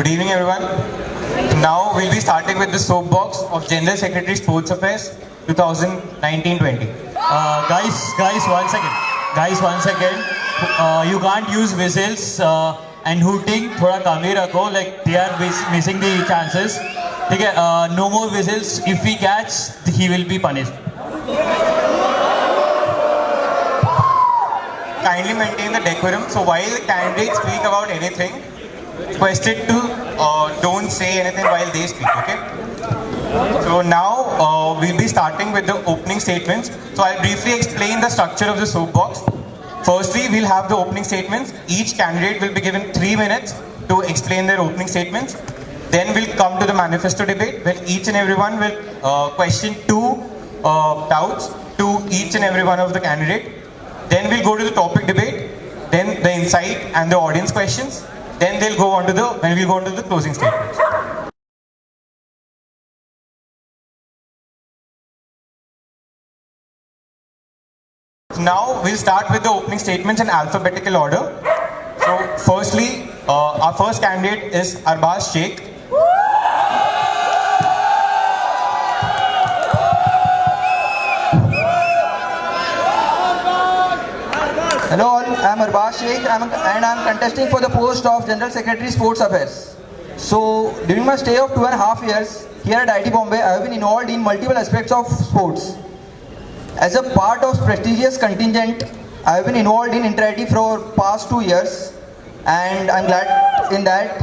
Good evening, everyone. Now we'll be starting with the soapbox of General Secretary Sports Affairs 2019-20. Guys, one second. You can't use whistles and hooting. थोड़ा कम ही रखो. Like they are missing the chances. ठीक है. No more whistles. If we catch, he will be punished. Kindly maintain the decorum. So while the candidates speak about anything, requested to don't say anything while they speak. Okay. So now we'll be starting with the opening statements. So I'll briefly explain the structure of the soapbox. Firstly, we'll have the opening statements. Each candidate will be given 3 minutes to explain their opening statements. Then we'll come to the manifesto debate, where each and everyone will question 2 doubts to each and every one of the candidate. Then we'll go to the topic debate, then the insight and the audience questions. Then we'll go on to the closing statements. Now we'll start with the opening statements in alphabetical order. So firstly, our first candidate is Arbaz Sheikh. Hello all, I am Arbaz Sheikh and I am contesting for the post of General Secretary Sports Affairs. So during my stay of 2.5 years here at IIT Bombay, I have been involved in multiple aspects of sports. As a part of prestigious contingent, I have been involved in Inter-IT for past 2 years and I am glad in that.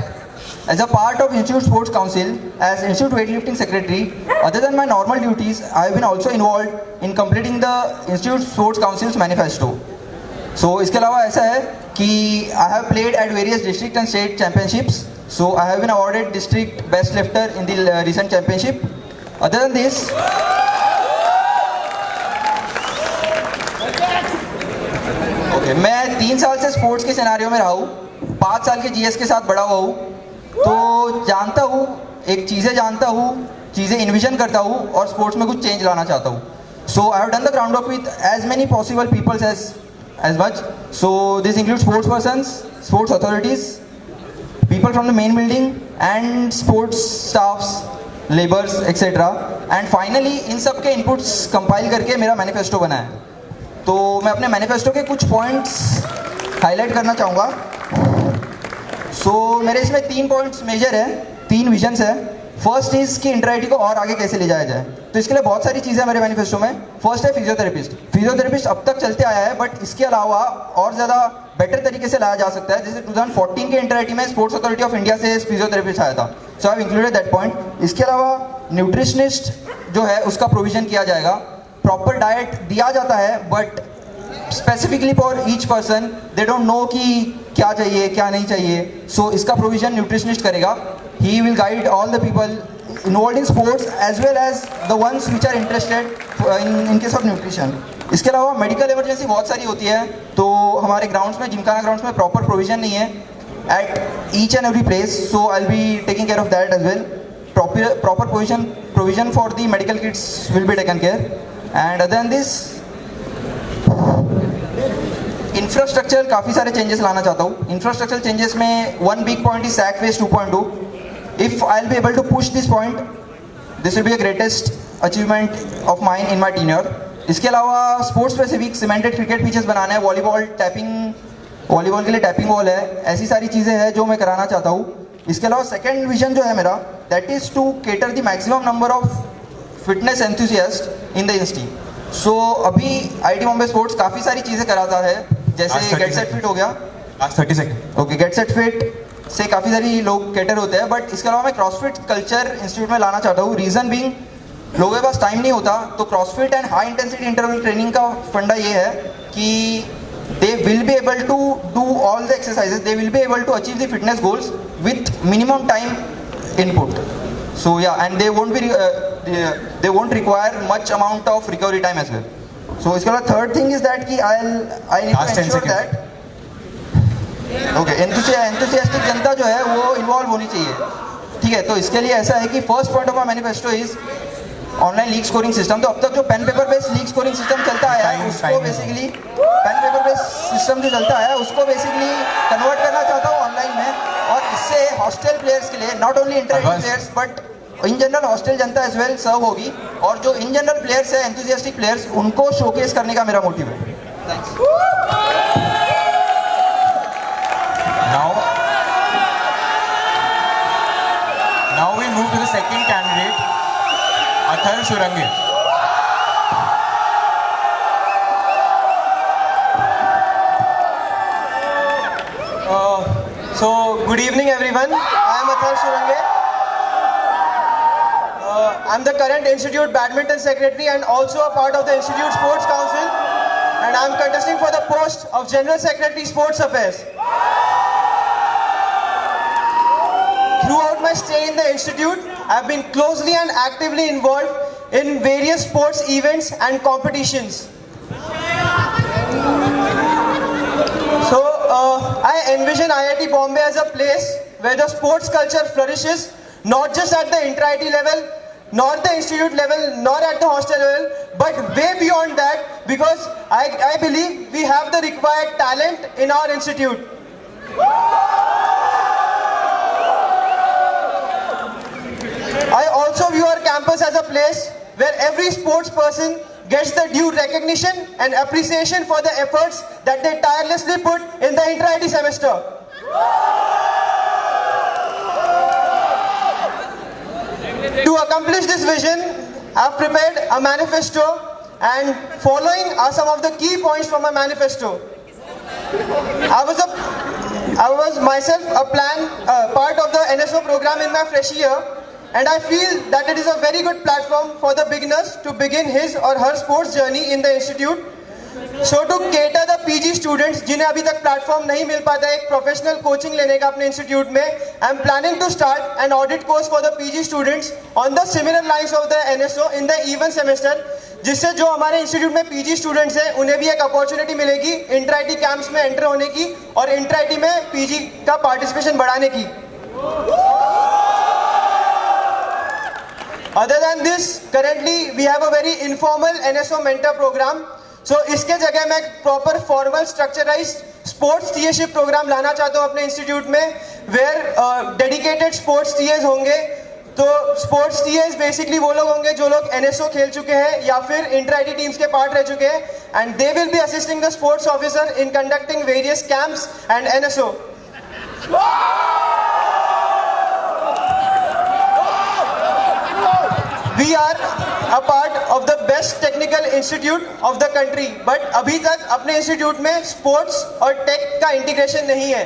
As a part of Institute Sports Council, as Institute Weightlifting Secretary, other than my normal duties, I have been also involved in completing the Institute Sports Council's manifesto. So इसके अलावा ऐसा है कि I have played at various district and state championships. So I have been awarded district best lifter in the recent championship. Other than this, मैं 3 साल से sports के scenario में रहा हूँ, 5 साल के जीएस के साथ बड़ा हुआ हूँ, तो जानता हूँ, एक चीज़ें जानता हूँ, चीज़ें इन्विजन करता हूँ और स्पोर्ट्स में कुछ चेंज लाना चाहता हूँ. So I have done the groundwork with as many possible people as much. So this includes sports persons, sports authorities, people from the main building and sports staffs, laborers, etc. And finally इन सब के inputs compile करके मेरा manifesto बना है. तो मैं अपने manifesto के कुछ पॉइंट्स हाईलाइट करना चाहूँगा. सो मेरे इसमें 3 पॉइंट्स मेजर हैं, 3 विजन्स हैं. फर्स्ट इज़ कि इंटर-आईटी को और आगे कैसे ले जाया जाए. तो इसके लिए बहुत सारी चीज़ें हमारे मैनिफेस्टो में. फर्स्ट है फिजियोथेरेपिस्ट अब तक चलते आया है, बट इसके अलावा और ज़्यादा बेटर तरीके से लाया जा सकता है. जैसे 2014 के इंटर-आईटी में स्पोर्ट्स अथॉरिटी ऑफ इंडिया से फिजियोथेरेपिस्ट आया था. So I have included that point. इसके अलावा न्यूट्रिशनिस्ट जो है उसका प्रोविज़न किया जाएगा. प्रॉपर डाइट दिया जाता है, but specifically for each person they don't know कि क्या चाहिए क्या नहीं चाहिए. सो इसका प्रोविजन न्यूट्रिशनिस्ट करेगा. He will guide all the people involve in sports as well as the ones which are interested in case of nutrition. इसके अलावा मेडिकल इमरजेंसी बहुत सारी होती है, तो हमारे ग्राउंड्स में, जिमखाना ग्राउंड्स में प्रॉपर प्रोविजन नहीं है at each and every place. So I will be taking care of that as well. Proper provision for the medical kits will be taken care. And other than this infrastructure काफ़ी सारे changes लाना चाहता हूँ. Infrastructure changes में 1 big point is SAC phase 2.2. If I will be able to push this point, this will be a greatest achievement of mine in my tenure. इसके अलावा sports specific cemented cricket pitches बनाना है, volleyball के लिए tapping wall है, ऐसी सारी चीज़ें हैं जो मैं कराना चाहता हूँ. इसके अलावा सेकेंड विजन जो है मेरा, that is to cater the maximum number of fitness enthusiast in the insti. So अभी आईटी बॉम्बे स्पोर्ट्स काफ़ी सारी चीज़ें कराता है, जैसे गेट सेट फिट हो गया. 30 second. Okay, get set fit से काफ़ी सारी लोग कैटर होते हैं, बट इसके अलावा मैं क्रॉसफिट कल्चर इंस्टीट्यूट में लाना चाहता हूँ. रीज़न बीइंग, लोगों के पास टाइम नहीं होता, तो CrossFit and high intensity interval training का फंडा ये है कि they will be able to do all the exercises, they will be able to achieve the fitness goals with minimum time input. So yeah, and they won't require much amount of recovery time as well. So इसके बाद third thing is that कि I need to ensure that enthusiastic जनता जो है वो involve होनी चाहिए. ठीक है, तो इसके लिए ऐसा है कि first point of my manifesto is online league scoring system. तो अब तक जो pen paper based league scoring system चलता आया है उसको basically pen paper based system जो चलता है उसको बेसिकली कन्वर्ट करना चाहता हूँ ऑनलाइन में. और इससे हॉस्टल प्लेयर्स के लिए not only interview players but in general hostel Janata as well सर्व होगी, और जो इन जनरल प्लेयर्स है एंथुसियास्टिक प्लेयर्स, उनको शोकेस करने का मेरा मोटिव है. Thanks. Now we move to the second candidate, Athar Surange. So, good evening everyone. I am Athar Surange. I am the current Institute Badminton Secretary and also a part of the Institute Sports Council, and I am contesting for the post of General Secretary Sports Affairs. Throughout my stay in the Institute, I have been closely and actively involved in various sports events and competitions. So, I envision IIT Bombay as a place where the sports culture flourishes, not just at the inter-IIT level, nor the institute level, nor at the hostel level, but way beyond that, because I believe we have the required talent in our institute. I also view our campus as a place where every sports person gets the due recognition and appreciation for the efforts that they tirelessly put in the inter-IIT semester. To accomplish this vision, I have prepared a manifesto, and following are some of the key points from my manifesto. I was myself a part of the NSO program in my fresh year, and I feel that it is a very good platform for the beginners to begin his or her sports journey in the institute. So to cater the PG students जिन्हें अभी तक platform नहीं मिल पाता है एक professional coaching लेने का अपने इंस्टीट्यूट में, I am planning to start an audit course for the PG students on the similar lines of the NSO in the even semester, जिससे जो हमारे इंस्टीट्यूट में पीजी स्टूडेंट्स हैं उन्हें भी एक अपॉर्चुनिटी मिलेगी इंटर आईटी कैंप्स में एंटर होने की और इंटर आईटी में पीजी का पार्टिसिपेशन बढ़ाने की. Other than this, currently we have a very informal NSO mentor program. So इसके जगह मैं प्रॉपर फॉर्मल स्ट्रक्चराइज्ड स्पोर्ट्स टीएशिप प्रोग्राम लाना चाहता हूँ अपने इंस्टीट्यूट में, वेयर डेडिकेटेड स्पोर्ट्स टीएस होंगे. तो स्पोर्ट्स टीएस बेसिकली वो लोग होंगे जो लोग एनएसओ खेल चुके हैं या फिर इंटर आईटी टीम्स के पार्ट रह चुके हैं, and they will be assisting the sports officer in conducting various camps and NSO. We are a part of the best technical institute of the country, but अभी तक अपने institute में sports और take का integration नहीं है.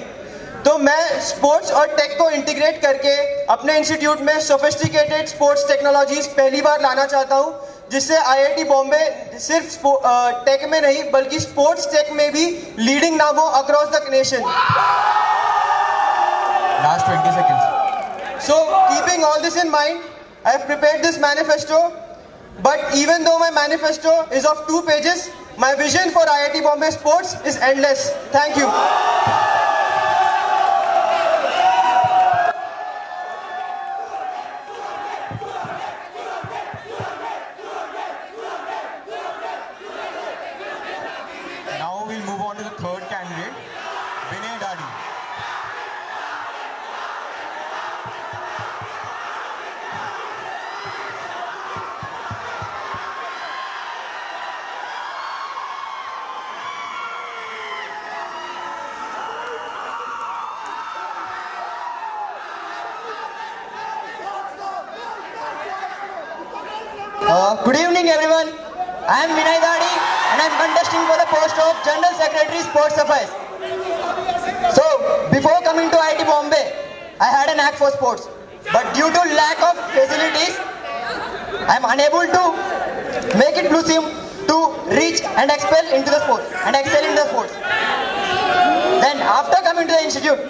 तो मैं स्पोर्ट्स और टेक को इंटीग्रेट करके अपने इंस्टीट्यूट में सोफिस्टिकेटेड स्पोर्ट्स टेक्नोलॉजीज पहली बार लाना चाहता हूँ, जिससे आईआईटी बॉम्बे सिर्फ टेक में नहीं बल्कि स्पोर्ट्स टेक में भी लीडिंग नाम हो across the nation. Last 20 seconds. So keeping all this in mind, I have prepared this manifesto, but even though my manifesto is of 2 pages, my vision for IIT Bombay Sports is endless. Thank you. Now we'll move on to the third candidate, Vinay Dadi. Good evening everyone. I am Vinay Dadi and I am contesting for the post of General Secretary Sports Affairs. So before coming to IIT Bombay, I had a knack for sports, but due to lack of facilities, I am unable to make it blossom to reach and excel into the sport and excel in the sports. Then after coming to the institute,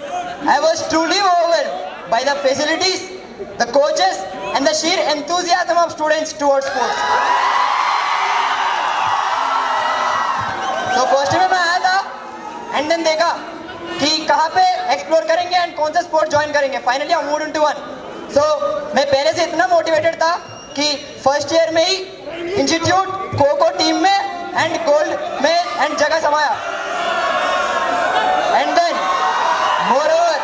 I was truly overwhelmed by the facilities, the coaches and the sheer enthusiasm of students towards sports. So first में मैं आया था and then देखा कि कहाँ पे explore करेंगे and कौन सा स्पोर्ट ज्वाइन करेंगे. Finally I moved into one. So मैं पहले से इतना मोटिवेटेड था कि फर्स्ट ईयर में ही इंस्टीट्यूट खो टीम में एंड गोल्ड में एंड जगह समाया. And then moreover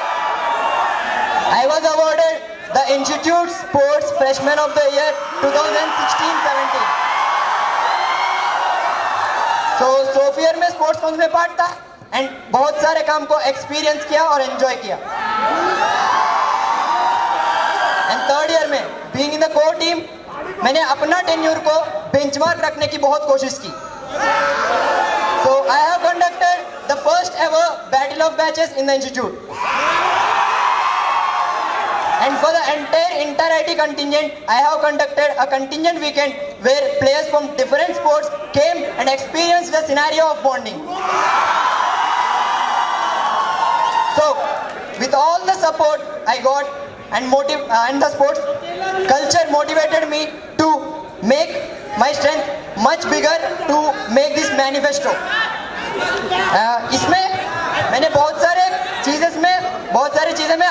Institute Sports Freshman of the Year 2016-17. So सोफियर में स्पोर्ट्स काउंसिल में पार्ट था एंड बहुत सारे काम को एक्सपीरियंस किया और एंजॉय किया. एंड थर्ड ईयर में being in the core team मैंने अपना टेन्योर को बेंचमार्क रखने की बहुत कोशिश की. So I have conducted the first ever battle of batches in the institute. And for the entire inter-IT contingent, I have conducted a contingent weekend where players from different sports came and experienced the scenario of bonding. So, with all the support I got and the sports culture motivated me to make my strength much bigger to make this manifesto. इसमें मैंने बहुत सारी चीज़ें में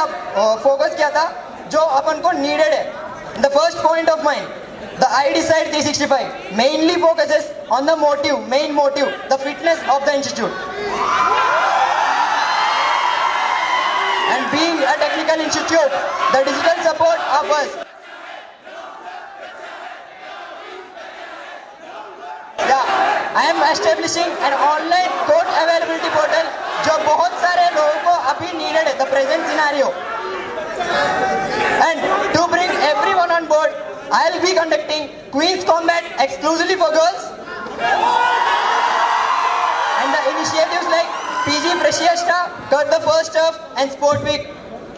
focus किया था जो अपन को नीडेड है. The first point of mind, the I decide 365 mainly focuses on the main motive, the fitness of the institute. And being a technical institute, the digital support of us. Yeah, I am establishing an online code availability portal जो बहुत सारे लोगों को अभी needed है, the present scenario. And to bring everyone on board, I'll be conducting Queen's Combat exclusively for girls. And the initiatives like PG Freshia, Cut the First Turf and Sport Week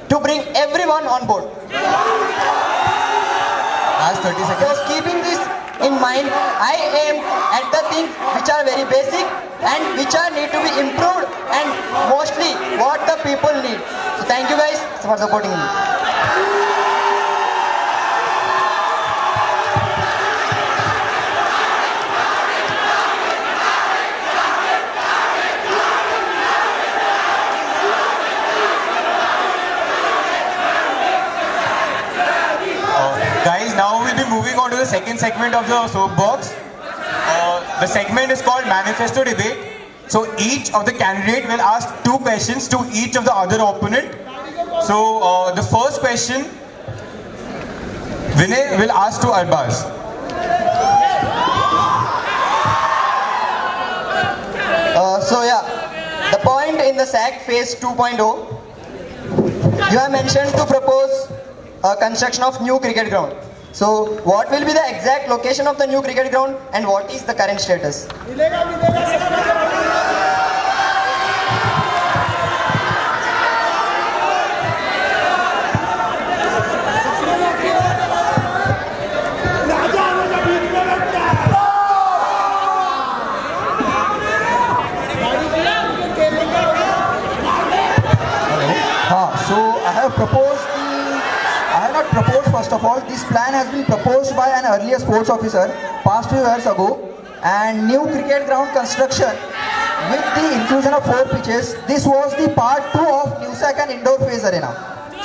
to bring everyone on board. Last 30 seconds. So keeping this in mind, I aim at the things which are very basic and which are need to be improved and mostly what the people need. So thank you guys for supporting me. Guys, now we'll be moving on to the second segment of the soapbox. The segment is called Manifesto Debate. So each of the candidate will ask 2 questions to each of the other opponent. So the first question, Vinay will ask to Arbaz. So yeah, the point in the SAC phase 2.0, you have mentioned to propose a construction of new cricket ground. So what will be the exact location of the new cricket ground and what is the current status? So I have not proposed first of all. This plan has been proposed by an earlier sports officer past few years ago, and new cricket ground construction with the inclusion of 4 pitches. This was the part 2 of NUSAC and indoor phase arena.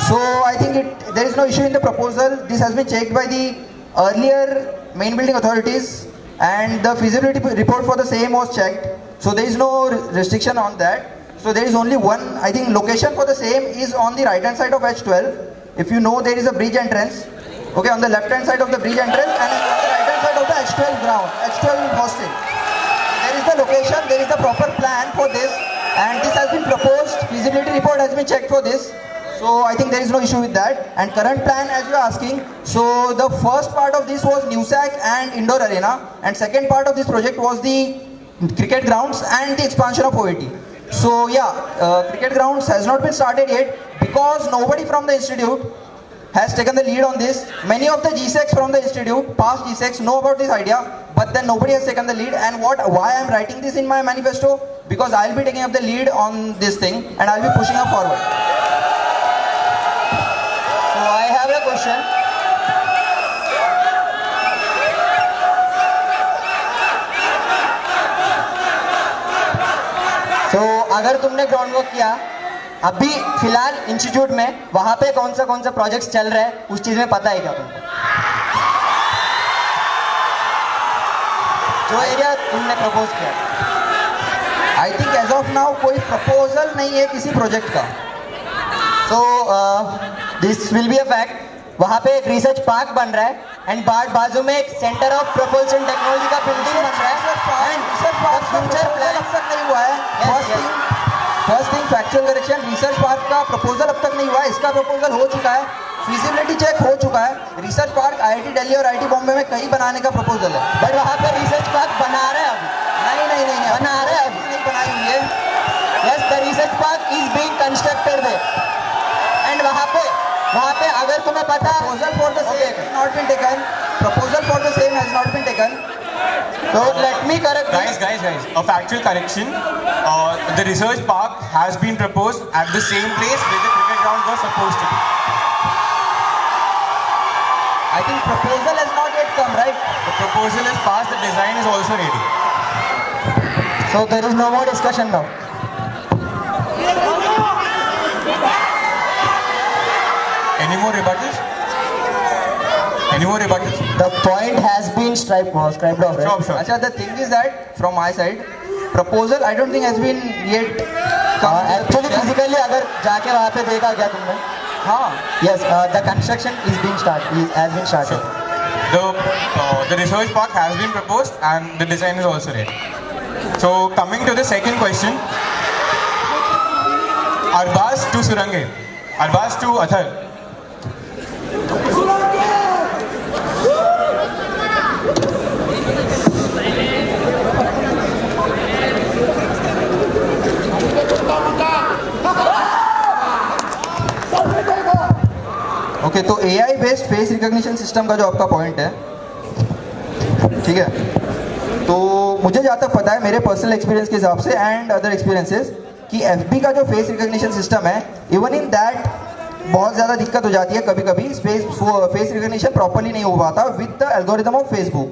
So I think there is no issue in the proposal. This has been checked by the earlier main building authorities and the feasibility report for the same was checked. So there is no restriction on that. So there is only one, I think, location for the same is on the right hand side of H12. If you know, there is a bridge entrance. Okay, on the left hand side of the bridge entrance and on the right hand side of the H12 ground, H12 hostel. There is the location, there is the proper plan for this, and this has been proposed. Feasibility report has been checked for this. So I think there is no issue with that. And current plan, as you are asking, so the first part of this was NUSAC and indoor arena, and second part of this project was the cricket grounds and the expansion of OAT. So yeah, cricket grounds has not been started yet because nobody from the institute has taken the lead on this. Many of the GSECs from the institute, past GSECs, know about this idea, but then nobody has taken the lead. And why I am writing this in my manifesto? Because I will be taking up the lead on this thing and I will be pushing up forward. So I have a question. So अगर तुमने ground work किया, अभी फिलहाल institute में वहाँ पे कौन सा प्रोजेक्ट्स चल रहा है, उस चीज़ में पता है क्या तुमको? जो एरिया तुमने प्रपोज किया, I think as of now कोई प्रपोजल नहीं है किसी प्रोजेक्ट का. So this will be a fact. वहाँ पे एक रिसर्च पार्क बन रहा है एंड बाजू में एक सेंटर ऑफ प्रोपल्शन टेक्नोलॉजी का बिल्डिंग बन रहा है एंड फ्यूचर प्लान अब तक नहीं हुआ है। First thing factual correction, research park का प्रपोजल अब तक नहीं हुआ है, इसका प्रपोजल हो चुका है, फिजिबिलिटी चेक हो चुका है। रिसर्च पार्क आईआईटी दिल्ली और आईआईटी बॉम्बे में कहीं बनाने का प्रपोजल है, बट वहाँ पे रिसर्च पार्क बना रहे हैं अभी। नहीं बना रहे हैं अभी। नहीं बनाई हुई है। Yes, the research park is being constructed there and वहाँ पे अगर तुम्हें पता Proposal for the same has not been taken. Proposal for the same has not been taken. तो let me correct Guys, a factual correction. The research park has been proposed at the same place where the cricket ground was supposed to be. I think proposal has not yet come, right? The proposal is passed, the design is also ready. So there is no more discussion now. Any more rebuttals? Any more rebuttals? The point has been striped off, right? Sure. Acha, the thing is that from my side, proposal I don't think has been yet come. Actually physically अगर जाके वहाँ पे देखा क्या तुमने? हाँ. Yes, the construction has been started. The research park has been proposed and the design is also ready. So coming to the second question, Arbaz to Surange, Arbaz to Athar. Okay, तो AI based face recognition system का जो आपका point है, ठीक है, तो मुझे जहाँ तक पता है मेरे पर्सनल एक्सपीरियंस के हिसाब से एंड अदर एक्सपीरियंसेस कि एफबी का जो फेस रिकॉग्निशन सिस्टम है, इवन इन दैट बहुत ज़्यादा दिक्कत हो जाती है कभी कभी, फेस रिकॉग्निशन प्रॉपरली नहीं हो पाता with the algorithm of Facebook.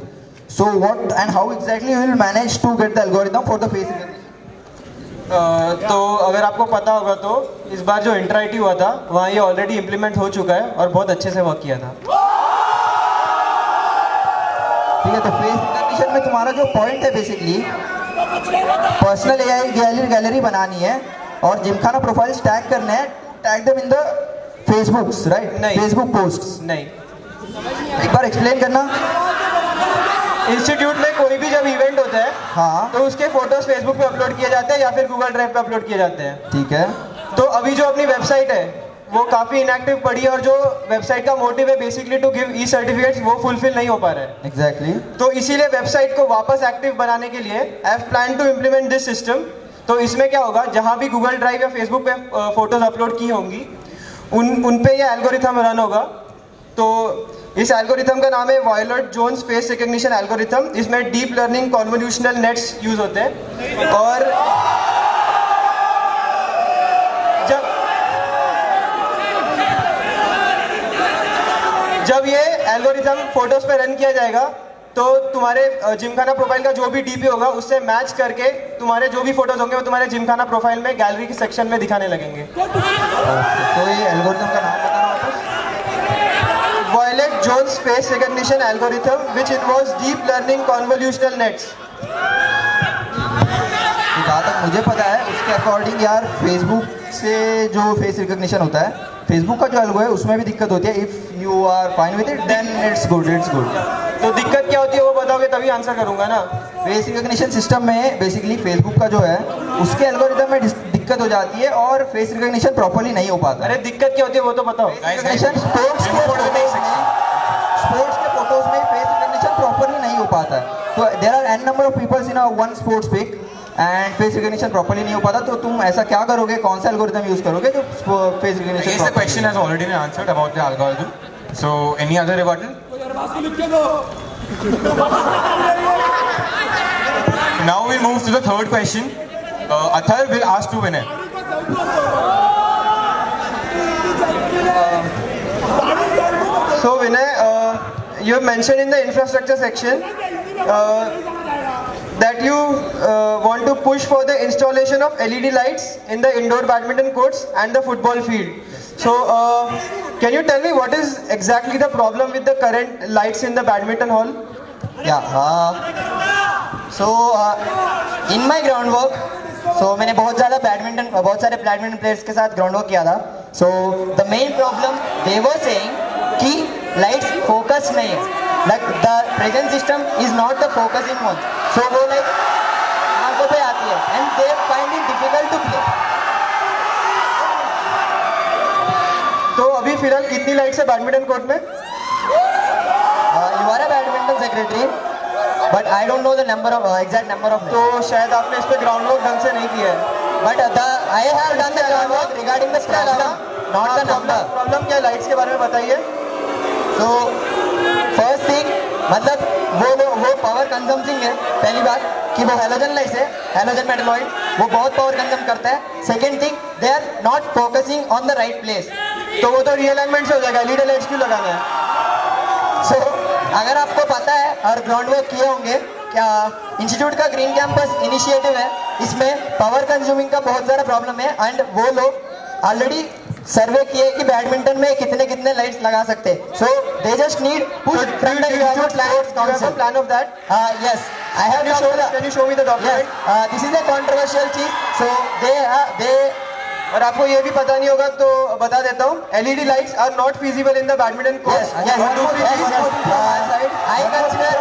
So what and how exactly you will manage to get the algorithm for the face recognition? तो अगर आपको पता होगा तो इस बार जो इंटरआईटी हुआ था वहाँ ये ऑलरेडी इम्प्लीमेंट हो चुका है और बहुत अच्छे से वर्क किया था. ठीक है, तो फेस रिकॉग्निशन में तुम्हारा जो पॉइंट है बेसिकली पर्सनल एआई गैलरी बनानी है और जिमखाना प्रोफाइल्स टैग करने हैं, tag them in the Facebooks, right? नहीं. Facebook posts. नहीं, एक बार एक्सप्लेन करना. इंस्टीट्यूट में कोई भी जब इवेंट होता है हाँ, तो उसके फोटोज फेसबुक पे अपलोड किए जाते हैं या फिर गूगल ड्राइव पे अपलोड किए जाते हैं. ठीक है. तो अभी जो अपनी वेबसाइट है वो काफ़ी इनएक्टिव पड़ी है और जो वेबसाइट का मोटिव है basically to give e certificates वो फुलफिल नहीं हो पा रहा है. एग्जैक्टली. तो इसीलिए वेबसाइट को वापस एक्टिव बनाने के लिए I have plan to implement this system. तो इसमें क्या होगा, जहाँ भी गूगल ड्राइव या फेसबुक पे फोटोज अपलोड की होंगी उन पे ये एल्गोरिथम रन होगा. तो इस एल्गोरिथम का नाम है Viola Jones face recognition algorithm. इसमें deep learning convolutional nets use होते हैं और जब ये एल्गोरिथम फोटोज पे रन किया जाएगा तो तुम्हारे जिमखाना प्रोफाइल का जो भी डीपी होगा उससे मैच करके तुम्हारे जो भी फोटोज होंगे वो तुम्हारे जिमखाना प्रोफाइल में गैलरी के सेक्शन में दिखाने लगेंगे. तो ये एल्गोरिथम का नाम बताना वापस. Violet Jones face recognition algorithm which involves deep learning convolutional nets. तो जहाँ तक मुझे पता है उसके अकॉर्डिंग यार फेसबुक से जो फेस रिकॉग्निशन होता है, फेसबुक का जो एल्गो है उसमें भी दिक्कत होती है. If you are fine with it then it's good. तो दिक्कत क्या होती है वो बताओगे तभी आंसर करूंगा ना. फेस रिकॉग्निशन सिस्टम में बेसिकली फेसबुक का जो है उसके एल्गोरिथम में दिक्कत हो जाती है और फेस रिकॉग्निशन प्रॉपर्ली नहीं हो पाता. अरे दिक्कत क्या होती है वो तो बताओ. स्पोर्ट्स के फोटोज में फेस रिकॉग्निशन प्रॉपर्ली नहीं हो पाता है. तो there are an number of peoples in one sports pick and face recognition properly नहीं हो पाता. तो तुम ऐसा क्या करोगे, कौन सा एल्गोरिथम यूज करोगे जो face recognition? Yes, the question has already been answered about the algorithm. So any other rebuttal? Now we move to the third question. Athar will ask to Vinay. So Vinay, you have mentioned in the infrastructure section that you want to push for the installation of LED lights in the indoor badminton courts and the football field. So can you tell me what is exactly the problem with the current lights in the badminton hall? So in my groundwork, so मैंने बहुत सारे badminton players के साथ ground work किया था. So the main problem they were saying कि lights focus नहीं है, like the present system is not the focusing one, so वो लाइक आंखों पे आती है and they find it difficult to play. तो अभी फिलहाल कितनी लाइट्स है बैडमिंटन कोर्ट में? You are a badminton secretary but I don't know the number of exact number of, तो शायद आपने इस पे ग्राउंड वर्क ढंग से नहीं किया है। But I have done the ground work regarding the problem, not the number. Problem क्या है लाइट्स के बारे में बताइए। सो फर्स्ट थिंग, मतलब वो पावर कंजम्पटिंग है, पहली बात कि वो हेलोजन लाइट्स है, हेलोजन मेटलॉइड, वो बहुत पावर कंज्यूम करता है। Second thing, they are not focusing on the right place. तो वो तो रीअलाइनमेंट से हो जाएगा, एलईडी लाइट्स क्यों लगाना है? सो अगर आपको पता है और ग्राउंड वर्क किए होंगे, क्या इंस्टीट्यूट का ग्रीन कैंपस इनिशिएटिव है, इसमें पावर कंज्यूमिंग का बहुत सारा प्रॉब्लम है एंड वो लोग ऑलरेडी सर्वे किए कि बैडमिंटन में कितने कितने लाइट्स लगा सकते हैं। So they just need push from the institute council. Plan of that? Yes, I have Can you show me the Yes, document? this is a controversial चीज, so they और आपको ये भी पता नहीं होगा तो बता देता हूँ, LED lights are not feasible in the badminton court. yes, I consider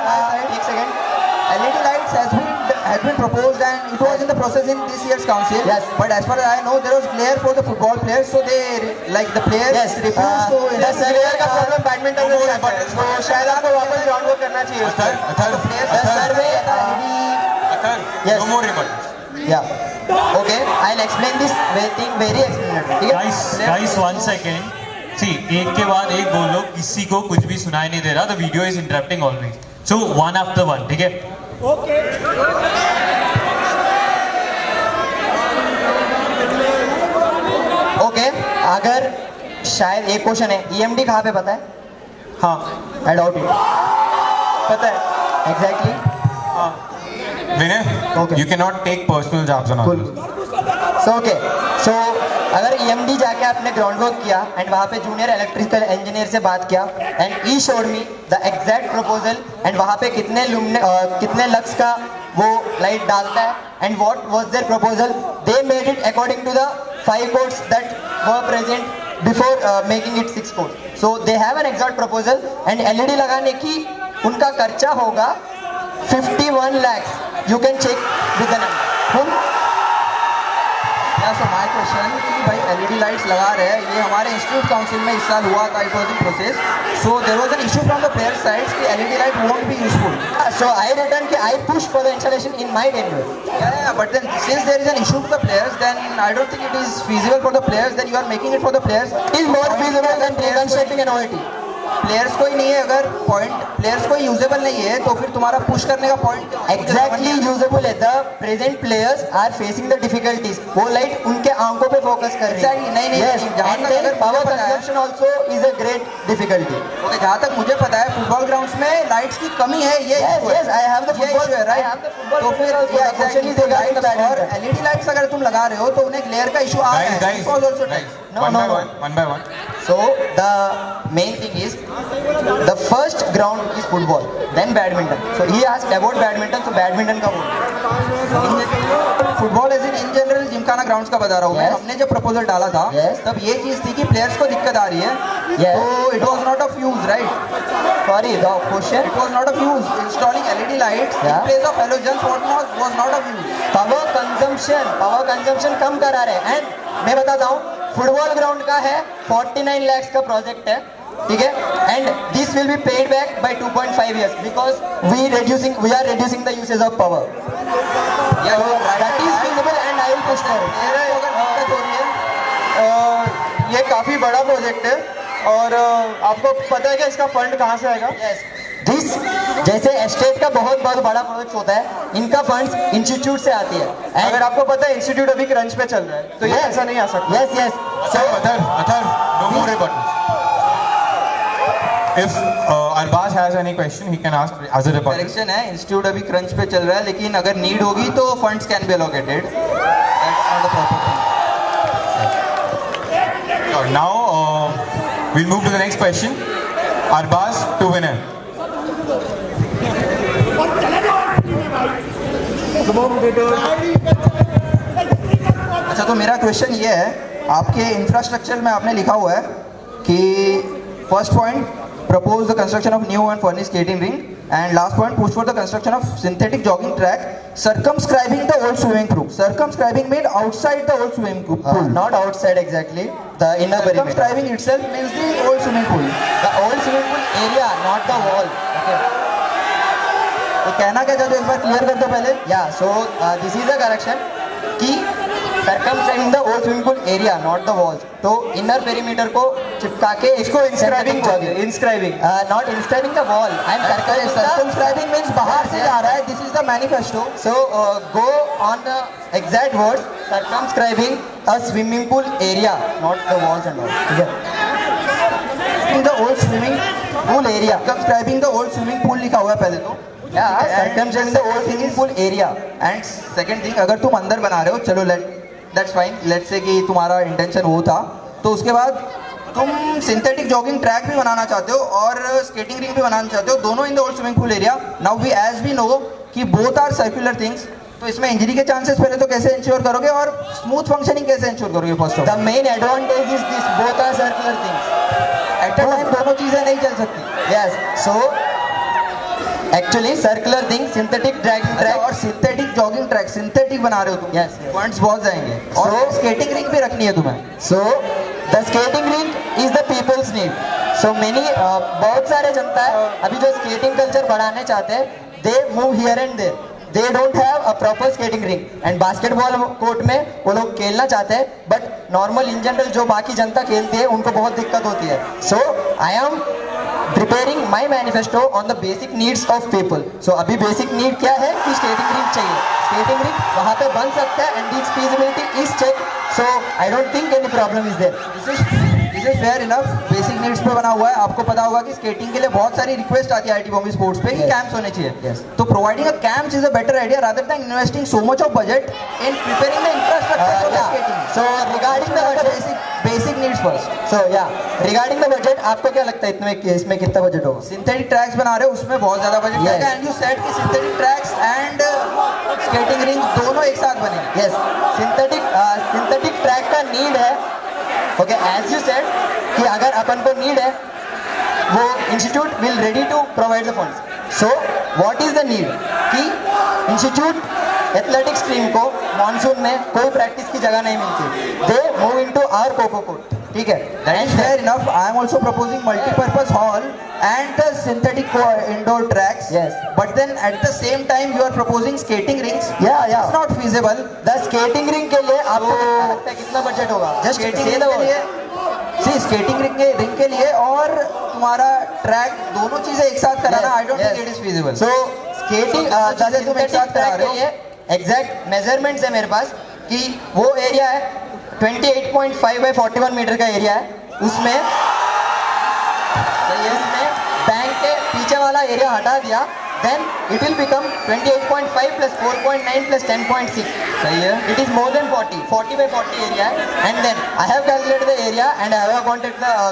एक second, LED lights has been proposed and it was in the process in this year's council. Yes. But as far as I know, there was glare for the football players, so they like the players Yes, refused to. the surveyor का problem badminton में भी आता है, तो शायद आपको वापस ground work करना चाहिए उस पर। the survey Yes. No more rebuttals. yeah, okay, I'll explain this thing very explanatory, ठीक है? Guys, 1 second. See, एक के बाद एक बोलो, किसी को कुछ भी सुनाई नहीं दे रहा, the video is interrupting always. So one after one, ठीक है? ओके, अगर शायद एक क्वेश्चन है, ईएमडी कहाँ पे पता है? हाँ, आई डाउट इट। पता है। Exactly. Vinay, Okay. you cannot take personal jabs on others. सो अगर ईएमडी जाके आपने ग्राउंड वर्क किया एंड वहाँ पे जूनियर इलेक्ट्रिकल इंजीनियर से बात किया and he showed me the exact proposal and वहाँ पे कितने लक्स का वो लाइट डालता है and what was their proposal, they made it according to the 5 codes that were present before making it 6 code. So they have an exact proposal and LED लगाने की उनका खर्चा होगा 51 lakhs। You can check with the number. So my question कि भाई LED lights लगा रहे हैं, ये हमारे इंस्टीट्यूट काउंसिल में इस साल हुआ था, it was in process. So there was an issue from the player sides कि LED light won't be useful. So I written कि I push for the installation in my tenure. Yeah, but then since there is an issue to the players, then I don't think it is feasible for the players. Then you are making it for the players. It is more feasible than reconstructing an OIT. Players को ही नहीं है, अगर point players को usable नहीं है तो फिर तुम्हारा पुश करने का पॉइंट एग्जैक्टली यूजेबल है। The present players are facing the difficulties, वो लाइट उनके आंखों पे फोकस कर रही है। Exactly, नहीं, Yes, जहाँ and तक then अगर power मुझे पता है- consumption also is a great difficulty. Okay, जहाँ तक मुझे पता है फुटबॉल ग्राउंड्स में लाइट्स की कमी है, ये Yes, issue है। yes, I have the ये football- issue है, right? I have the football तो फिर player also. ये The question exactly is regarding the lights और badminton. LED लाइट्स अगर तुम लगा रहे हो तो उन्हें ग्लेयर का इशू आ रहा है। Guys, It was also guys, No, one no, by no. one by one. So the main thing is the first ground is football, then badminton. So he asked about badminton, so badminton का बोल। Football as in general gymkhana grounds का बता रहा हूँ मैं। Yes. हमने जब proposal डाला था Yes. तब ये चीज थी कि प्लेयर्स को दिक्कत आ रही है, Yes. तो it was not of use, right? Sorry, the question. It was not of use. Installing LED lights in Yeah. place of halogens was not of use. Power consumption कम करा रहे हैं एंड मैं बताता हूँ फुटबॉल ग्राउंड का है 49 lakhs का प्रोजेक्ट है, ठीक है? And this will be paid back by 2.5 years because we are reducing the usage of power. That is feasible and I will push for it. अगर दिक्कत हो रही है, ये काफी बड़ा प्रोजेक्ट है और आपको पता है कि इसका फंड कहाँ से आएगा? Yes. This जैसे एस्टेट का बहुत बड़ा प्रोजेक्ट होता है, इनका फंड्स इंस्टीट्यूट से आती है। अगर आपको पता है इंस्टीट्यूट अभी क्रंच पे चल रहा है तो ये ऐसा नहीं आ सकता। Yes yes. So, Athar, no more rebuttals. If Arbaz has any question, he can ask as a rebuttal. Direction है, इंस्टीट्यूट अभी क्रंच पे चल रहा है, लेकिन अगर नीड होगी तो funds can be allocated. That's not the proper thing. Now we'll move to the next question. Arbaz to Vinay. अच्छा, तो मेरा क्वेश्चन ये है, आपके इंफ्रास्ट्रक्चर में आपने लिखा हुआ है कि First point, propose the construction of new and furnished skating ring. And last point, push for the construction of synthetic jogging track, circumscribing the old swimming pool. Circumscribing means outside the old swimming pool. Not outside exactly, the inner perimeter. Circumscribing itself means the old swimming pool. The old swimming pool area, not the wall. Okay. तो कहना क्या चाहते हो, एक बार clear कर दो पहले. Yeah, so this is the correction कि circumscribing the old swimming pool area, not the walls. तो inner perimeter को चिपका के इसको inscribing बोलते हैं. Inscribing. not inscribing the wall. I am Circumscribing means बाहर से जा रहा है. This is the manifesto. So go on the exact words, circumscribing a swimming pool area, not the walls and all. ठीक है? In the old swimming pool area. Circumscribing the old swimming pool लिखा हुआ है पहले तो. Yeah, circumscribing the old swimming pool area. And second thing, अगर तुम अंदर बना रहे हो, चलो दैट्स फाइन, लेट्स से कि तुम्हारा इंटेंशन वो था, तो उसके बाद तुम सिंथेटिक जॉगिंग ट्रैक भी बनाना चाहते हो और स्केटिंग रिंग भी बनाना चाहते हो, दोनों in the old swimming pool area. Now we as we know कि बोथ आर सर्कुलर थिंग्स, तो इसमें इंजरी के चांसेस पहले तो कैसे इंश्योर करोगे और स्मूथ फंक्शनिंग कैसे इंश्योर करोगे? First of The main advantage is this, both are circular things. Eight a time दोनों चीजें नहीं चल सकती. Yes, so actually circular thing, synthetic dragging track. और सिंथेटिक जॉगिंग ट्रैक, सिंथेटिक बना रहे हो तुम. Yes, yes. पॉइंट्स बहुत जाएंगे. और स्केटिंग रिंग भी रखनी है तुम्हें. So the skating rink is the people's need. So many बहुत सारे जनता है अभी जो स्केटिंग कल्चर बढ़ाने चाहते हैं, they move here and there. They don't have a proper skating ring. And basketball court में वो लोग खेलना चाहते हैं, but normal in general जो बाकी जनता खेलती है उनको बहुत दिक्कत होती है. So I am preparing my manifesto on the basic needs of people. So अभी basic need क्या है कि skating rink चाहिए. Skating rink वहाँ पे बन सकता है and its feasibility is checked. So I don't think any problem is there. This is fair enough. Basic needs पे बना हुआ है. आपको पता होगा कि स्केटिंग के लिए बहुत सारी रिक्वेस्ट आती है आईटी बॉम्बे स्पोर्ट्स पे कि Yes. कैंप्स होने चाहिए. Yes. तो providing a camps is a better idea rather than investing so much of budget in preparing the infrastructure for the Yeah. Skating. So regarding the budget, basic needs first. so yeah, regarding the budget, आपको क्या लगता है इसमें कितना budget होगा? Synthetic tracks बना रहे हो उसमें बहुत ज्यादा बजट Yes. लगेगा. एंड यू सेड कि synthetic tracks and skating ring दोनों एक साथ बनेंगे. Yes, synthetic track का need है. Okay, as you said कि अगर अपन को need है, वो institute will ready to provide the funds. So what is the need कि इंस्टीट्यूट एथलेटिक्स टीम को मॉनसून में कोई प्रैक्टिस की जगह नहीं मिलती. They move into our kho kho court. ठीक है? That is fair enough. I am also proposing multi-purpose hall and the synthetic indoor tracks. Yes. But then at the same time you are proposing skating rings. Yeah. It's not feasible. The skating ring के लिए आपको कितना लगता है कितना budget होगा? Just skating से ring the के लिए, स्केटिंग रिंग के लिए और तुम्हारा ट्रैक दोनों चीजें एक साथ कराना, आई don't think it is feasible. So skating चीजें तुम एक साथ करा ट्रैक रहे के हो. लिए एग्जैक्ट मेजरमेंट्स है मेरे पास कि वो एरिया है 28.5 बाय 41 मीटर का एरिया है. उसमें बैंक के पीछे वाला एरिया हटा दिया, then it will become 28.5 plus 4.9 plus 10.6. सही है. It is more than 40 by 40 area, and then I have calculated the area and I have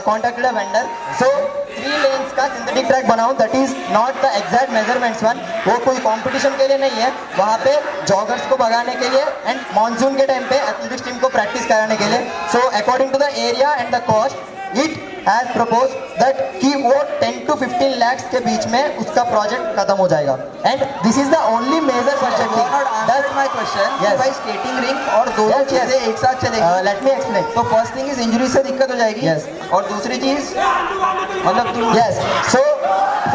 contacted a vendor. So 3 lanes का synthetic track बनाऊँ, that is not the exact measurements one. वो कोई competition के लिए नहीं है, वहाँ पे joggers को भगाने के लिए and monsoon के टाइम पे athletics team को practice कराने के लिए. So according to the area and the cost, it has proposed that कि वो 10 to 15 lakhs के बीच में उसका प्रोजेक्ट खत्म हो जाएगा. And this is the only major budget You have not thing. answered my question. Yes. भाई स्केटिंग रिंग और दोनों Yes, yes. चीजें एक साथ चलेंगी. Let me explain. तो फर्स्ट थिंग इज इंजरी से दिक्कत हो जाएगी. Yes. और दूसरी चीज मतलब तुम Yes. So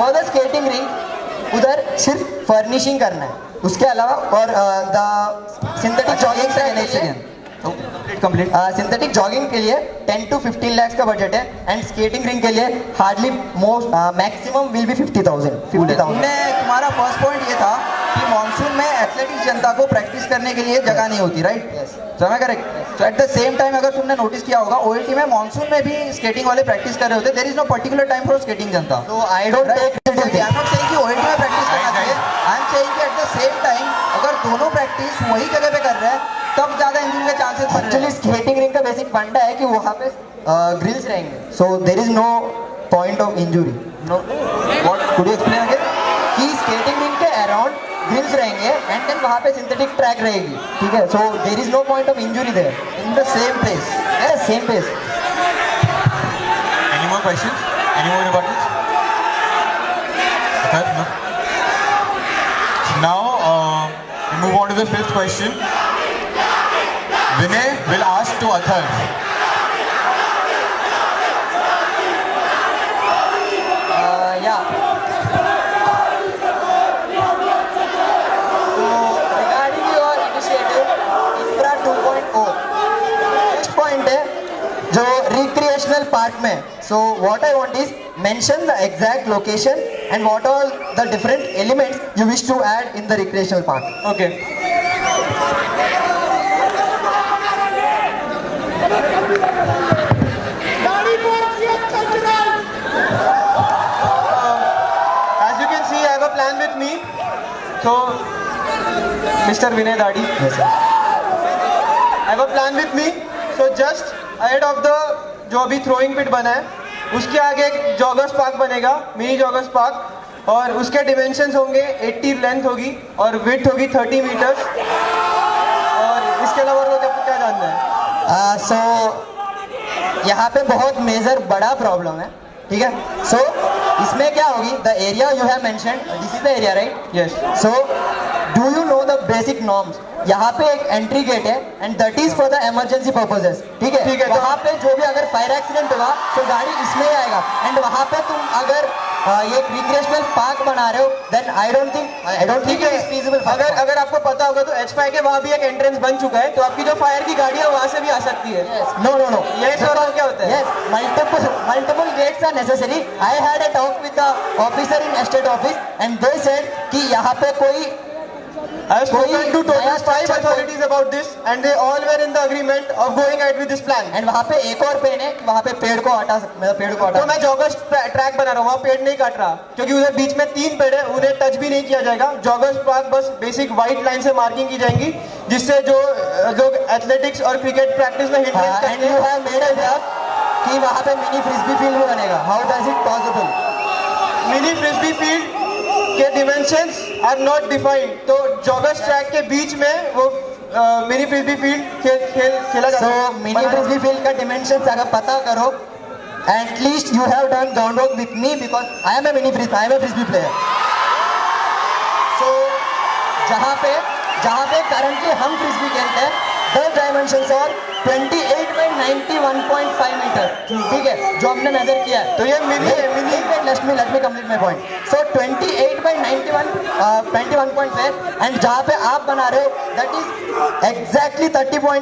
for the skating ring, उधर सिर्फ फर्निशिंग करना है. उसके अलावा और द सिंथेटिक जॉगिंग ट्रैक के लिए कंप्लीट सिंथेटिक जॉगिंग के लिए 10 to 15 lakhs का बजट है एंड स्केटिंग रिंग के लिए हार्डली मैक्सिमम विल बी 50,000. तुम्हारा फर्स्ट पॉइंट ये था कि मॉनसून में एथलेटिक्स जनता को प्रैक्टिस करने के लिए जगह नहीं होती, राइट? Yes. समय करेक्ट. तो एट द सेम टाइम अगर तुमने नोटिस किया होगा ओएटी में मॉनसून में भी स्केटिंग वाले प्रैक्टिस कर रहे होते. There is no particular time for skating जनता. So I don't take I am not saying कि ओएटी में प्रैक्टिस करना चाहिए. आई एम सेइंग कि एट द सेम टाइम अगर दोनों प्रैक्टिस वही जगह पे कर रहे हैं तब ज्यादा इंजरी के चांसेस बढ़ रहे एक्चुअली हैं. स्केटिंग रिंग का बेसिक फंडा है कि वहाँ पे ग्रिल्स रहेंगे. So there is no point of injury. No what could you explain again? कि स्केटिंग रिंग के अराउंड ग्रिल्स रहेंगे एंड देन वहाँ पे सिंथेटिक ट्रैक रहेगी. ठीक है? So there is no point of injury there. In the same place. Same pace. Any more questions? Any more rebuttals? Okay, no. So now we move on to the fifth question. Vinay will ask to Athar. Yeah. So regarding your initiative, Infra 2.0, next point है जो recreational park में. So what I want is mention the exact location and what all the different elements you wish to add in the recreational park. Okay. As you can see, I have a plan with me. So, Mr. Vinay Dadi. Yes, sir. I have a plan with me. So just ahead of the जो अभी throwing पिट बना है, उसके आगे एक joggers park बनेगा, mini joggers park, और उसके डिमेंशंस होंगे 80 लेंथ होगी और विड्थ होगी 30 मीटर्स. और इसके अलावा और आपको क्या जानना है? So यहाँ पे बहुत मेजर बड़ा प्रॉब्लम है, ठीक है. So इसमें क्या होगी, the area you have mentioned, this is the area, right? Yes. So do you know the basic norms? यहाँ पे एक एंट्री गेट है and that is for the emergency purposes, ठीक है. ठीक है, तो- वहाँ पे जो भी अगर फायर एक्सीडेंट हुआ तो गाड़ी इसमें ही आएगा. एंड वहाँ पे तुम अगर ये रिक्रिएशनल पार्क बना रहे हो देन आई डोंट थिंक ठीक है. It is feasible. अगर आपको पता होगा तो H5 के वहाँ भी एक एंट्रेंस बन चुका है, तो आपकी जो फायर की गाड़ी है वहाँ से भी आ सकती है. नो नो नो, ये सर क्या होता है? yes, multiple gates are necessary. I had a talk with the officer in estate office and they said कि यहाँ पे कोई I have spoken to total नया 5 structure authorities about this and they all were in the agreement of going ahead with this plan. And वहाँ पे एक और pen है कि वहाँ पे पेड़ को हटा पेड़ को हटा. तो मैं जॉगर्स ट्रैक बना रहा हूँ, वहाँ पेड़ नहीं काट रहा क्योंकि उधर बीच में 3 पेड़ है, उन्हें टच भी नहीं किया जाएगा. जॉगर्स पार्क बस बेसिक व्हाइट लाइन से मार्किंग की जाएंगी जिससे जो लोग एथलेटिक्स और क्रिकेट प्रैक्टिस में हिट एंड करते यू हैं. हैव मेड अ ड्राफ्ट कि वहाँ पे मिनी फ्रिस्बी फील्ड भी बनेगा. How does it possible? Mini frisbee field के डिमेंशंस आर नॉट डिफाइंड, तो जॉगर्स ट्रैक के बीच में वो मिनी फ्रिस्बी फील्ड खेला जाता सो है. मिनी फ्रिस्बी फील्ड का डिमेंशंस अगर पता करो, at least you have done ground work with me because I am a frisbee player. So जहाँ पे करंटली हम फ्रिस्बी खेलते हैं, द डायमेंशंस और 28 बाई 91.5 मीटर, ठीक है, जो हमने मेजर किया है. तो ये मिनी है, mini. Let me complete my point. So 28 by 21.5 and जहाँ पे आप बना रहे हो that is exactly 30 by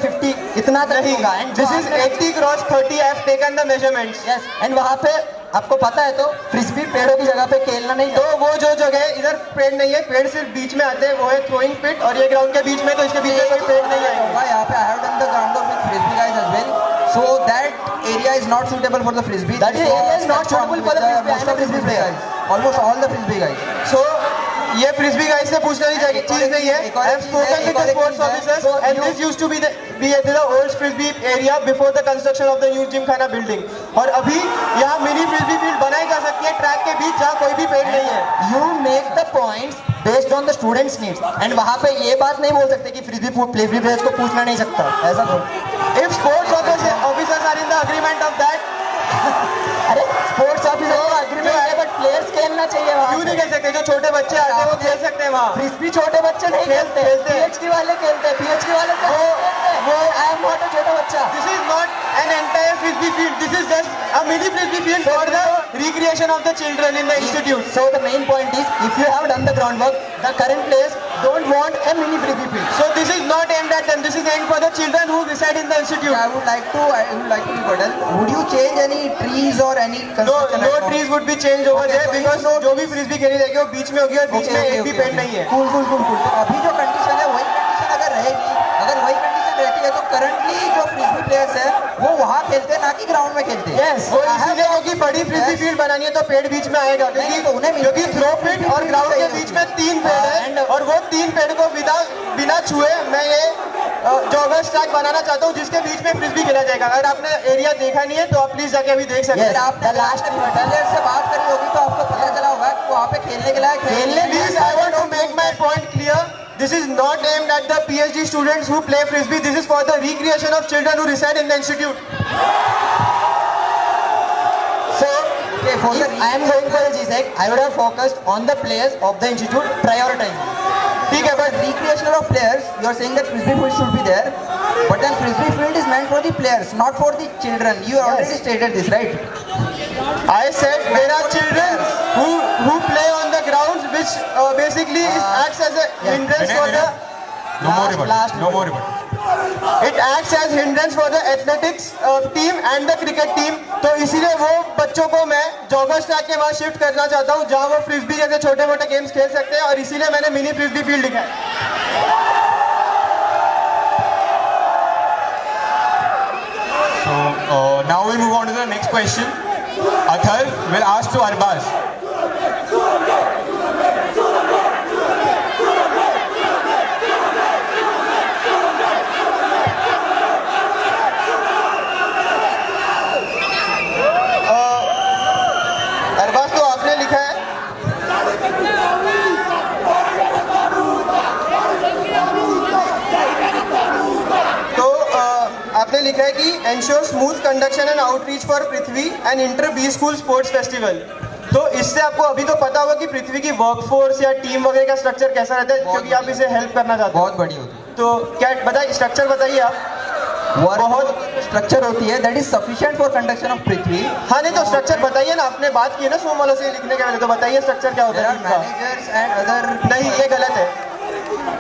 50 इतना तक नहीं, होगा. And this is 80 cross 30. I have taken the measurements. yes, and वहाँ पे आपको पता है तो फ्रिस्बी पेड़ों की जगह पे खेलना नहीं. तो वो जो जगह है इधर पेड़ नहीं है, पेड़ सिर्फ बीच में आते हैं, वो है थ्रोइंग पिट और ये ग्राउंड के बीच में, तो इसके बीच में कोई पेड़ नहीं आएगा. यहाँ पे I have done the ground work with frisbee guys as well. So that area is not suitable for the frisbee. That area is not suitable for the frisbee. Most I am a of the frisbee frisbee player. guys. Almost all the frisbee guys. So ये frisbee guys से पूछना नहीं चाहिए, चीज नहीं है. I have spoken with the sports officers and this used to be the old frisbee area before the construction of the new gymkhana building. और अभी यहाँ मिनी फ्रिस्बी फील्ड बनाई जा सकती है ट्रैक के बीच जहाँ कोई भी पेड़ नहीं है. You make the points based on the students' needs. And वहाँ पे ये बात नहीं बोल सकते कि फ्रिस्बी प्लेयर्स को पूछना नहीं सकता, ऐसा तो. If sports officers are in the agreement of that, अरे स्पोर्ट्स ऑफिसर का एग्रीमेंट है बट प्लेयर्स खेलना चाहिए वहाँ. क्यों नहीं खेल सकते? जो छोटे बच्चे आते हैं वो खेल सकते हैं वहाँ. फ्रिस्बी छोटे बच्चे नहीं खेलते, खेलते हैं. पीएचडी वाले खेलते हैं. पीएचडी वाले तो वो आई एम नॉट अ छोटा बच्चा. This is not an entire frisbee field. This is just a mini frisbee field for the recreation of the children in the institute. So the main point is if you have done the groundwork, the current players don't want a mini frisbee field. So this is not aimed at them. This is aimed for the children who reside in the institute. I would like to rebuttal. Would you change any trees or any construction? No trees would be changed over there because जो भी frisbee खेली जाएगी वो बीच में होगी और बीच में एक भी पेड़ नहीं है. Cool. तो अभी जो कंडीशन है वही कंडीशन अगर रहेगी, अगर वही कंडीशन रहती है तो करंटली जो फ्रिस्बी प्लेयर्स है वो वहाँ खेलते हैं ना कि ग्राउंड में खेलते हैं. Yes. वो इसलिए होगी बड़ी फ्रिस्बी फील्ड बनानी है तो पेड़ बीच में आएगा नहीं, तो उन्हें क्योंकि थ्रो पिट और ग्राउंड के बीच में 3 पेड़ है और वो 3 पेड़ को बिना छुए मैं ये जॉगर्स ट्रैक बनाना चाहता हूँ जिसके बीच में फ्रिस्बी खेला जाएगा. अगर आपने एरिया देखा नहीं है तो आप प्लीज जाके अभी देख सकते Yes. हैं. आपने लास्ट प्लेयर से बात करी होगी तो आपको पता चला होगा कि वहाँ पे खेलने के लायक Please, I want to make my point clear. This is not aimed at the PhD students who play frisbee. This is for the recreation of children who reside in the institute. So Okay, focus. If I am going for the GSEC, I would have focused on the players of the institute, prioritizing. ठीक है, but recreational of players, you are saying that frisbee field should be there, but then frisbee field is meant for the players, not for the children. You already stated this, right? I said there are children who play on the grounds, which basically acts as a hindrance for the. No more rebuttal. No more rebuttal. It acts as hindrance for the athletics team and the cricket team. तो इसीलिए वो बच्चों को मैं joggers track के वहाँ shift करना चाहता हूँ, जहाँ वो फ्रिस्बी जैसे छोटे मोटे गेम्स खेल सकते हैं, और इसीलिए मैंने मिनी फ्रिस्बी फील्ड लिखा है. So now we move on to the next question. Athar will ask to Arbaz. Arbaaz, तो आपने लिखा है आपने लिखा है कि ensure smooth conduction and outreach for Prithvi and inter B school sports festival. तो इससे आपको अभी तो पता होगा कि पृथ्वी की वर्कफोर्स या टीम वगैरह का स्ट्रक्चर कैसा रहता है, क्योंकि आप इसे हेल्प करना चाहते हो. बहुत बड़ी होती है. तो क्या बताइए, स्ट्रक्चर बताइए आप. बहुत स्ट्रक्चर होती है that is sufficient for conduction of Prithvi. हाँ, नहीं तो स्ट्रक्चर बताइए ना, आपने बात की है ना सोम वालों से लिखने के पहले, तो बताइए स्ट्रक्चर क्या होता है. Managers and other. नहीं, ये गलत है.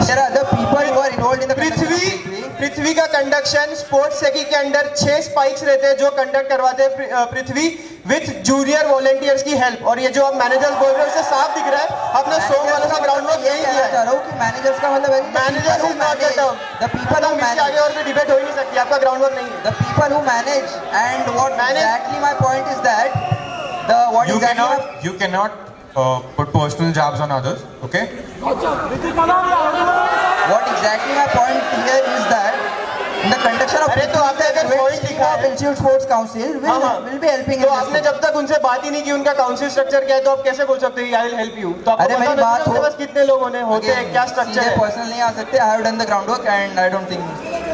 There are other people who are involved in the पृथ्वी का कंडक्शन स्पोर्ट्स सेकी के अंडर 6 स्पाइक्स रहते हैं जो कंडक्ट करवाते हैं पृथ्वी विथ जूनियर वॉलेंटियर्स की हेल्प. और ये जो आप मैनेजर्स बोल रहे हो उससे साफ दिख रहा है अपना सोम वालों का ग्राउंड वर्क यही किया चाह रहा हूँ कि मैनेजर्स का मतलब है managers is not the term. the people who इसके manage आगे और भी डिबेट हो ही नहीं सकती, आपका ग्राउंड वर्क नहीं है. the people who manage and what Manage. exactly my point is that the what You exactly you cannot put personal jabs on others. Okay. what exactly my point here is that in the conduction of अरे तो आपने अगर point लिखा है, Institute Sports Council will be helping तो in आपने this. जब तक उनसे बात ही नहीं की उनका काउंसिल स्ट्रक्चर क्या है, तो आप कैसे बोल सकते हो आई विल हेल्प यू. तो आपको अरे मेरी पता नहीं बात उनके हो- पास कितने लोग होते हैं, क्या स्ट्रक्चर है. पर्सनल नहीं आ सकते. I have done the groundwork and I don't think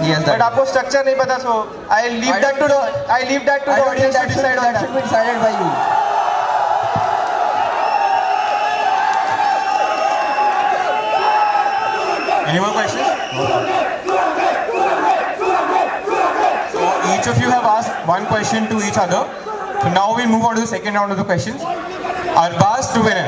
he has but that. आपको स्ट्रक्चर नहीं पता, so I leave that to the I don't think audience to that decide on that should be decided by you. Any more questions? So each of you have asked one question to each other. So now we'll move on to the second round of the questions. Arbaz to winner.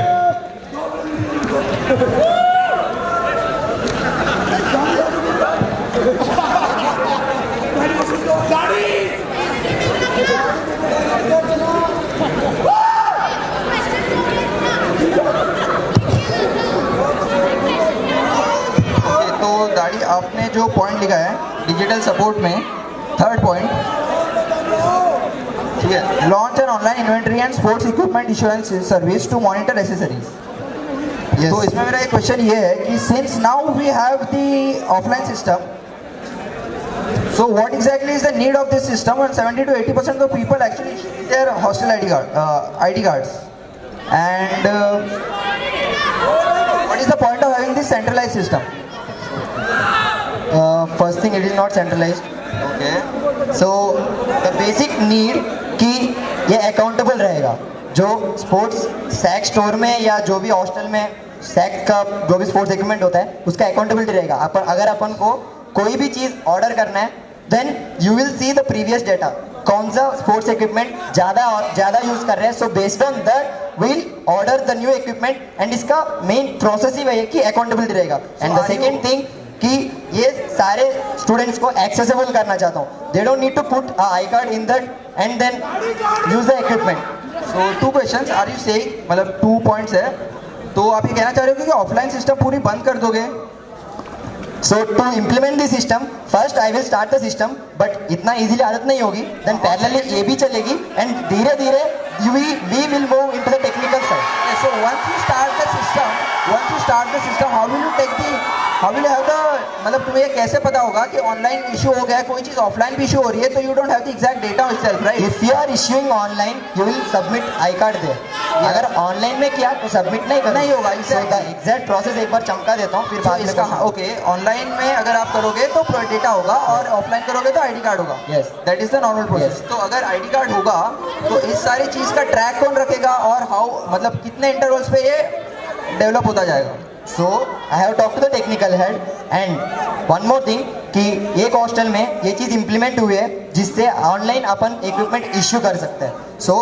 Okay, तो दाढ़ी आपने जो point लिखा है digital support में third point, ठीक है, launch an online inventory and sports equipment insurance service to monitor accessories. तो इसमें मेरा एक क्वेश्चन ये है कि since now we have the offline system, so what exactly is the need of this system when 70 to 80% of people actually issue their hostel ID cards, and what is the point of having this centralized system? First thing, it is not centralized. Okay. So the basic need कि ये accountable रहेगा. जो sports sac store में या जो भी hostel में sac का जो भी स्पोर्ट्स इक्विपमेंट होता है उसका अकाउंटेबिलिटी रहेगा. अगर अपन को कोई भी चीज़ ऑर्डर करना है then you will see the previous data, कौन सा स्पोर्ट्स इक्विपमेंट ज़्यादा यूज़ कर रहे हैं. So based on that will order the new equipment and इसका मेन प्रोसेस ही वही है कि अकाउंटेबिलिटी रहेगा. एंड द सेकेंड थिंग कि ये सारे स्टूडेंट्स को एक्सेसिबल करना चाहता हूँ. They don't need to put I card in that and then use the equipment. So two questions are you saying, मतलब 2 points है, तो आप ये कहना चाह रहे हो कि ऑफलाइन सिस्टम पूरी बंद कर दोगे? So to implement the system, first I will start the system, but इतना easily आदत नहीं होगी. Then parallelly ये भी चलेगी and धीरे धीरे we will move into the technical side. Okay, so once you start the system, how will you take the how will have the, मतलब तुम्हें ये कैसे पता होगा कि ऑनलाइन इशू हो गया है, कोई चीज़ ऑफलाइन भी इशू हो रही है, तो you don't have the exact data itself, right? If you are issuing online, you will submit I-card there. अगर ऑनलाइन में किया तो सबमिट नहीं करना नहीं होगा, So exactly. the exact process एक बार चमका देता हूँ, फिर तो बाद में इसका बताऊँ. ओके, ऑनलाइन में अगर आप करोगे तो डेटा होगा और ऑफलाइन करोगे तो आईडी कार्ड होगा. Yes. That is the normal process. Yes. तो अगर आईडी कार्ड होगा तो इस सारी चीज़ का ट्रैक कौन रखेगा और हाउ, मतलब कितने इंटरवल्स पे ये डेवलप होता जाएगा? So I have talked to the technical head and one more thing कि एक हॉस्टल में ये चीज़ इम्प्लीमेंट हुई है जिससे ऑनलाइन अपन इक्विपमेंट इश्यू कर सकते हैं. So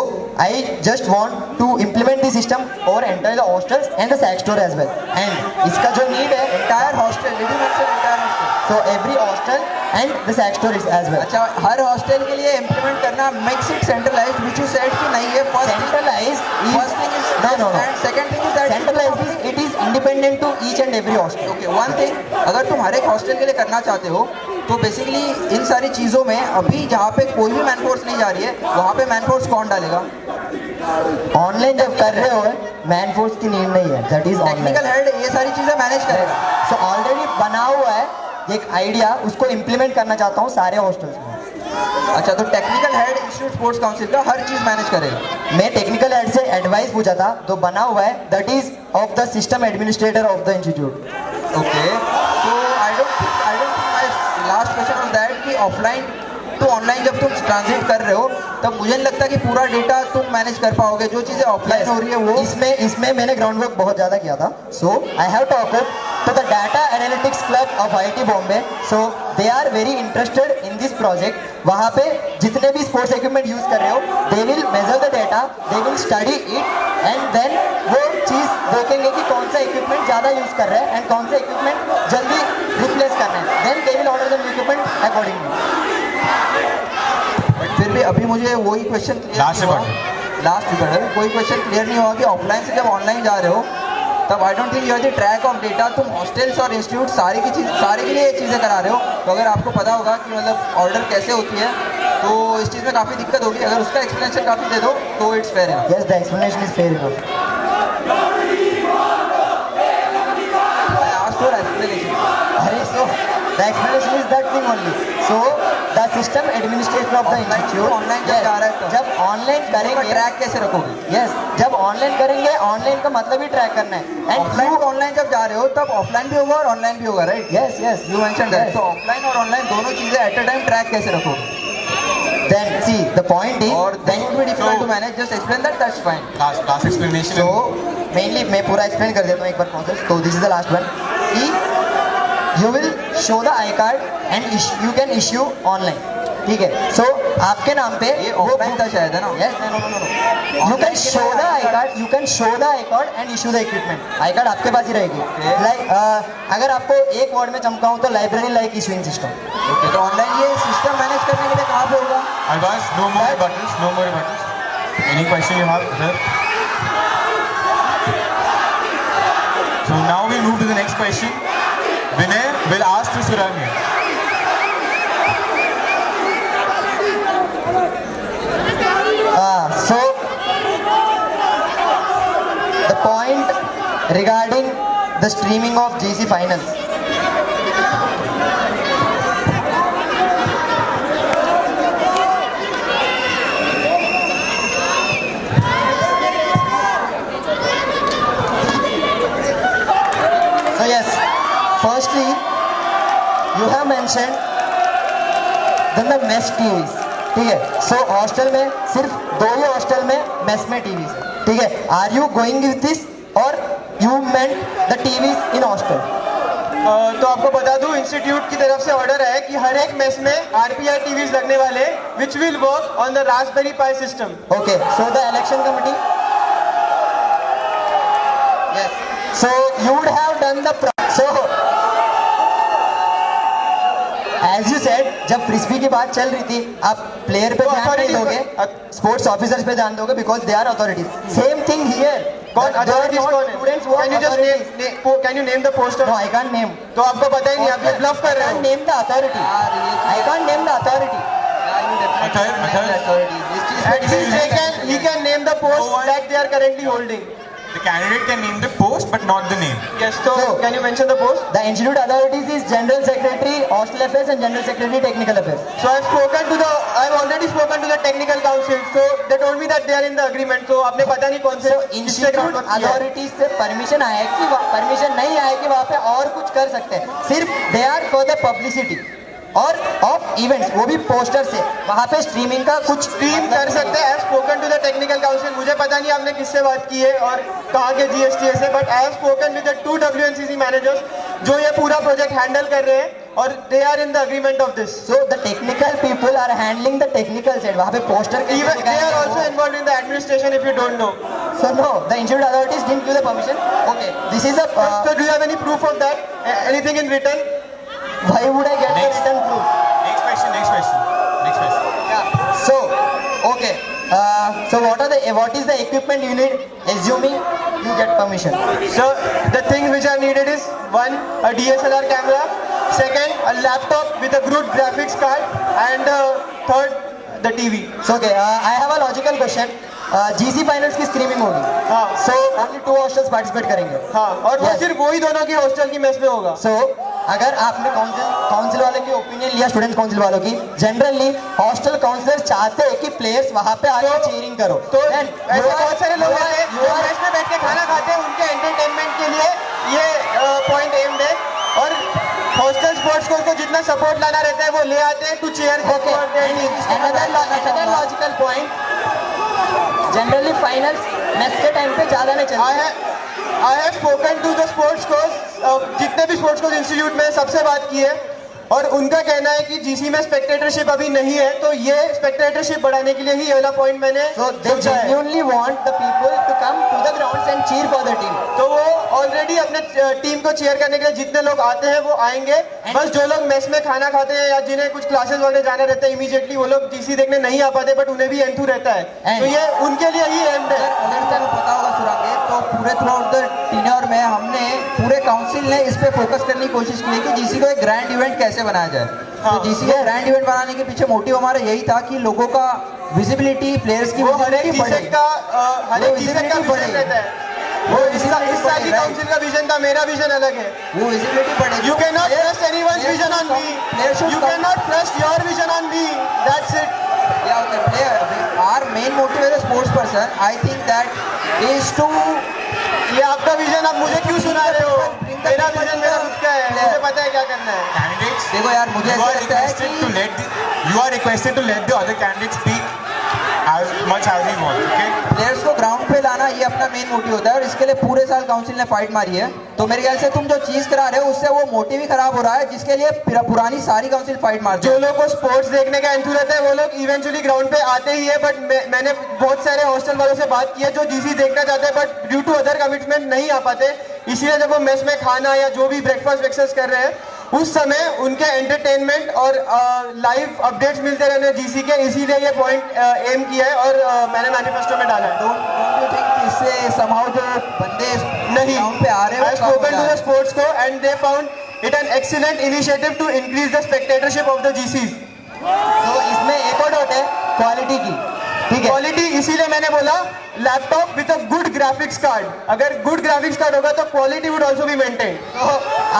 I just want to implement the system over entire the hostels and the SAC store as well. And इसका जो नीड है entire hostel, did you mention entire hostel? so every hostel and the SAC store is as well. अच्छा, हर hostel के लिए implement करना, makes it centralised, which you said कि नहीं, ये Centralized is first thing is no. And second thing is that Centralized is it is independent to each and every hostel. Okay, one thing, अगर तुम हर एक hostel के लिए करना चाहते हो तो बेसिकली इन सारी चीज़ों में अभी जहाँ पे कोई भी मैन फोर्स नहीं जा रही है, वहाँ पे मैन फोर्स कौन डालेगा? ऑनलाइन जब कर रहे हो मैन फोर्स की नीड नहीं है. That is technical online. Head ये सारी चीज़ें मैनेज करेगा. सो ऑलरेडी बना हुआ है एक आइडिया, उसको इम्प्लीमेंट करना चाहता हूँ सारे हॉस्टल्स में. अच्छा, तो technical head institute sports council का हर चीज़ मैनेज करेगा. मैं टेक्निकल हेड से एडवाइस पूछा था तो बना हुआ है. That is of the system administrator of the institute. Okay, तो I don't think my last question was that कि ऑफलाइन टू ऑनलाइन जब तुम ट्रांजिट कर रहे हो तब मुझे नहीं लगता कि पूरा डेटा तुम मैनेज कर पाओगे. जो चीज़ें ऑफलाइन हो रही है वो इसमें मैंने ग्राउंड वर्क बहुत ज़्यादा किया था. So I have talked to the data analytics club of IIT Bombay. So they are very interested in this project. वहाँ पे जितने भी स्पोर्ट्स इक्विपमेंट यूज़ कर रहे हो they will measure the data, they will study it and then वो चीज़ देखेंगे कि कौन सा इक्विपमेंट ज़्यादा यूज़ कर रहा है एंड कौन सा इक्विपमेंट जल्दी रिप्लेस करना है. Then they will order the equipment accordingly. फिर भी अभी मुझे वही क्वेश्चन लास्ट रिकॉर्डर कोई क्वेश्चन क्लियर नहीं हुआ कि ऑफलाइन से जब ऑनलाइन जा रहे हो तब आई don't think you have the track of data. तुम हॉस्टल्स और इंस्टीट्यूट सारे के लिए ये चीज़ें करा रहे हो, तो अगर आपको पता होगा कि मतलब ऑर्डर कैसे होती है तो इस चीज़ में काफ़ी दिक्कत होगी. अगर उसका एक्सप्लेनेशन काफ़ी दे दो तो it's fair enough. Yes, the explanation is fair enough. Ask for explanation. So the explanation is that thing only. So the system administrator of the institute. Online जब जा रहा है जब ऑनलाइन करेंगे ट्रैक कैसे रखोगे? यस जब ऑनलाइन करेंगे ऑनलाइन का मतलब ही ट्रैक करना है. एंड ऑफलाइन टू ऑनलाइन जब जा रहे हो तब ऑफलाइन भी होगा और ऑनलाइन भी होगा, right? Yes yes you mention that. तो ऑफलाइन और ऑनलाइन दोनों चीज़ें एट अ टाइम ट्रैक कैसे रखोगे? Then see the point is और then would be difficult to manage. Just explain that, that's fine. Last explanation. So mainly मैं पूरा explain कर देता हूँ एक बार प्रोसेस. तो this is the last one कि you will show the I card and you can issue online. ठीक है. सो आपके नाम पे ये ऑफलाइन था शायद, है ना? Yes, no. You can show the I-card. You can show the I-card and issue the equipment. I-card आपके पास ही रहेगी. Okay. Like अगर आपको एक वर्ड में चमकाऊं तो library like issuing system. Okay, तो ऑनलाइन ये सिस्टम मैनेज करने के लिए कहाँ पे होगा? Albas, no more rebuttals, no more rebuttals. Any question you have, sir? So now we move to the next question. Vinay will ask to Suranya. So the point regarding the streaming of GC finals. So yes, firstly, you have mentioned then the mesh TVs. ठीक है. सो hostel में सिर्फ 2 ही hostel में mess में TVs है. ठीक है. Are you going with this और you meant the TVs in hostel? तो आपको बता दूं इंस्टीट्यूट की तरफ से ऑर्डर है कि हर एक मेस में RPR टीवीज लगने वाले which will work on the Raspberry Pi system. Okay. So the election committee. Yes. So you would have done the so as you said जब फ्रिस्बी की बात चल रही थी आप प्लेयर पे ध्यान नहीं दोगे, स्पोर्ट्स ऑफिसर्स पे ध्यान दोगे because they are authorities. Same thing here. कौन अथॉरिटीज कौन है? Can you name the post? No I can't name. तो आपको पता ही नहीं, आप ये ब्लफ कर रहे हो. Name the authority. I can't name the authority. At least he can name the post that they are currently holding. The candidate can name the post but not the name. Yes, so can you mention the post? The institute authorities is General Secretary, Hostel Affairs and General Secretary, Technical Affairs. So I've already spoken to the technical council. So they told me that they are in the agreement. So आपने पता नहीं कौन से So institute authorities से permission आया कि permission नहीं आया कि वहाँ पे और कुछ कर सकते हैं. सिर्फ they are for the publicity और ऑफ इवेंट्स, वो भी पोस्टर से वहाँ पे स्ट्रीमिंग का कुछ स्ट्रीम कर सकते हैं. I have spoken to the technical council. मुझे पता नहीं आपने किससे बात की है और कहाँ के GSTA से, but I have spoken with the 2 WNCC managers जो ये पूरा प्रोजेक्ट हैंडल कर रहे हैं और they are in the agreement of this. So the technical people are handling the technical side. वहाँ पे poster Even they are also involved in the administration if you don't know. So no, the institute authorities didn't give the permission. Okay, this is a. So do you have any proof of that? Anything in written? Why would I get the Next. written proof? Next question. Yeah. So, okay. So what is the equipment you need? Assuming you get permission. So the things which are needed is one, a DSLR camera, second, a laptop with a good graphics card, and third, the TV. So okay, I have a logical question. GC finals की streaming होगी. हाँ. So only 2 hostels participate करेंगे. हाँ, और वो Yes. सिर्फ वही दोनों की हॉस्टल की मेस में होगा. So अगर आपने काउंसिल वाले की ओपिनियन लिया, स्टूडेंट काउंसिल वालों की, जनरली हॉस्टल काउंसलर चाहते हैं कि प्लेयर्स वहाँ पे आके चीयरिंग करो. तो Then ऐसे you are- बहुत सारे लोग you are- हैं you जो are- मेस में बैठ के खाना खाते हैं, उनके एंटरटेनमेंट के लिए ये पॉइंट एम्ड है. और हॉस्टल स्पोर्ट्स कोच को जितना सपोर्ट लाना रहता है वो ले आते हैं to chair. Okay, and another logical point. Generally finals match के टाइम पे ज़्यादा नहीं चलती. I have spoken to the sports coach. जितने भी स्पोर्ट्स कोच इंस्टीट्यूट में सबसे बात की है और उनका कहना है कि जीसी में स्पेक्टेटरशिप अभी नहीं है, तो ये स्पेक्टेटरशिप बढ़ाने के लिए ही ये वाला पॉइंट मैंने So they सोचा है. genuinely want the people to come to the grounds and cheer for the team. तो वो ऑलरेडी अपने टीम को चेयर करने के लिए जितने लोग आते हैं वो आएंगे. बस जो लोग मेस में खाना खाते हैं या जिन्हें कुछ क्लासेस वगैरह जाना रहता है इमीडिएटली वो लोग जीसी देखने नहीं आ पाते, बट उन्हें भी एंथू रहता है. तो ये उनके लिए ही एम्ड है. अगर तेरे को पता होगा सुरागे, तो पूरे थ्रू आउट द टीनर में हमने पूरे काउंसिल ने इस पे फोकस करने की कोशिश की है कि जीसी को एक ग्रैंड इवेंट कैसे बनाया जाए. तो जीसी को ग्रैंड इवेंट बनाने के पीछे मोटिव हमारा यही था कि लोगों का विजिबिलिटी, प्लेयर्स की वो हर एक विजिबिलिटी बढ़े. जीसेक का हर एक जीसेक का visibility विजन रहता है. वो इस visibility साल की बढ़े, काउंसिल का विजन था, मेरा विजन अलग है. वो विजिबिलिटी बढ़ेगी. You cannot trust anyone's vision on me. You cannot trust your vision on me. That's it. Yeah, okay. Our main motive as a sports person, I think that is to ये आपका vision आप मुझे क्यों सुना रहे हो? मेरा vision मेरा खुद का है. मुझे पता है क्या करना है. Candidates, देखो यार, मुझे you ऐसा are लगता है requested कि to let the other candidates speak as much as he wants. Okay. Players को ग्राउंड पे लाना ये अपना मेन मोटिव होता है और इसके लिए पूरे साल काउंसिल ने फाइट मारी है. तो मेरे ख्याल से तुम जो चीज करा रहे हो उससे वो मोटिव ही खराब हो रहा है, जिसके लिए पुरानी सारी काउंसिल फाइट मारती जो है. लोग को स्पोर्ट्स देखने का एंथू रहता है वो लोग इवेंचुअली ग्राउंड पे आते ही है. बट मैंने बहुत सारे हॉस्टल वालों से बात की है जो जीसी देखना चाहते हैं but due to other commitment नहीं आ पाते. इसलिए जब वो मेस में खाना या जो भी ब्रेकफास्ट वेक्सेस कर रहे हैं उस समय उनके एंटरटेनमेंट और लाइव अपडेट्स मिलते रहने जीसी के, इसीलिए ये पॉइंट एम किया है और मैंने मैनिफेस्टो में डाला है. Don't you think कि इससे somehow जो बंदे नहीं, ग्राउंड पे आ रहे I हैं have वो कम हो spoken to रहा the है. sports co and they found it an excellent initiative to increase the spectatorship of the GCs. तो इसमें एक और डॉट है क्वालिटी की. ठीक है. क्वालिटी इसीलिए मैंने बोला laptop with a good graphics card. अगर गुड ग्राफिक्स कार्ड होगा तो quality would also be maintain. तो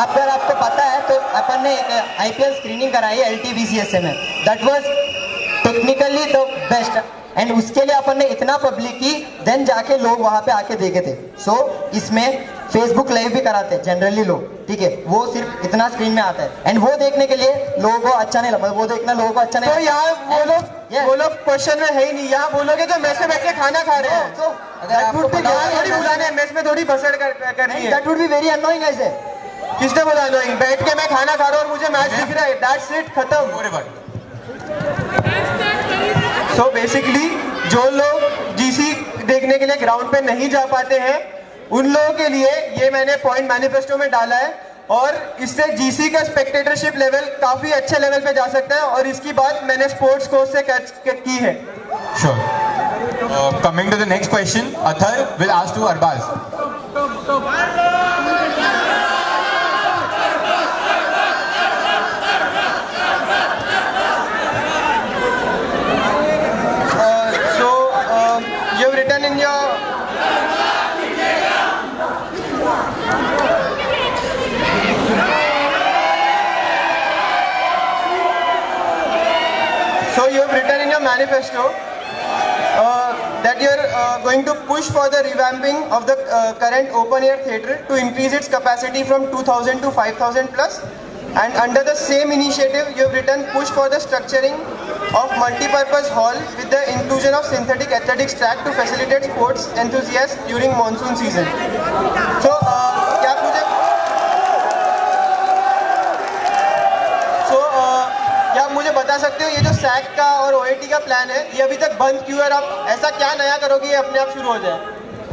अगर आपको पता है तो अपन ने एक आईपीएल स्क्रीनिंग कराई है LTBCSA में. That was technically the best and उसके लिए अपन ने इतना पब्लिक की देन जाके लोग वहां पे आके देखे थे. सो इसमें फेसबुक लाइव भी कराते हैं जनरली लोग. ठीक है, वो सिर्फ इतना स्क्रीन में आता है एंड वो देखने के लिए लोगों को अच्छा नहीं लगता. वो देखना लोगों को अच्छा नहीं तो लगता. यहाँ वो लोग क्वेश्चन में है ही नहीं. यहाँ बोलोगे तो मेस में बैठ के खाना खा रहे हैं. So, अगर आपको पता यहाँ है थोड़ी बुलाने हैं, मेस में थोड़ी भसड़ करनी है. that would be very annoying ऐसे. किसने बोला annoying? बैठ के मैं खाना खा रहा हूँ और मुझे मैच दिख रहा है. That's it, खत्म. Don't worry about it. So basically जो लोग जीसी देखने के लिए ग्राउंड पे नहीं जा पाते हैं उन लोगों के लिए ये मैंने पॉइंट मैनिफेस्टो में डाला है और इससे जीसी का स्पेक्टेटरशिप लेवल काफी अच्छे लेवल पे जा सकता है और इसकी बात मैंने स्पोर्ट्स कोच से की है. Sure. Coming to the next question, Athar will ask to Arbaz. So you've written in your manifesto that you're going to push for the revamping of the current open air theatre to increase its capacity from 2,000 to 5,000 plus. And under the same initiative, you have written push for the structuring of multi-purpose hall with the inclusion of synthetic athletics track to facilitate sports enthusiasts during monsoon season. So, क्या आप मुझे क्या आप मुझे बता सकते हो ये जो सैक का और ओएटी का प्लान है ये अभी तक बंद क्यों है और आप ऐसा क्या नया करोगे ये अपने आप शुरू हो जाए?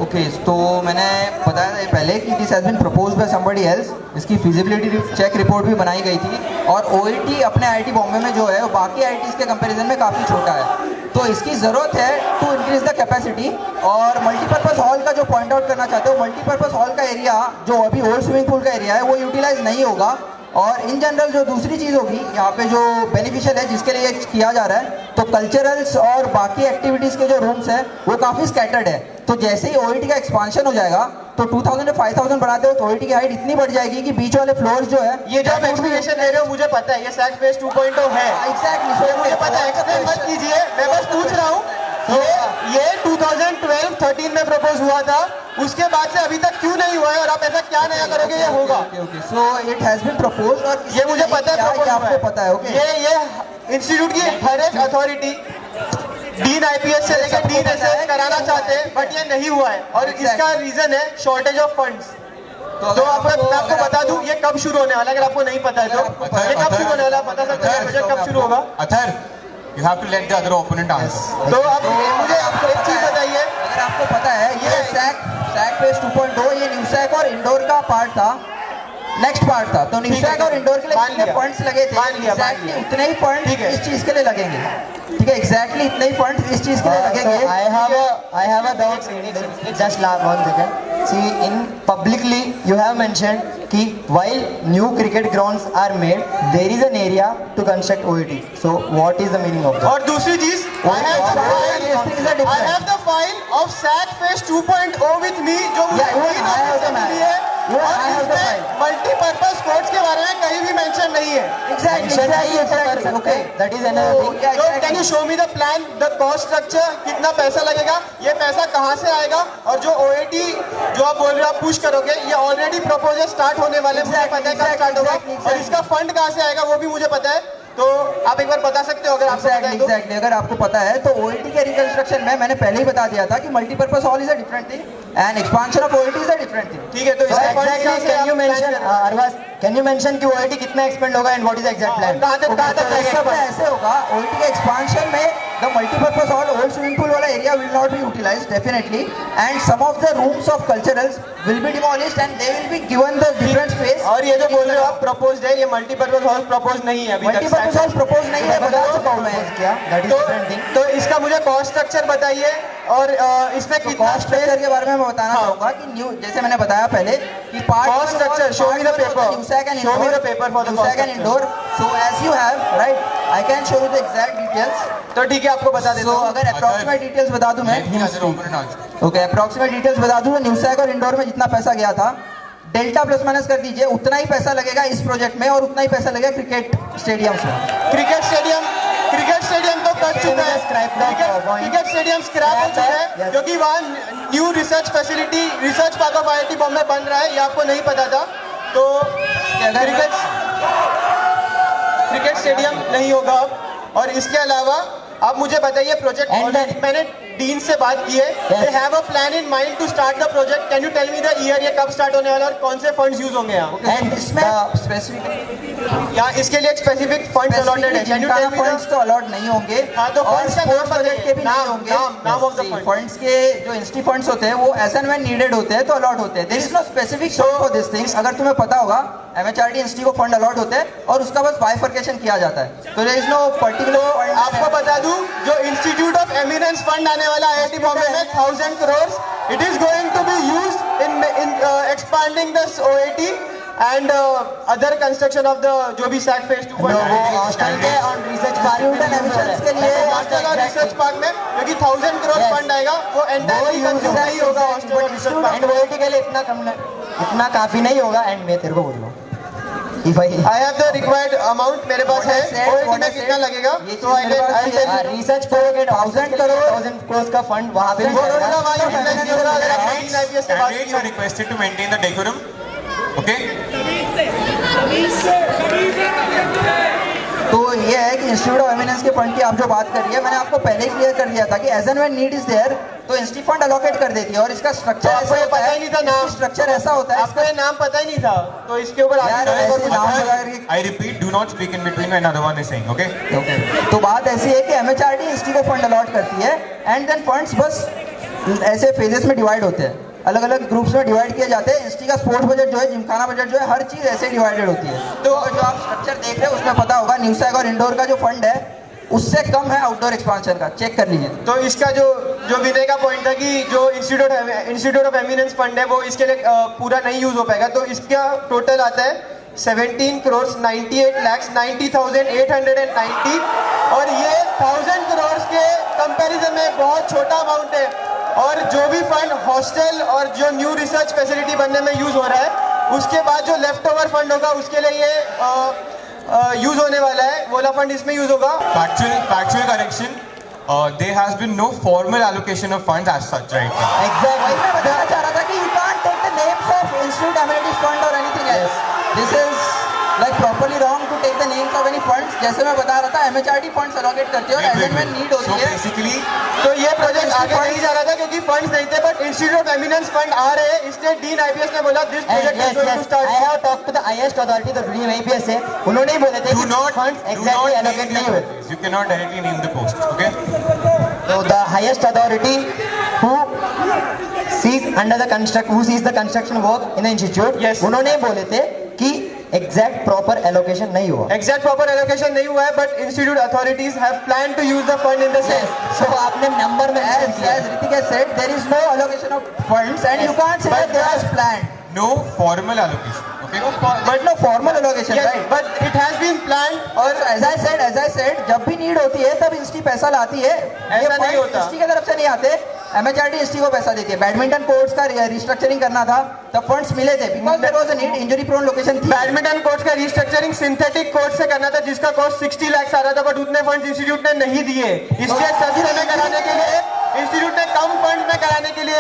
ओके तो मैंने बताया था पहले कि this has been proposed by somebody else, इसकी फिजिबिलिटी चेक रिपोर्ट भी बनाई गई थी और ओईटी अपने आईआईटी बॉम्बे में जो है वो बाकी आईआईटीज़ के कंपैरिजन में काफ़ी छोटा है, तो इसकी ज़रूरत है टू इंक्रीज द कैपेसिटी। और मल्टीपर्पज़ हॉल का जो पॉइंट आउट करना चाहते हो, मल्टीपर्पज़ हॉल का एरिया जो अभी ओल्ड स्विमिंग पूल का एरिया है वो यूटिलाइज नहीं होगा। और इन जनरल जो दूसरी चीज़ होगी यहाँ पे जो बेनिफिशियल है जिसके लिए किया जा रहा है, तो कल्चरल्स और बाकी एक्टिविटीज़ के जो रूम्स हैं वो काफ़ी स्कैटर्ड है, तो जैसे ही ओईटी का एक्सपांशन हो जाएगा तो 2000 से 5000 बढ़ाते हो तो ओईटी की हाइट इतनी बढ़ जाएगी कि बीच वाले फ्लोर्स जो है ये जो आप एक्सप्लेनेशन दे रहे हो मुझे पता है ये सैक फेज 2.0 है एग्जैक्टली, ये मुझे पता है, एक्सप्लेन मत कीजिए, मैं बस पूछ रहा हूँ ये 2012-13 में प्रपोज हुआ था, उसके बाद से अभी तक क्यों नहीं हुआ है और आप ऐसा क्या नया करोगे ये होगा? So it has been proposed और ये मुझे पता है, आपको पता है। ओके ये इंस्टीट्यूट की हर एक अथॉरिटी डीन आईपीएस से लेकर डीन एसएस कराना चाहते हैं बट ये नहीं हुआ है और इसका रीजन है शॉर्टेज ऑफ फंड्स। तो आपको बता दूं ये कब शुरू होने वाला है, अगर आपको नहीं पता है तो ये कब शुरू होने वाला है, बता सकते हैं प्रोजेक्ट कब शुरू होगा? Athar, you have to let the other opponent answer. तो आप मुझे एक चीज बताइए, अगर आपको पता है ये सैक फेज 2.0 ये न्यू सैक और इंडोर का पार्ट था, नेक्स्ट पार्ट था, तो न्यू सैक और इंडोर के लिए जितने फंड्स लगे थे एग्जैक्टली उतने ही फंड इस चीज के लिए लगेंगे, ठीक है, एग्जैक्टली इतने ही फंड इस चीज के लिए लगेंगे। I have a doubt. Just 1 second. See, in publicly you have mentioned कि while new cricket grounds are made, there is an area to construct OET. So what is the meaning of that? और दूसरी चीज I have the file of SAC Phase 2.0 with me जो मुझे मिली है और इसमें multipurpose sports के बारे में कहीं भी मेंशन नहीं है। Exactly. Okay, that is another thing. So can you show me the plan, the cost structure, कितना पैसा लगेगा, ये पैसा कहाँ से आएगा और जो OAT जो आप बोल रहे हो आप पुश करोगे ये ऑलरेडी प्रपोजल स्टार्ट होने वाले, मुझे पता है कब स्टार्ट होगा और इसका फंड कहाँ से आएगा वो भी मुझे पता है, तो आप एक बार बता सकते हो अगर आपको पता है तो? Exactly. अगर आपको पता है तो OET के रिकंस्ट्रक्शन में मैंने पहले ही बता दिया था कि multipurpose hall is a different thing and expansion of OET is a different thing. ठीक है, तो इसका फंड कहाँ से Can you mention Arbaz can you mention कि OET कितना एक्सपेंड होगा and what is the exact plan? कहाँ तक लगेगा? ऐसे होगा OET के एक्सपांशन में the multipurpose hall old swimming pool वाला area will not be utilized definitely and some of the rooms of culturals will be demolished and they will be given the different space। और ये जो बोल रहे हो आप proposed है, ये मल्टीपर्पज हॉल प्रपोज नहीं है अभी तक। मल्टीपर्पज हॉल प्रपोज नहीं है, बता चुका हूं मैं क्या, That is different thing. तो इसका मुझे कॉस्ट स्ट्रक्चर बताइए और इसमें कितना कॉस्ट स्ट्रक्चर के बारे में मैं बताना चाहूंगा कि न्यू जैसे मैंने बताया पहले कि part Cost structure, show me the paper. Show me the paper for the cost structure. Indoor. So as you have right I can show you the exact details. तो ठीक है आपको बता देता सो हूँ। अगर अप्रॉक्सीमेट डिटेल्स बता दूं मैं, Let the other opponent answer. Okay approximate details बता दूं, न्यूसैक और इंडोर में जितना पैसा गया था डेल्टा प्लस माइनस कर दीजिए, उतना ही पैसा लगेगा इस प्रोजेक्ट में और उतना ही पैसा लगेगा क्रिकेट स्टेडियम्स में। क्रिकेट स्टेडियम तो कर चुका है, क्रिकेट स्टेडियम स्क्रैप हो चुका है क्योंकि वहाँ new research facility research park of IIT Bombay बन रहा है, ये आपको नहीं पता था। तो क्रिकेट स्टेडियम नहीं होगा अब, और इसके अलावा आप मुझे बताइए प्रोजेक्ट ऑलरेडी मैंने डीन से बात की है, they have a plan in mind to start the project, can you tell me the year, ये कब स्टार्ट होने वाला है और कौन से फंड्स यूज होंगे यहाँ? एंड इसमें स्पेसिफिक यहाँ इसके लिए एक स्पेसिफिक फंड्स अलॉटेड है, can you tell me funds तो अलॉट नहीं होंगे। हाँ, तो और फंड्स का स्पोर्ट्स नाम बजट के भी नहीं नाम- होंगे। नाम of the fund. फंड्स के जो इंस्टी फंड्स होते हैं वो एज एंड व्हेन नीडेड होते हैं तो अलॉट होते हैं, there is no specific fund for this things. अगर तुम्हें पता होगा MHRD इंस्टी को फंड अलॉट होते हैं और उसका बस बाइफर्केशन किया जाता है, तो देयर इज नो पर्टिकुलर। आपको बता दूं जो इंस्टीट्यूट ऑफ एमिनेंस फंड आने वाला IIT बॉम्बे में 1000 crore, it is going to be used in expanding the OAT and other construction of the जो भी सैक फेज 2.0 हॉस्टल के और रिसर्च पार्क हॉस्टल और रिसर्च पार्क में क्योंकि 1000 करोड़ फंड आएगा वो एंटायरली कंज्यूम नहीं होगा हॉस्टल और रिसर्च पार्क। एंड OET के लिए इतना काफी नहीं होगा एंड मैं तेरे को बोल रहा हूँ if I I have the required amount मेरे पास है, OAT में कितना लगेगा, so I can रिसर्च करोगे 1000 crore का फंड वहाँ पे भी वो जाएगा। होगा भाई, utilize नहीं होगा अगर आप Dean IPS से बात Candidates are requested to maintain the decorum. Okay? तो ये है कि इंस्टीट्यूट ऑफ एमिनेंस के फंड की आप जो बात कर रही है, मैंने आपको पहले ही क्लियर कर दिया था कि as and when need is there तो इंस्टी फंड अलोकेट कर देती है, और इसका स्ट्रक्चर तो आपको ये पता ही नहीं था नाम, स्ट्रक्चर ऐसा होता है, आपको ये नाम पता ही नहीं था, तो इसके ऊपर यार आगे ऐसे नाम लगा के I repeat, do not speak in between when another one is saying. Okay? तो बात ऐसी है कि एमएचआरडी इंस्टी को फंड अलॉट करती है, एंड देन फंड्स बस ऐसे फेजेस में डिवाइड होते हैं, अलग अलग ग्रुप्स में डिवाइड किए जाते हैं। इंस्टी का स्पोर्ट्स बजट जो है, जिमखाना बजट जो है, हर चीज़ ऐसे डिवाइडेड होती है। तो जो आप स्ट्रक्चर देख रहे हैं उसमें पता होगा न्यूसैग और इंडोर का जो फंड है उससे कम है आउटडोर एक्सपांशन का, चेक कर लीजिए। तो इसका जो विनय का पॉइंट था कि जो इंस्टीट्यूट ऑफ एमिनेंस फंड है वो इसके लिए पूरा नहीं यूज हो पाएगा, तो इसका टोटल आता है 17 crore 98 lakhs 90,890, और ये 1000 crore के कंपैरिजन में बहुत छोटा अमाउंट है। और जो भी फंड हॉस्टल और जो न्यू रिसर्च फैसिलिटी बनने में यूज हो रहा है, उसके बाद जो लेफ्ट ओवर फंड होगा उसके लिए ये यूज होने वाला है, वो वाला फंड इसमें यूज होगा। Factual correction. There has been no formal allocation of funds as such right now. वही मैं बताना चाह रहा था कि you can't take the names of Institute Amenities Fund or anything else. This is like properly wrong to take the names of any funds. जैसे मैं बता रहा था MHRD funds allocate करती है और as and when need So होती है। basically, तो ये प्रोजेक्ट आगे नहीं जा रहा था क्योंकि फंड्स नहीं थे, but institute of eminence fund आ रहे हैं, इसलिए डीन आईपीएस ने बोला this project is going to start. I have talked to the highest authority, the Dream IPS है, उन्होंने ही बोले थे do कि not funds do exactly not allocate name नहीं the हुए। authorities. You cannot directly name the posts. Okay? So the highest authority who sees the construction work in the institute, Yes. उन्होंने बोले थे कि एग्जैक्ट प्रॉपर एलोकेशन नहीं हुआ। Exact proper allocation नहीं हुआ है, but institute authorities have plan to use the fund in the sense. So आपने नंबर में As Ritik has said, there is no allocation of funds and you can't say that there is planned. No formal allocation. Okay? But no formal allocation, right? But it has been plan. और as I said, जब भी need होती है तब इंस्टी पैसा लाती है, ऐसा नहीं होता। इंस्टी की तरफ से नहीं आते, एमएचआरडी इंस्टी को पैसा देती है। बैडमिंटन कोर्ट्स का रिस्ट्रक्चरिंग करना था तब फंड्स मिले थे because there was a need, injury prone location थी। बैडमिंटन कोर्ट का रिस्ट्रक्चरिंग सिंथेटिक कोर्ट से करना था जिसका कॉस्ट 60 लाख आ रहा था, बट उतने फंड इंस्टीट्यूट ने नहीं दिए, इसलिए सस्ते में कराने के लिए इंस्टीट्यूट ने कम फंड में कराने के लिए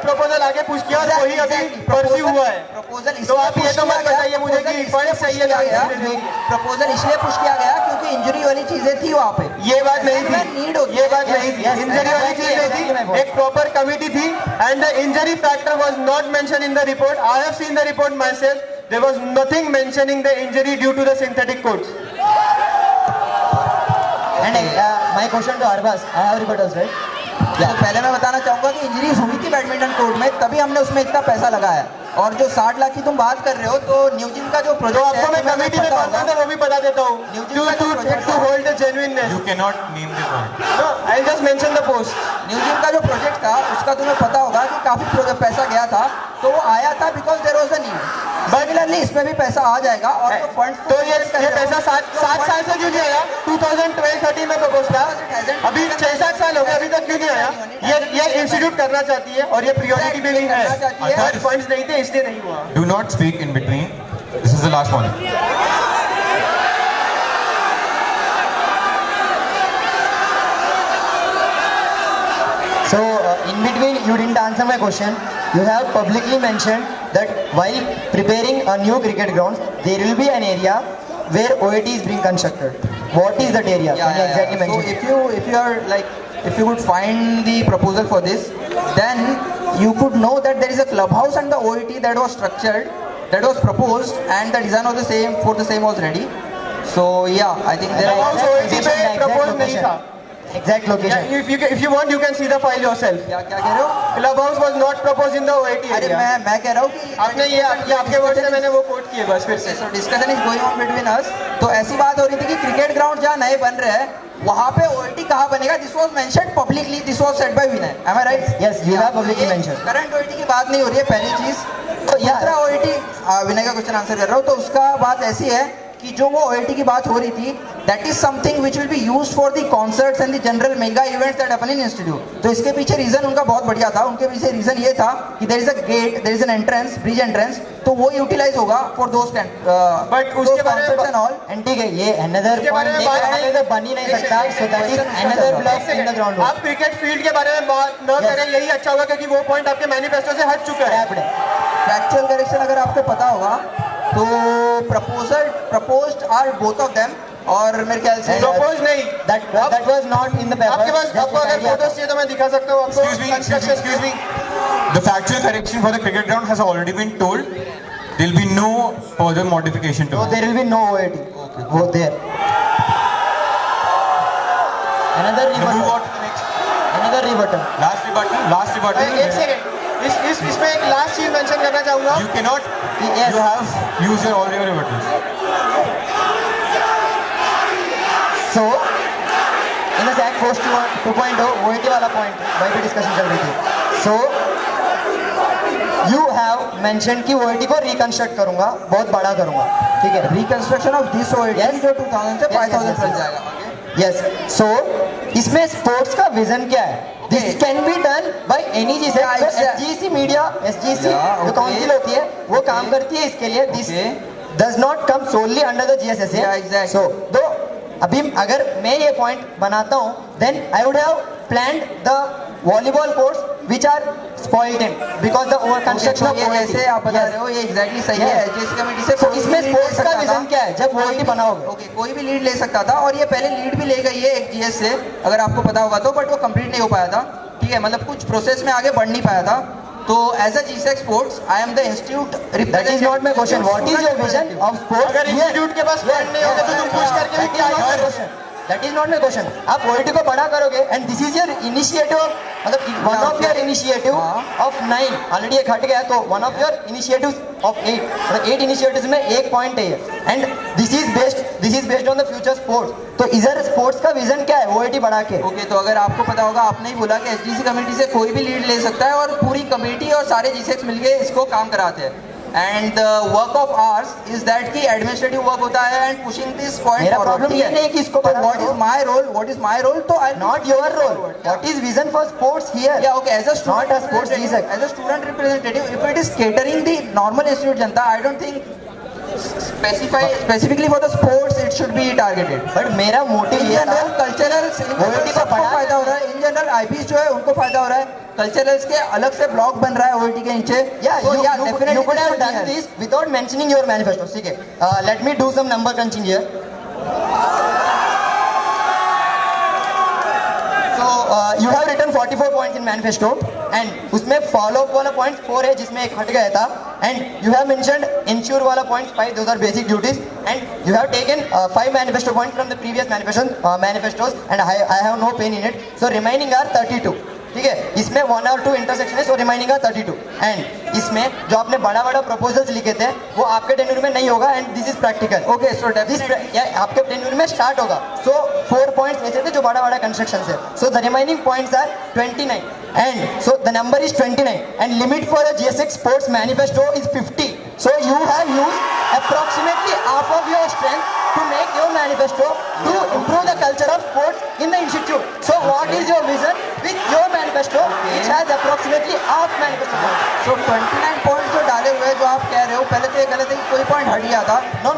प्रपोजल आगे पुश किया और वही अभी परस्यू हुआ है। प्रपोजल तो आप ये तो मत बताइए मुझे कि फंड सही है या नहीं। प्रपोजल इसलिए पुश किया गया क्योंकि इंजरी वाली चीजें थी वहाँ पे। ये बात नहीं नीड थी, होती ये है। बात नहीं थी, Yes, इंजरी वाली चीज नहीं थी, एक प्रॉपर कमिटी थी and the injury factor was not mention in the report. I have seen the report myself, there was nothing mentioning the injury due to the synthetic courts. And my question to Arbas, I have reporters, right? तो पहले मैं बताना चाहूंगा कि injuries हुई थी badminton court में, तभी हमने उसमें इतना पैसा लगाया। और जो 60 लाख की तुम बात कर रहे हो, तो न्यूजिम का जो तो प्रोजेक्ट है आपको मैं कमिटी में कौन था वो भी बता देता हूँ, to hold the genuineness. You cannot name the fund. I just mention the post. New gym का जो प्रोजेक्ट था उसका तुम्हें पता होगा कि काफी पैसा गया था, तो वो आया था because there was a need. Similarly इसमें भी पैसा आ जाएगा और जो फंड्स तो ये पैसा 7 साल से क्यों नहीं आया? 2012-13 में प्रपोज था, अभी 6-7 साल हो गए, अभी तक क्यों नहीं आया? ये इंस्टीट्यूट करना चाहती है और ये प्रियोरिटी भी नहीं है, अगर फंड्स नहीं थे इसलिए नहीं हुआ। Do not speak in between. This is the last one. So in between you didn't answer my question. You have publicly mentioned that while preparing a new cricket ground, there will be an area where OAT is being constructed. What is that area? Can you exactly mention? So if you could find the proposal for this, then you could know that there is a clubhouse and the OET that was structured, that was proposed, and the design of the same was ready. So yeah, I think there Clubhouse was OET पे propose नहीं था। Exact location. If you want, you can see the file yourself. क्या कह रहे हो? Clubhouse was not proposed in the OAT अरे area. मैं कह रहा हूँ कि आपने ये आपके वर्ड से मैंने वो कोट किए बस फिर से। So discussion is going on between us. तो ऐसी बात हो रही थी कि क्रिकेट ग्राउंड जहाँ नए बन रहे हैं वहाँ पे OET कहाँ बनेगा? This was mentioned publicly. This was said by Vinay. Am I right? Yes, you have publicly mentioned. Current OET की बात नहीं हो रही है, पहली चीज। तो दूसरा OET, विनय का क्वेश्चन आंसर कर रहा हूँ, तो उसका बात ऐसी है कि जो वो OET की बात हो रही थी, that is something which will be used for the concerts and the general mega events that happen in institute. तो इसके पीछे रीजन उनका बहुत बढ़िया था. उनके पीछे रीजन ये था कि there is a gate, there is an entrance, bridge entrance, तो वो यूटिलाइज होगा for those But उसके बारे में concerts and all. एंड ठीक है, ये अनदर इसके बारे में पॉइंट बात नहीं- तो बन ही नहीं सकता. So that is another block in the ground. आप क्रिकेट फील्ड के बारे में बात न Yes. करें, यही अच्छा होगा, क्योंकि वो पॉइंट आपके मैनिफेस्टो से हट चुका है. फैक्चुअल करेक्शन अगर आपको पता होगा तो proposed are both of them, और मेरे ख्याल से प्रपोज नहीं. That was not in the paper. आपके पास आपको अगर फोटोज चाहिए तो मैं दिखा सकता हूँ आपको. Excuse me. The factual correction for the cricket ground has already been told. There will be no further modification to So it. there will be no OAT. Go there. Another Now move on rebuttal. to the next. Another rebuttal. Last rebuttal. एक second, इसमें एक last चीज mention करना चाहूंगा. You cannot. Yes. You have used all your rebuttals. So in the SAC Force 2.0 OAT वाला point वही पे discussion चल रही थी. So you have mentioned कि OAT को रिकंस्ट्रक्ट करूंगा, बहुत बड़ा करूंगा. ठीक है. Reconstruction of this OAT Yes. जो 2000 से Yes, 5000 yes, बन yes. जाएगा. Yes. So इसमें स्पोर्ट्स का विजन क्या है? This can be done by any GC. Yeah, So exactly. SGC media, SGC Yeah, जो okay. काउंसिल होती है वो काम करती है इसके लिए. This Okay. does not come solely under the GSSA. Yeah, exactly. So तो अभी अगर मैं ये पॉइंट बनाता हूँ, then I would have planned the volleyball courts which are spoiled in because the over construction तो of ये OAT. जैसे आप बता Yes. रहे हो ये एग्जैक्टली सही है. Yes. एचजीसी कमेटी से So कोई भी इसमें lead स्पोर्ट्स ले का सकता विजन था. क्या है जब कोई OAT भी- बनाओगे? ओके, कोई भी लीड ले सकता था, और ये पहले लीड भी ले गई है एक जीएस से, अगर आपको पता होगा तो, बट वो कंप्लीट नहीं हो पाया था. ठीक है, मतलब कुछ प्रोसेस में आगे बढ़ नहीं पाया था. तो as a GSec sports I am the institute. That is not my question. What is your vision of sports? अगर इंस्टीट्यूट के पास फंड नहीं होगा तो तुम पुश करके भी क्या करोगे? That is not my question. आप OAT को बड़ा करोगे and this is your initiative, मतलब one of your initiative of 9 already एक हट गया, तो one of your initiatives of 8, मतलब 8 initiatives में एक पॉइंट है and this is based on the future sports. तो इधर स्पोर्ट्स का विजन क्या है OAT बढ़ा के? ओके, तो अगर आपको पता होगा, आपने ही बोला कि एचजीसी कमेटी से कोई भी लीड ले सकता है और पूरी कमेटी और सारे जीसेक्स मिलके इसको काम कराते हैं. And the work of ours is that कि एडमिनिस्ट्रेटिव वर्क होता है एंड पुशिंग दिस पॉइंट. मेरा problem ये नहीं कि इसको बढ़ा व्हाट दो. Is my role? तो I Not your role. What is vision for sports here? Yeah, okay. As a student, Not a sports GSEC. as a student representative, if it is catering the normal institute janta, I don't think specifically for the sports it should be targeted. But मेरा motive In ये था general, cultural OAT को बढ़ा- फायदा हो रहा है. In general IPS जो है उनको फायदा हो रहा है. कल्चरल्स के अलग से ब्लॉक बन रहा है OAT के नीचे. Yeah, So, you, yeah, you, definitely you could this have should be done helped. this without mentioning your manifesto. ठीक है. Let me do some number crunching here. So you have written 44 points in manifesto and उसमें follow up वाला points 4 है जिसमें एक हट गया था and you have mentioned ensure वाला points 5, those are basic duties and you have taken 5 manifesto points from the previous manifestos and I have no pain in it, so remaining are 32. ठीक है, इसमें 1 और 2 इंटरसेक्शन है, सो remaining है 32 and इसमें जो आपने बड़ा बड़ा प्रपोजल्स लिखे थे वो आपके टेन्यूर में नहीं होगा and this is practical. Okay, so this definitely आपके टेन्यूर में स्टार्ट होगा. सो 4 पॉइंट्स ऐसे थे जो बड़ा बड़ा कंस्ट्रक्शन है, so the remaining points are 29 and so the number is 29 and limit for the GSX sports manifesto is 50. So you have used approximately half of your strength to make your manifesto to improve the culture of sports in the institute. So what is your vision with your manifesto which has approximately half manifesto points? So 29 point जो डाले हुए हैं, जो आप कह रहे हो, पहले तो ये गलत है कि कोई पॉइंट हट गया था. No,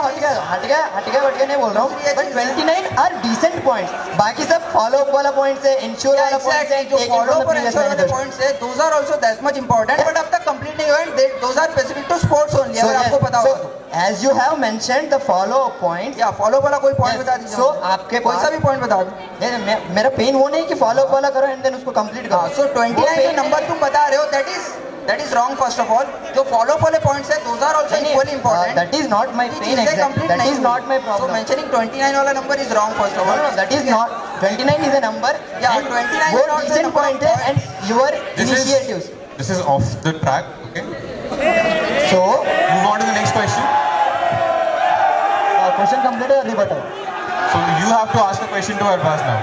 हट गया नहीं बोल रहा हूँ, but 29 are decent points. बाकी सब follow up वाला points है, ensure वाला points है, जो taken फॉलो from the पर previous वाले manifesto. पॉइंट्स है, those are also that much important, but अब तक कंप्लीट नहीं हुए and those are specific to sports only. So अगर yes, आपको पता so होगा तो. as you have mentioned the follow up points, या फॉलो वाला कोई पॉइंट Yes, बता दीजिए. so आपके कोई सा पास- भी पॉइंट बता दो. मेरा पेन वो नहीं कि फॉलो अप वाला करो एंड देन उसको कंप्लीट करो. सो 29 जो नंबर तुम बता रहे हो, that is wrong first of all. जो फॉलो वाले पॉइंट्स है, those are also equally important. That is not my ये pain चीजें exact. complete That नहीं is हुई. not my So problem. mentioning 29 वाला number is wrong first of all. No, that is not. 29 is a number. Yeah, and 29 is वो not the decent number point of है and your initiatives. This is off the track. Okay. So Move on to the next question. question completed or rebuttal? So you have to ask a question to Arbaz now.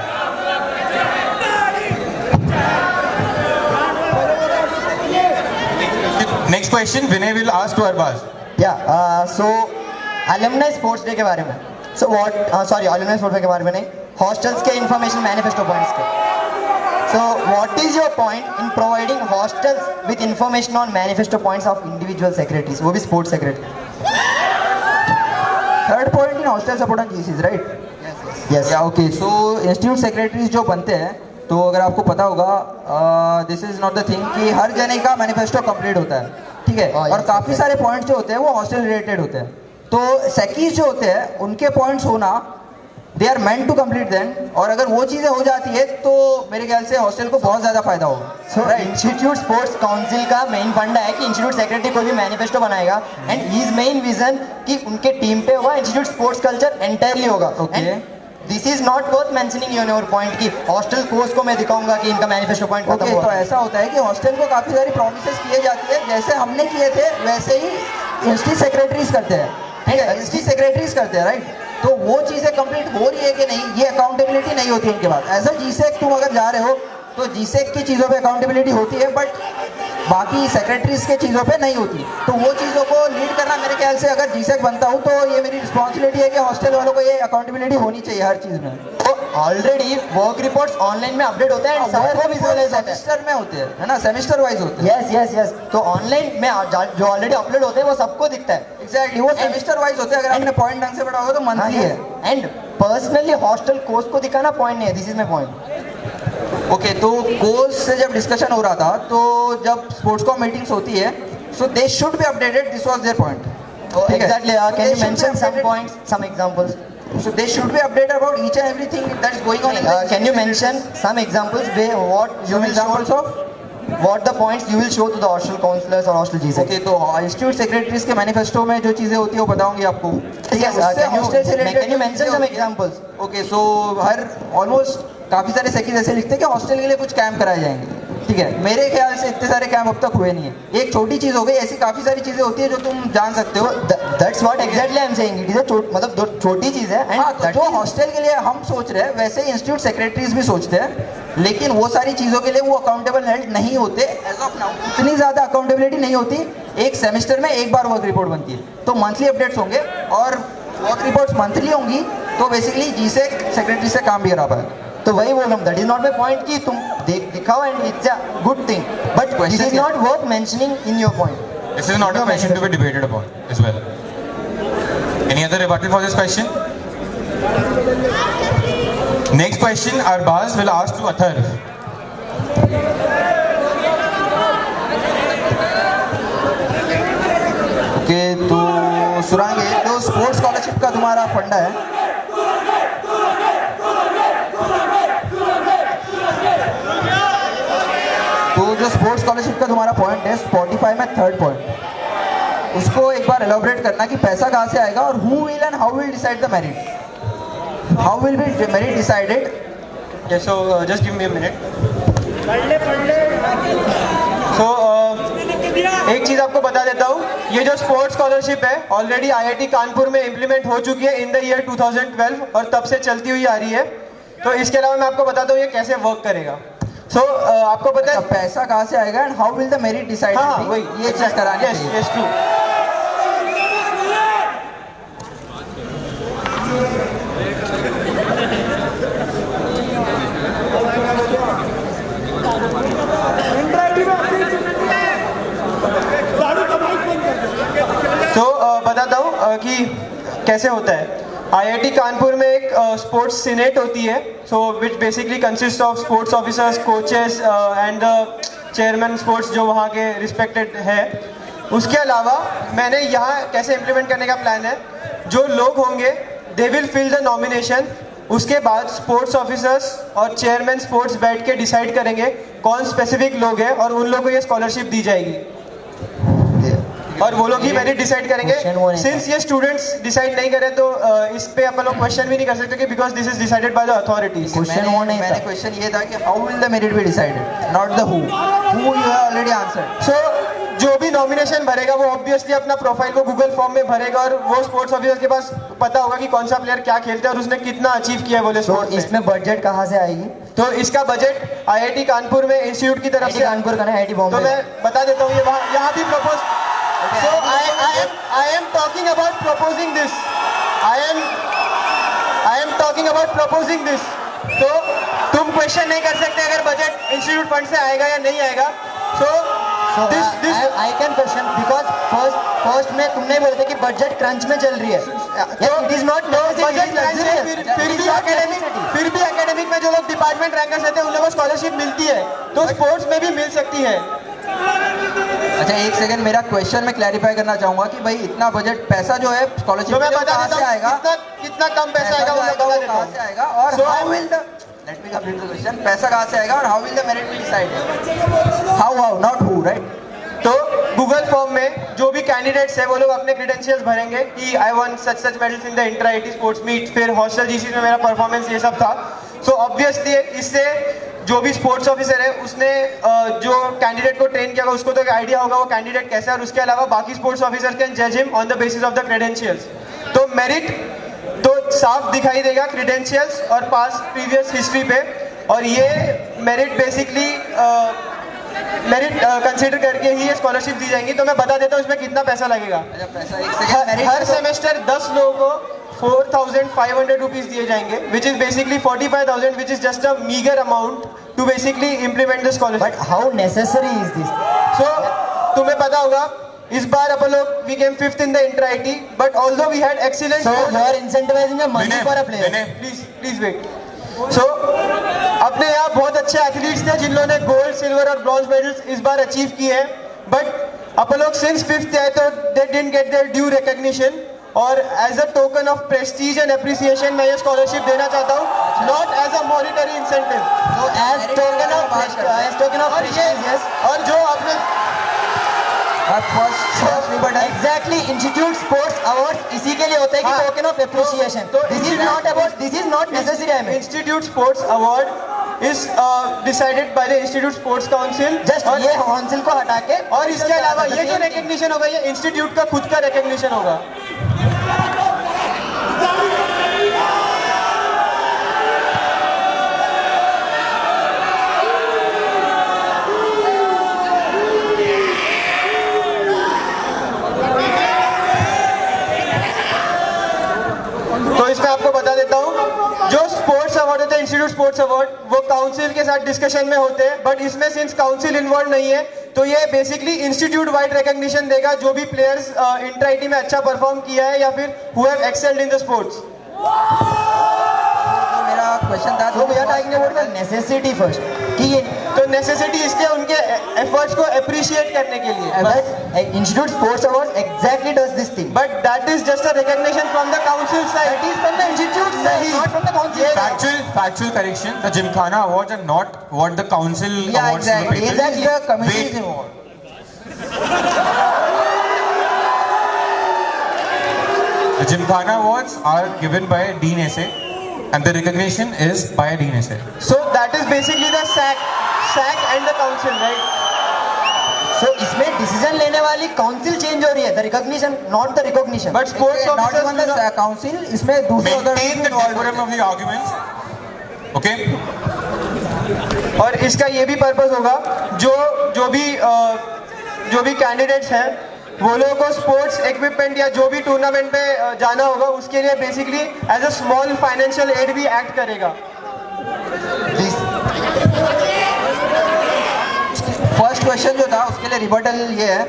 Next question, Vinay will ask to Arbaz. Yeah. So alumni sports day के बारे में. So organise sports के बारे में नहीं, hostels के information manifesto points के. So what is your point in providing hostels with information on manifesto points of individual secretaries, वो भी sports secretary? Third point in hostel support and GCs, right? Yes. या okay. So institute secretaries जो बनते हैं, तो अगर आपको पता होगा, this is not the thing कि हर जने का मैनिफेस्टो कंप्लीट होता है, ठीक है? Oh, yes, और काफ़ी yes. सारे पॉइंट्स जो होते हैं वो हॉस्टल रिलेटेड होते हैं. तो सेकीज जो होते हैं उनके पॉइंट्स होना, they are meant to complete then. और अगर वो चीज़ें हो जाती है तो मेरे ख्याल से हॉस्टल को बहुत ज़्यादा फायदा होगा. So इंस्टीट्यूट स्पोर्ट्स काउंसिल का मेन फंडा है कि इंस्टीट्यूट सेक्रेटरी कोई भी मैनिफेस्टो बनाएगा एंड हिज मेन विजन कि उनके टीम पे होगा इंस्टीट्यूट स्पोर्ट्स कल्चर एंटायरली होगा. Okay. This is not worth mentioning in your point कि हॉस्टल कोर्स को मैं दिखाऊंगा कि इनका मैनिफेस्टो पॉइंट खत्म ओके. तो हुआ. ऐसा होता है कि हॉस्टल को काफ़ी सारी प्रोमिसेस किए जाती है, जैसे हमने किए थे वैसे ही इंस्टीट्यूट सेक्रेटरीज करते हैं, ठीक है? इंस्टीट्यूट सेक्रेटरीज करते हैं, राइट? तो वो चीज़ें कंप्लीट हो रही है कि नहीं, ये अकाउंटेबिलिटी नहीं होती उनके पास. एज अ जीसेक तुम अगर जा रहे हो तो जीसेक की चीज़ों पे अकाउंटेबिलिटी होती है, बट बाकी सेक्रेटरीज के चीज़ों पे नहीं होती. तो वो चीज़ों को लीड करना, मेरे ख्याल से अगर जीसेक बनता हूँ तो ये मेरी रिस्पॉन्सिबिलिटी है कि हॉस्टल वालों को ये अकाउंटेबिलिटी होनी चाहिए हर चीज़ में. तो ऑलरेडी वर्क रिपोर्ट्स ऑनलाइन में अपडेट होते हैं, सबको विजुअलाइज होता है. सेमेस्टर में होते हैं, है ना? सेमेस्टर वाइज होते हैं. Yes yes yes. तो ऑनलाइन में जो ऑलरेडी अपलोड होते हैं वो सबको दिखता है. एग्जैक्टली, वो सेमेस्टर वाइज होते हैं. अगर आपने पॉइंट ढंग से पढ़ा होगा तो मंथली है. एंड पर्सनली हॉस्टल कोर्स को दिखाना पॉइंट नहीं है. This is my point. Okay. तो कोर्स से जब डिस्कशन हो रहा था, तो जब स्पोर्ट्स कॉम मीटिंग्स होती है, so they should be updated. This was their point. Exactly. Can you mention some points, some examples? So they should be updated about each and everything that's going on in the Can you mention some examples where what you some will examples show, of? what the points you will show to the hostel counselors or hostel GSEC? Okay. तो institute secretaries के manifesto में जो चीज़ें होती है वो बताऊंगी आपको. Yes, can you mention some examples? Okay. So her almost काफ़ी सारे सेक्रेटरी ऐसे लिखते हैं कि हॉस्टल के लिए कुछ कैंप कराए जाएंगे, ठीक है? मेरे ख्याल से इतने सारे कैंप अब तक हुए नहीं है. एक छोटी चीज़ हो गई, ऐसी काफ़ी सारी चीज़ें होती है जो तुम जान सकते हो. That's what exactly I am saying. It is a मतलब छोटी चीज है. हाँ, And तो that जो is हॉस्टल के लिए हम सोच रहे हैं वैसे ही इंस्टीट्यूट सेक्रेटरीज भी सोचते हैं, लेकिन वो सारी चीज़ों के लिए वो अकाउंटेबल हेल्ड नहीं होते. एज ऑफ नाउ इतनी ज़्यादा अकाउंटेबिलिटी नहीं होती. एक सेमेस्टर में एक बार वर्क रिपोर्ट बनती है, तो मंथली अपडेट्स होंगे, और वर्क रिपोर्ट्स मंथली होंगी, तो बेसिकली जीसेक सेक्रेटरी से काम भी करा पाए. तो वही बोल रहा हूँ. That is not my point कि तुम दिखाओ and it's a good thing, but this is not worth mentioning in your point. This is not a question to be debated upon as well. Any other rebuttal for this question? Next question, Arbaz will ask to Atharv. Okay. तो सुरांगे, तो sports scholarship का तुम्हारा फंडा है. तो जो sports scholarship का तुम्हारा पॉइंट है स्पॉटिफाई में थर्ड पॉइंट, उसको एक बार एलोबरेट करना कि पैसा कहाँ से आएगा और who will and how will decide the merit. How will be merit decided? So just give me a minute. So एक चीज़ आपको बता देता हूँ, ये जो स्पोर्ट्स स्कॉलरशिप है ऑलरेडी आईआईटी कानपुर में इम्प्लीमेंट हो चुकी है इन द ईयर 2012 और तब से चलती हुई आ रही है. तो इसके अलावा मैं आपको बताता हूँ ये कैसे वर्क करेगा. सो आपको पता है पैसा कहाँ से आएगा and how will the merit decide? हाँ वही ये चीज़ करानी यस चाहिए. Yes true. तो बताता हूँ कि कैसे होता है. आईआईटी कानपुर में एक स्पोर्ट्स सीनेट होती है, so which basically consist of sports officers, coaches and the chairman sports जो वहाँ के रिस्पेक्टेड है. उसके अलावा मैंने यहाँ कैसे इम्प्लीमेंट करने का प्लान है, जो लोग होंगे they will fill the nomination. उसके बाद स्पोर्ट्स ऑफिसर्स और चेयरमैन स्पोर्ट्स बैठ के डिसाइड करेंगे कौन स्पेसिफिक लोग हैं और उन लोगों को ये स्कॉलरशिप दी जाएगी और वो लोग ही मेरिट डिसाइड करेंगे. सिंस ये स्टूडेंट्स डिसाइड नहीं करें तो इस पे अपन लोग क्वेश्चन भी नहीं कर सकते कि because this is decided by the authorities. मैंने क्वेश्चन ये था कि how will the merit be decided, not the who you have already answered. So जो भी नॉमिनेशन भरेगा वो ऑब्वियसली अपना प्रोफाइल को गूगल फॉर्म में भरेगा और वो स्पोर्ट्स ऑफिसर के पास पता होगा कि कौन सा प्लेयर क्या खेलता है और उसने कितना अचीव किया है बोले तो स्पोर्ट्स में. इसमें बजट कहाँ से आएगी? तो इसका बजट आईआईटी कानपुर में इंस्टीट्यूट की तरफ IIT से कानपुर का नहीं, IIT बॉम्बे. तो मैं बता देता हूँ ये वहाँ यहाँ भी propose. So I am talking about proposing this. I am about proposing this. तो तुम क्वेश्चन नहीं कर सकते अगर बजट इंस्टीट्यूट फंड से आएगा या नहीं आएगा. So I can question because first में तुमने बोले थे कि बजट क्रंच में चल रही है. It is not बजट फिर भी एकेडमिक में जो लोग डिपार्टमेंट रैंकर्स रहते हैं उन लोगों को स्कॉलरशिप मिलती है, तो स्पोर्ट्स में भी मिल सकती है. अच्छा एक सेकंड, मेरा क्वेश्चन मैं क्लैरिफाई करना चाहूंगा कि भाई इतना बजट पैसा जो है स्कॉलरशिप तो मैं में बता कहाँ देता से हूँ आएगा, कितना कम पैसा आएगा वो मैं बता देता कहाँ हूँ. से आएगा और So, how will the let me complete the question. पैसा कहाँ से आएगा और how will the merit be decided? How not who, right? तो गूगल फॉर्म में जो भी कैंडिडेट्स है वो लोग अपने क्रेडेंशियल्स भरेंगे कि I won such medals in the inter IIT sports meet, फिर हॉस्टल जीसी में मेरा परफॉर्मेंस, ये सब था. सो ऑब्वियसली इससे जो भी स्पोर्ट्स ऑफिसर है उसने जो कैंडिडेट को ट्रेन किया होगा उसको तो एक आइडिया होगा वो कैंडिडेट कैसा है, और उसके अलावा बाकी स्पोर्ट्स ऑफिसर कैन जज him on the basis of the credentials. तो मेरिट तो साफ दिखाई देगा क्रेडेंशियल्स और पास प्रीवियस हिस्ट्री पे, और ये मेरिट बेसिकली मेरिट कंसीडर करके ही ये स्कॉलरशिप दी जाएंगी. तो मैं बता देता हूँ इसमें कितना पैसा लगेगा. अच्छा पैसा एक सेकंड, हर सेमेस्टर 10 लोगों को 4,500 रुपीज दिए जाएंगे, which is basically 45,000, which is just a meagre amount to basically implement the scholarship. But how necessary is this? So तुम्हें पता होगा इस बार अपन लोग we came 5th in the inter IIT, but although we had excellent. So you are incentivizing the money for a player. Please wait. So अपने यहाँ बहुत अच्छे एथलीट्स थे जिन्होंने गोल्ड, सिल्वर और ब्रॉन्ज मेडल्स इस बार अचीव किए हैं, बट अपन लोग सिंस 5th आए तो they didn't get their due recognition, और as a token of prestige and appreciation मैं ये स्कॉलरशिप देना चाहता हूँ, not as a monetary incentive. So as token of prestige, yes. और जो आपने Exactly, Institute Sports Awards इसी के लिए होता है कि हाँ. token of appreciation. तो This is not necessary. I mean, institute sports award is decided by the institute sports council. just ये काउंसिल को हटा के और इसके अलावा ये जो रिकग्निशन होगा ये इंस्टीट्यूट का खुद का रिकग्निशन होगा. तो इसमें आपको बता देता हूँ जो स्पोर्ट्स अवार्ड होते हैं इंस्टीट्यूट स्पोर्ट्स अवार्ड वो काउंसिल के साथ डिस्कशन में होते हैं, बट इसमें सिंस काउंसिल इन्वॉल्व नहीं है तो ये बेसिकली इंस्टीट्यूट वाइड रिकग्निशन देगा जो भी प्लेयर्स इंटर आईटी में अच्छा परफॉर्म किया है या फिर who have excelled in the sports. मेरा क्वेश्चन था So we are talking about the necessity first. कि ये तो नेसेसिटी इसके उनके एफर्ट्स को अप्रिशिएट करने के लिए, but Institute Sports Awards exactly does this thing. But that is just a recognition from the council That side. is from the institute side, not from the council side. Factual correction. The Gymkhana Awards are not what the council Yeah, awards to the exactly. people. Exactly. The committee is Wait. involved. The Gymkhana Awards are given by Dean SA, and the recognition is by Dean SA. So that is basically the SAC and the council, right? So इसमें decision लेने वाली council change हो रही है, the recognition, not the recognition. But sports Not officers even the council, इसमें दूसरे Maintain the involved decorum of the arguments. Okay. और इसका ये भी पर्पस होगा जो भी कैंडिडेट्स हैं वो लोगों को स्पोर्ट्स इक्विपमेंट या जो भी टूर्नामेंट पे जाना होगा उसके लिए basically as a small financial aid भी एक्ट करेगा. फर्स्ट क्वेश्चन जो था उसके लिए रिबटल ये है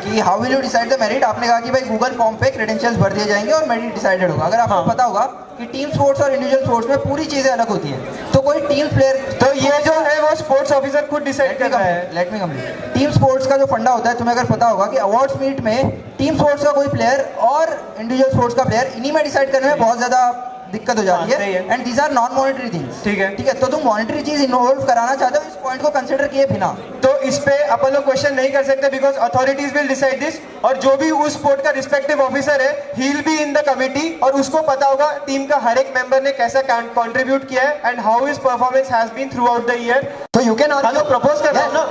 कि how will you decide the merit. आपने कहा कि भाई गूगल फॉर्म पे क्रेडेंशियल्स भर दिए जाएंगे और मेरिट डिसाइडेड होगा. अगर आपको पता होगा कि टीम स्पोर्ट्स और इंडिविजुअल स्पोर्ट्स में पूरी चीजें अलग होती हैं, तो कोई टीम प्लेयर तो ये जो है वो स्पोर्ट्स ऑफिसर खुद डिसाइड कर रहा है. Let me complete. Team sports का जो फंडा होता है, तुम्हें अगर पता होगा कि अवार्ड्स मीट में टीम स्पोर्ट्स का कोई प्लेयर और इंडिविजुअल स्पोर्ट्स का प्लेयर इन्हीं में डिसाइड करने में बहुत ज्यादा दिक्कत हो जाती सही है. है. And these are non monetary things. ठीक है. ठीक है, तो तुम मॉनिटरी चीज इन्वॉल्व कराना चाहते हो इस पॉइंट को कंसिडर किए बिना. तो इस पे अपन लोग क्वेश्चन नहीं कर सकते because authorities will decide this, और जो भी उस स्पोर्ट का रिस्पेक्टिव ऑफिसर है he will be in the committee और उसको पता होगा टीम का हर एक मेंबर ने कैसा कंट्रीब्यूट किया है and how his performance has been throughout the year. तो यू कैन हाँ तो प्रपोज कर रहा हूँ ना.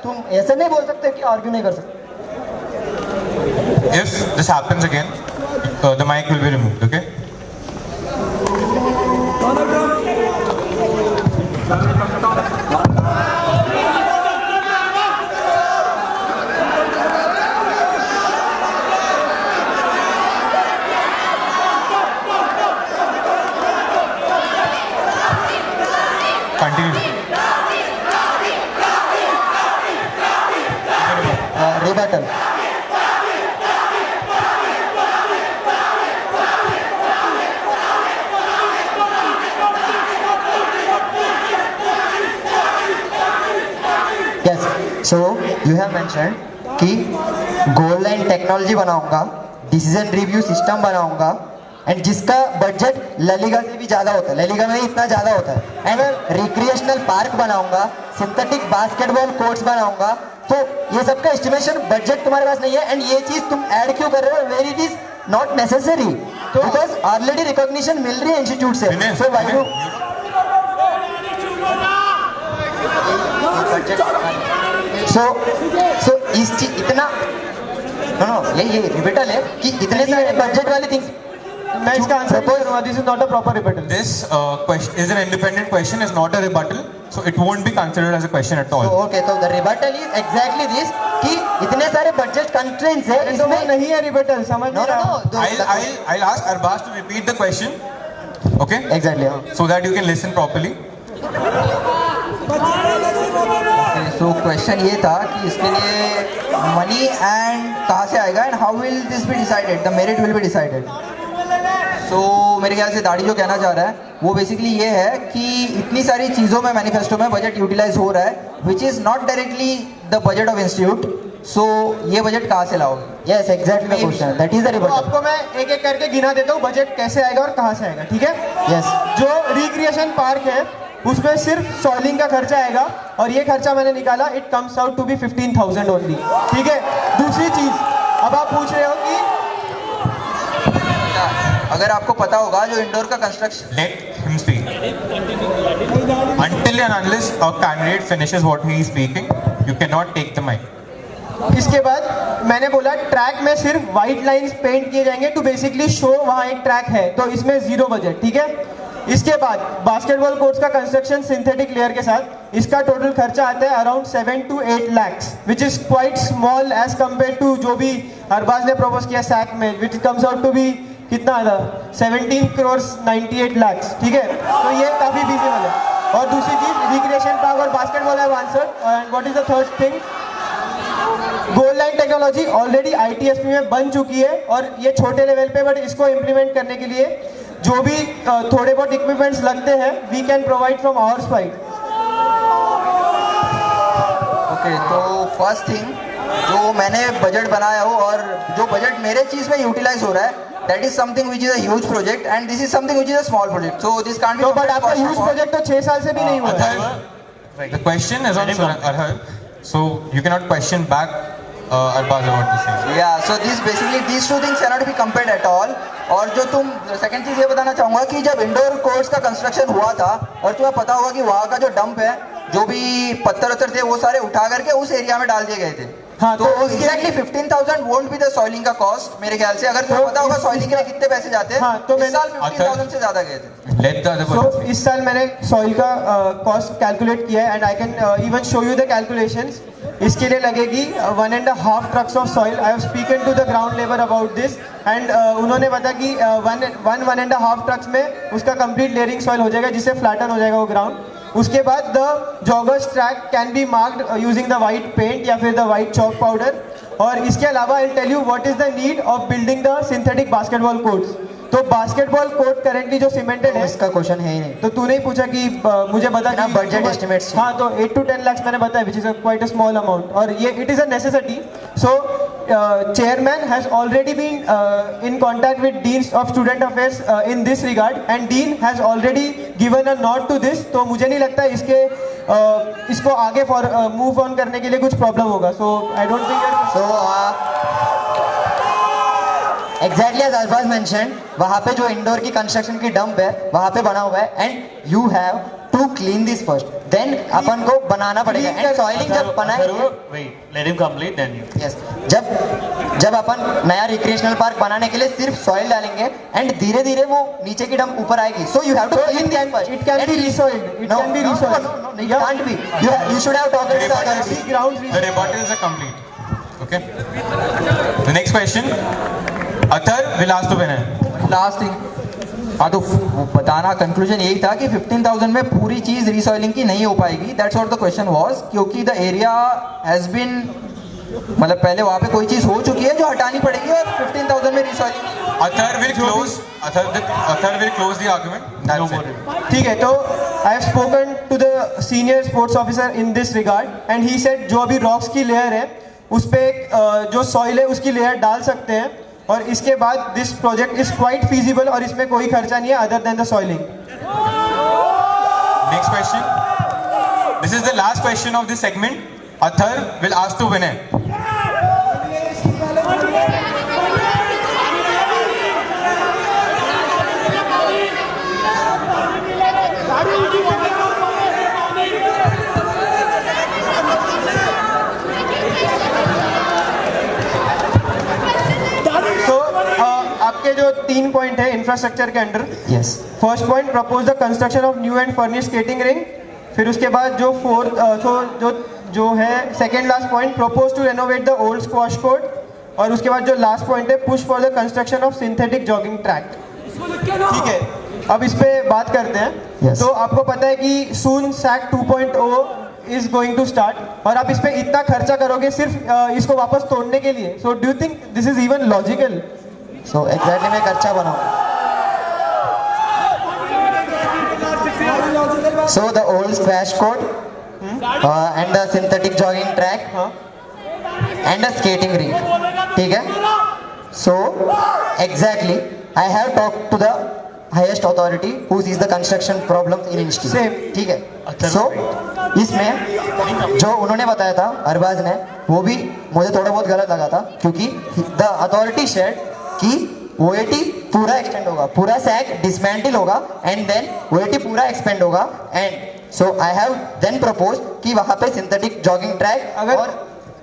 तुम ऐसे नहीं बोल सकते कि आर्ग्यू नहीं कर सकते. If this happens again, the mic will be removed. Okay. You have mention कि गोल लाइन टेक्नोलॉजी बनाऊंगा, डिसीजन रिव्यू सिस्टम बनाऊंगा, एंड जिसका बजट ललीगा से भी ज़्यादा होता है, ललीगा में इतना ज़्यादा होता है, एंड रिक्रिएशनल पार्क बनाऊंगा, सिंथेटिक बास्केटबॉल कोर्ट्स बनाऊंगा। तो ये सब का एस्टिमेशन बजट तुम्हारे पास नहीं है, एंड ये चीज़ तुम ऐड क्यों कर रहे हो? Where it is not necessary, तो बिकॉज ऑलरेडी रिकॉग्निशन मिल रही है इंस्टीट्यूट से। सो व्हाई डू सो इस चीज इतना नो ये रिबिटल है कि इतने सारे बजट वाले थिंग्स। मैं इसका आंसर करूंगा, this is not a proper rebuttal. This question is an independent question, is not a rebuttal, so it won't be considered as a question at all. Okay, तो the rebuttal is exactly this कि इतने सारे budget constraints है तो वो इसमें। नहीं है रिबटल, समझ नो नहीं नो रहा। I'll ask Arbaz to repeat the question, okay? Exactly So that you can listen properly. So question ये था कि इसके लिए मनी एंड कहाँ से आएगा and how will this be decided, the merit will be decided. So मेरे ख्याल से दाढ़ी जो कहना चाह रहा है वो बेसिकली ये है कि इतनी सारी चीज़ों में मैनिफेस्टो में बजट यूटिलाइज हो रहा है which is not directly the budget of institute. So ये बजट कहाँ से लाओगे? Yes exactly the question, that is the तो रिबटल। आपको मैं एक एक करके गिना देता हूँ बजट कैसे आएगा और कहाँ से आएगा, ठीक है? यस जो रिक्रिएशन पार्क है उसमें सिर्फ सॉइलिंग का खर्चा आएगा और ये खर्चा मैंने निकाला, it comes out to be 15,000 only, ठीक है? दूसरी चीज़, अब आप पूछ रहे हो कि अगर आपको पता होगा जो इंडोर का construction, Let him speak. Until and unless a candidate finishes what he is speaking, you cannot take the mic. इसके बाद मैंने बोला ट्रैक में सिर्फ वाइट लाइंस पेंट किए जाएंगे टू बेसिकली शो वहाँ एक ट्रैक है, तो इसमें जीरो बजट, ठीक है? इसके बाद बास्केटबॉल कोर्ट्स का कंस्ट्रक्शन सिंथेटिक लेयर के साथ, इसका टोटल खर्चा आता है around 7 to 8 lakhs, which is quite small as compare to जो भी अरबाज ने प्रपोज किया सैक में, which comes out to be कितना था 17 crores 98 lakhs, ठीक है? तो ये काफ़ी विजिबल है। और दूसरी चीज़ रिक्रिएशन पार्क और basketball have answered, and what is the third thing? Goal line technology already ITSP में बन चुकी है और ये छोटे लेवल पे, बट इसको इम्प्लीमेंट करने के लिए जो भी थोड़े बहुत इक्विपमेंट्स लगते हैं we can provide from our side. Okay, तो फर्स्ट थिंग जो मैंने बजट बनाया हो और जो बजट मेरे चीज़ में यूटिलाइज हो रहा है, that is something which is a huge project and this is something which is a small project, so this can't be. तो बट आपका ह्यूज प्रोजेक्ट तो 6 साल से भी नहीं हुआ है। The question is on Arhab, so you cannot question back Arbaz about this thing. Yeah, so this basically these two things cannot be compared at all. और जो तुम सेकंड चीज़ ये बताना चाहूँगा कि जब इंडोर कोर्ट्स का कंस्ट्रक्शन हुआ था और तुम्हें पता होगा कि वहाँ का जो डंप है, जो भी पत्थर वत्थर थे वो सारे उठा करके उस एरिया में डाल दिए गए थे। हाँ, तो exactly 15,000 won't be the soiling का कॉस्ट मेरे ख्याल से। अगर तुम्हें पता होगा सॉइलिंग के लिए कितने पैसे जाते हैं, हाँ, तो इस साल 15,000 से ज़्यादा गए थे। Let the other so person speak. इस साल मैंने सॉइल का कॉस्ट कैलकुलेट किया है and I can even show you the calculations. इसके लिए लगेगी 1.5 trucks of soil. I have spoken to the ground labour about this and उन्होंने बताया कि 1.5 trucks में उसका कंप्लीट लेयरिंग सॉइल हो जाएगा जिससे फ्लैटन हो जाएगा वो ग्राउंड। उसके बाद the joggers track can be marked using the white paint या फिर द वाइट चॉक पाउडर। और इसके अलावा I tell you what is the need of building the synthetic basketball courts. तो बास्केटबॉल कोर्ट करेंटली जो cemented है, इसका question है ही नहीं। तो तूने ही पूछा कि मुझे बता ना budget estimates। हाँ, तो 8 to 10 lakhs मैंने बताया, which is quite a small amount और ये it is a necessity. So chairman has already been in contact with dean of student affairs in this regard and dean has already given a note to this. तो मुझे नहीं लगता इसको आगे for move on करने के लिए कुछ प्रॉब्लम होगा। So I don't think exactly as Arbaz mention, वहाँ पे जो इंडोर की कंस्ट्रक्शन की डंप है वहाँ पे बना हुआ है and you have to clean this first, then अपन को बनाना पड़ेगा। एंड सॉइलिंग जब बनाएंगे, Wait, let him complete then you. Yes, जब अपन नया रिक्रिएशनल पार्क बनाने के लिए सिर्फ सॉइल डालेंगे एंड धीरे धीरे वो नीचे की डंप ऊपर आएगी। So you have to clean this first. it can be resoiled. It can be resoiled. It can't be. You should have talked to the authority. The rebuttals are complete. Okay. The next question. Athar will ask to winner. Last thing, हाँ तो बताना conclusion यही था कि 15,000 में पूरी चीज़ रीसॉइलिंग की नहीं हो पाएगी। That's what the question was, क्योंकि द एरिया हैज़ बीन, मतलब पहले वहाँ पे कोई चीज़ हो चुकी है जो हटानी पड़ेगी और 15,000 में रीसॉइलिंग। Athar will close the argument. That's it. ठीक है, तो I have spoken to the senior sports officer in this regard, and he said जो अभी rocks की layer है उस पे जो soil है उसकी layer डाल सकते हैं, और इसके बाद this project is quite feasible और इसमें कोई खर्चा नहीं है other than the soiling. Next question. This is the last question of this segment. Athar will ask the winner. आपके जो 3 पॉइंट है इंफ्रास्ट्रक्चर के under, yes first point propose the construction of new and furnish skating ring. फिर उसके बाद जो जो है second last point, propose to renovate the old squash court. और उसके बाद जो लास्ट पॉइंट है, push for the construction of synthetic jogging track. ठीक है, अब इस पे बात करते हैं. Yes. तो आपको पता है कि soon SAC 2.0 is going to start, और आप इस पे इतना खर्चा करोगे सिर्फ इसको वापस तोड़ने के लिए. So do you think this is even logical? So exactly मैं कच्चा बनाऊँ. So the old squash court and the synthetic jogging track and a skating rink. ठीक है? So exactly I have talked to the highest authority who sees the construction problems in institute. Same. ठीक है? So इसमें जो उन्होंने बताया था अरबाज ने, वो भी मुझे थोड़ा बहुत गलत लगा था, क्योंकि the authority said कि OAT पूरा एक्सटेंड होगा, पूरा सैक डिसमेंटल होगा, एंड देन OAT पूरा एक्सपेंड होगा. And so I have then propose कि वहां पे सिंथेटिक जॉगिंग ट्रैक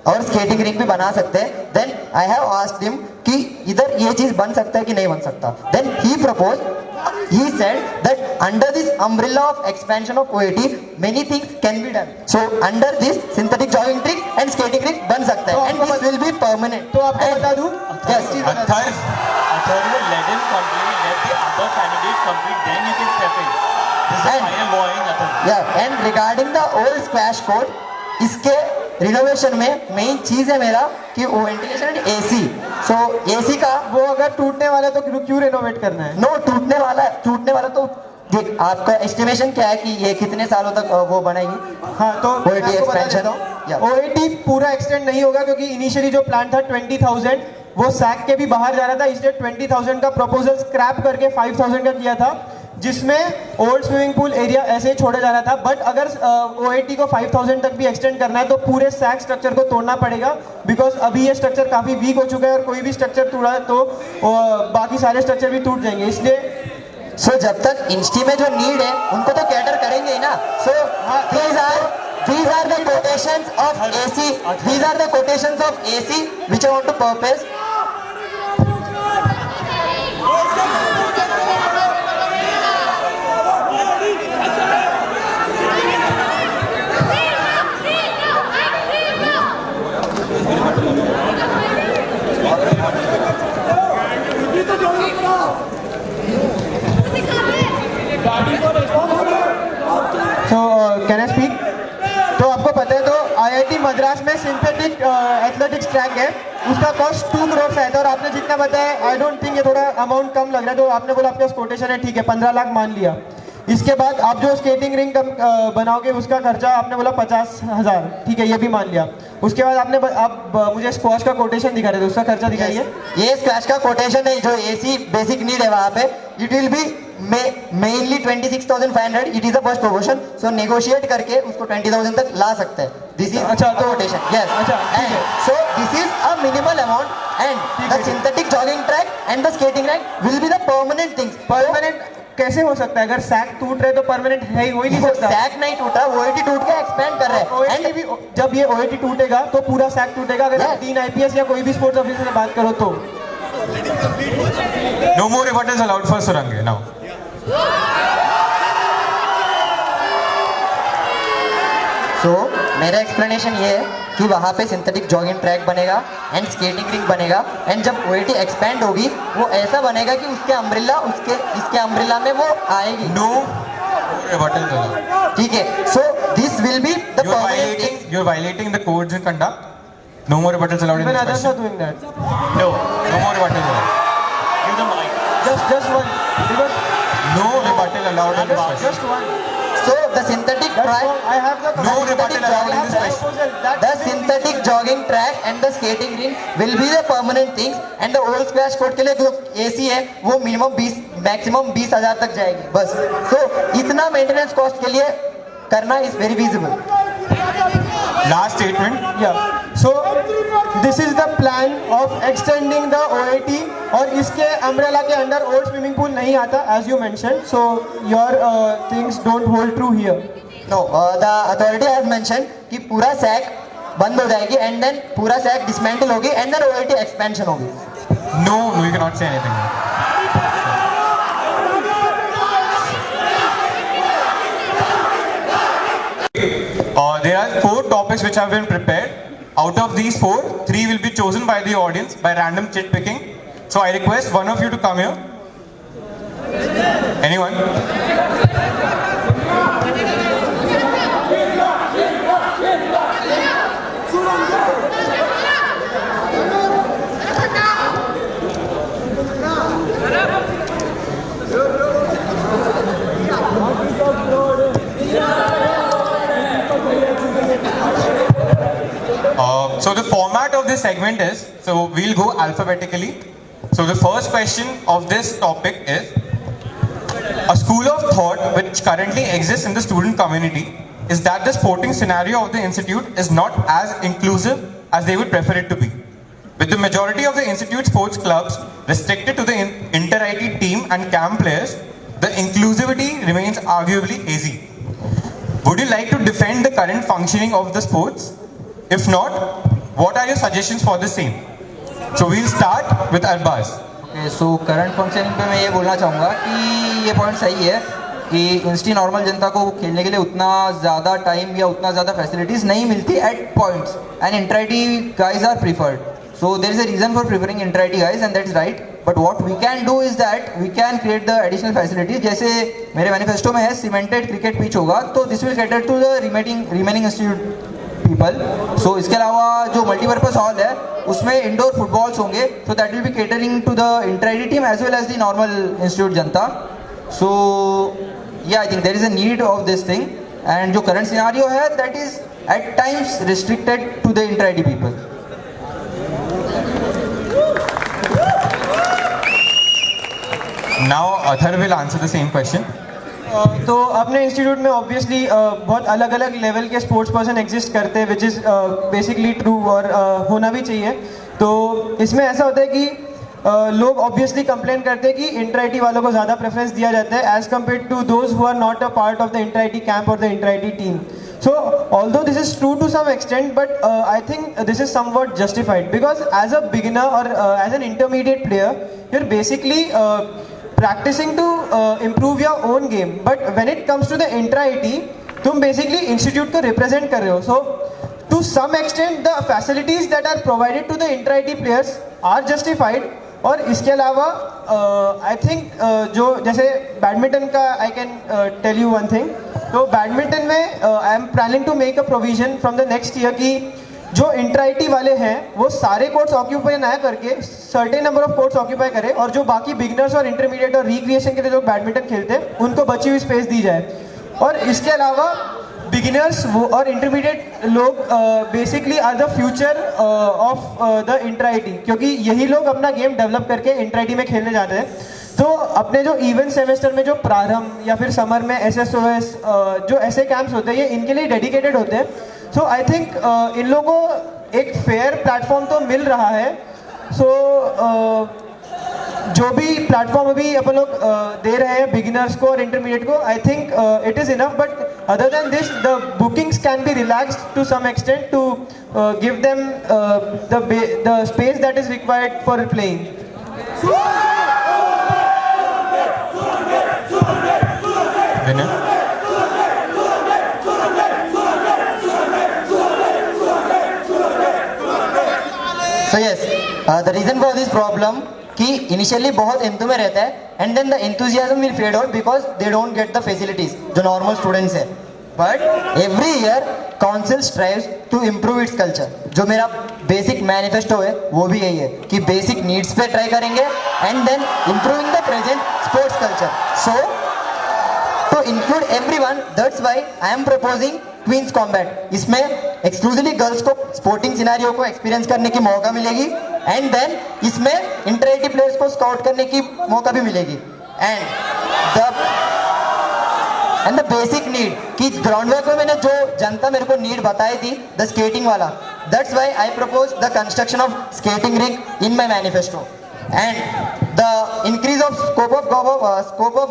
और स्केटिंग रिंग भी बना सकते हैं. Then I have asked him कि इधर ये चीज बन सकता है कि नहीं बन सकता. Then he propose, he said that under this umbrella of expansion of OAT many things can be done. So under this synthetic jogging trick and skating rink बन सकता है, and this will be permanent. तो आपको बता दूं, Yes. Athar will let him complete, let the other candidate complete, then you can step in. This is the And- final warning, Athar. Yeah, and regarding the old squash court, इसके renovation में main चीज है मेरा कि वो ventilation and AC. So AC का वो अगर टूटने वाला है तो क्यों रेनोवेट करना है? नो टूटने वाला तो देख, आपका एस्टिमेशन क्या है कि ये कितने सालों तक वो बनाएगी? हाँ, तो OAT मैं आपको बता expansion, देता हूँ. yeah. OAT पूरा एक्सटेंड नहीं होगा, क्योंकि इनिशियली जो प्लान था 20,000 वो सैक के भी बाहर जा रहा था, इसलिए 20,000 का प्रपोजल स्क्रैप करके 5,000 का किया था, जिसमें ओल्ड स्विमिंग पूल एरिया ऐसे ही छोड़ा जा रहा था. बट अगर OAT को 5,000 तक भी एक्सटेंड करना है तो पूरे सैक स्ट्रक्चर को तोड़ना पड़ेगा, बिकॉज अभी ये स्ट्रक्चर काफी वीक हो चुका है, और कोई भी स्ट्रक्चर टूटा तो बाकी सारे स्ट्रक्चर भी टूट जाएंगे. इसलिए सो जब तक इंस्टी में जो नीड है उनको तो कैटर करेंगे ही ना. सो these are the quotations of AC. These are the quotations of AC which I want to purpose. तो कैन आई स्पीक? तो आपको पता है तो IIT मद्रास में सिंथेटिक एथलेटिक्स ट्रैक है, उसका कॉस्ट 2 करोड़ से है. और आपने जितना बताया, आई डोंट थिंक ये थोड़ा अमाउंट कम लग रहा है. तो आपने बोला आपका कोटेशन है, ठीक है, 15 लाख मान लिया. इसके बाद आप जो स्केटिंग रिंग बनाओगे उसका खर्चा आपने बोला 50,000, ठीक है, ये भी मान लिया. उसके बाद आप मुझे स्क्वाश का कोटेशन दिखा रहे थे, उसका खर्चा दिखाइए. ये स्क्वैश का कोटेशन नहीं, जो एसी बेसिक नीड है वहां पे, it will be mainly 26,500. It is a first proposal, so negotiate करके उसको 20,000 तक ला सकते हैं. दिस इज अच्छा, तो कोटेशन. यस. अच्छा, ठीक है. सो this is a minimal amount, and the synthetic jogging track and the skating rack will be the permanent things. Permanent कैसे हो सकता है? अगर सैक टूट रहे तो परमानेंट है ही, हो ही नहीं सकता. सैक नहीं टूटा, OAT टूट के एक्सपेंड कर रहे हैं. OAT भी, जब ये OAT टूटेगा तो पूरा सैक टूटेगा. अगर आप 3 IPS या कोई भी स्पोर्ट्स ऑफिसर से बात करो तो. No more rebuttals allowed for Surange now. सो मेरा एक्सप्लेनेशन ये है कि वहाँ पे सिंथेटिक जॉगिंग ट्रैक बनेगा एंड स्केटिंग रिंग बनेगा, एंड जब OAT एक्सपेंड होगी वो ऐसा बनेगा कि उसके अम्ब्रेला इसके अम्ब्रेला में वो आएगी. No rebuttals allowed. ठीक है. So this will be the You're violating the codes and conduct. No more rebuttals allowed in Even this others are question. doing that. No more rebuttals allowed. Give the mic. Just one. Because No rebuttal allowed in this question. just one. So the synthetic That's track, all. I have the No rebuttal allowed in this question. proposal. That the synthetic jogging track and the skating ring will be the permanent things, and the old squash court के लिए जो AC है वो minimum 20 maximum 20,000 तक जाएगी बस. So इतना maintenance cost के लिए करना is very feasible. Last statement. Yeah. So this is the plan of extending the OAT और इसके umbrella के अंदर old swimming pool नहीं आता as you mentioned. So your things don't hold true here. No, the authority has mentioned कि पूरा SAC बंद हो जाएगी and then पूरा SAC dismantle होगी and then OAT expansion होगी. No, you cannot say anything. There are 4 topics which have been prepared. Out of these 4, 3 will be chosen by the audience by random chit picking. So I request one of you to come here. Anyone? So the format of this segment is, so we'll go alphabetically. So the first question of this topic is, a school of thought which currently exists in the student community is that the sporting scenario of the institute is not as inclusive as they would prefer it to be. With the majority of the institute sports clubs restricted to the inter-IT team and camp players, the inclusivity remains arguably hazy. Would you like to defend the current functioning of the sports? If not, what are your suggestions for the same? So we'll start with Arbaz. Okay, so current functioning पे मैं ये बोलना चाहूँगा कि ये point सही है कि इंस्टी नॉर्मल जनता को खेलने के लिए उतना ज़्यादा टाइम या उतना ज़्यादा फैसिलिटीज़ नहीं मिलती at points and inter IIT guys are preferred. So there is a reason for preferring inter-IT guys and that's right. But what we can do is that we can create the additional facilities. जैसे मेरे manifesto में है cemented cricket pitch होगा तो this will cater to the remaining institute people. So इसके अलावा जो multipurpose hall है उसमें indoor footballs होंगे. So that will be catering to the inter-IT team as well as the normal institute Janata. So yeah, I think there is a need of this thing. And जो current scenario है that is at times restricted to the inter-IT people. Now Athar will answer the same question. तो अपने institute में obviously बहुत अलग अलग level के sports person exist करते हैं विच इज़ बेसिकली ट्रू और होना भी चाहिए. तो इसमें ऐसा होता है कि लोग ऑब्वियसली कंप्लेन करते हैं कि इंटर-आईटी वालों को ज़्यादा प्रेफरेंस दिया जाता है as compare to those who are not a part of the inter IIT camp और the inter IIT team. So although this is true to some extent, but I think this is somewhat justified because as a beginner or as an intermediate player, you're basically practicing to improve your own game. But when it comes to the inter-IT, तुम basically institute को represent कर रहे हो. So to some extent, the facilities that are provided to the inter-IT players are justified. और इसके अलावा I think जो जैसे बैडमिंटन का I can tell you one thing. तो बैडमिंटन में I am planning to make a provision from the next year कि जो इंटर-आईटी वाले हैं वो सारे कोर्ट्स ऑक्यूपाई ना करके certain number of courts occupy करें और जो बाकी बिगनर्स और इंटरमीडिएट और रिक्रिएशन के लिए जो बैडमिंटन खेलते हैं उनको बची हुई स्पेस दी जाए. और इसके अलावा बिगिनर्स और इंटरमीडिएट लोग basically are the future of the inter IIT क्योंकि यही लोग अपना गेम डेवलप करके इंटर-आईटी में खेलने जाते हैं. तो अपने जो इवेंट सेमेस्टर में जो प्रारंभ या फिर समर में SSOS जो ऐसे कैंप्स होते हैं ये इनके लिए डेडिकेटेड होते हैं. सो आई थिंक इन लोगों को एक फेयर प्लेटफॉर्म तो मिल रहा है. सो जो भी प्लेटफॉर्म अभी अपन लोग दे रहे हैं बिगिनर्स को और इंटरमीडिएट को I think it is enough. But other than this the bookings can be relaxed to some extent to give them the space that is required for playing. So yes, the reason for this problem कि initially बहुत इंतु में रहता है and then the enthusiasm will fade out because they don't get the facilities जो normal students है. But every year council strives to improve its culture. जो मेरा बेसिक मैनिफेस्टो है वो भी यही है कि बेसिक नीड्स पे ट्राई करेंगे and then improving the present sports culture. So to include everyone, that's why I am proposing Queen's Combat. इसमें exclusively girls को sporting scenario को experience करने की मौका मिलेगी, and then इसमें inter-80 players को scout करने की मौका भी मिलेगी, and the basic need कि ground work में मैंने जो जनता मेरे को need बताई थी, the skating वाला, that's why I propose the construction of skating rink in my manifesto. And the increase of scope of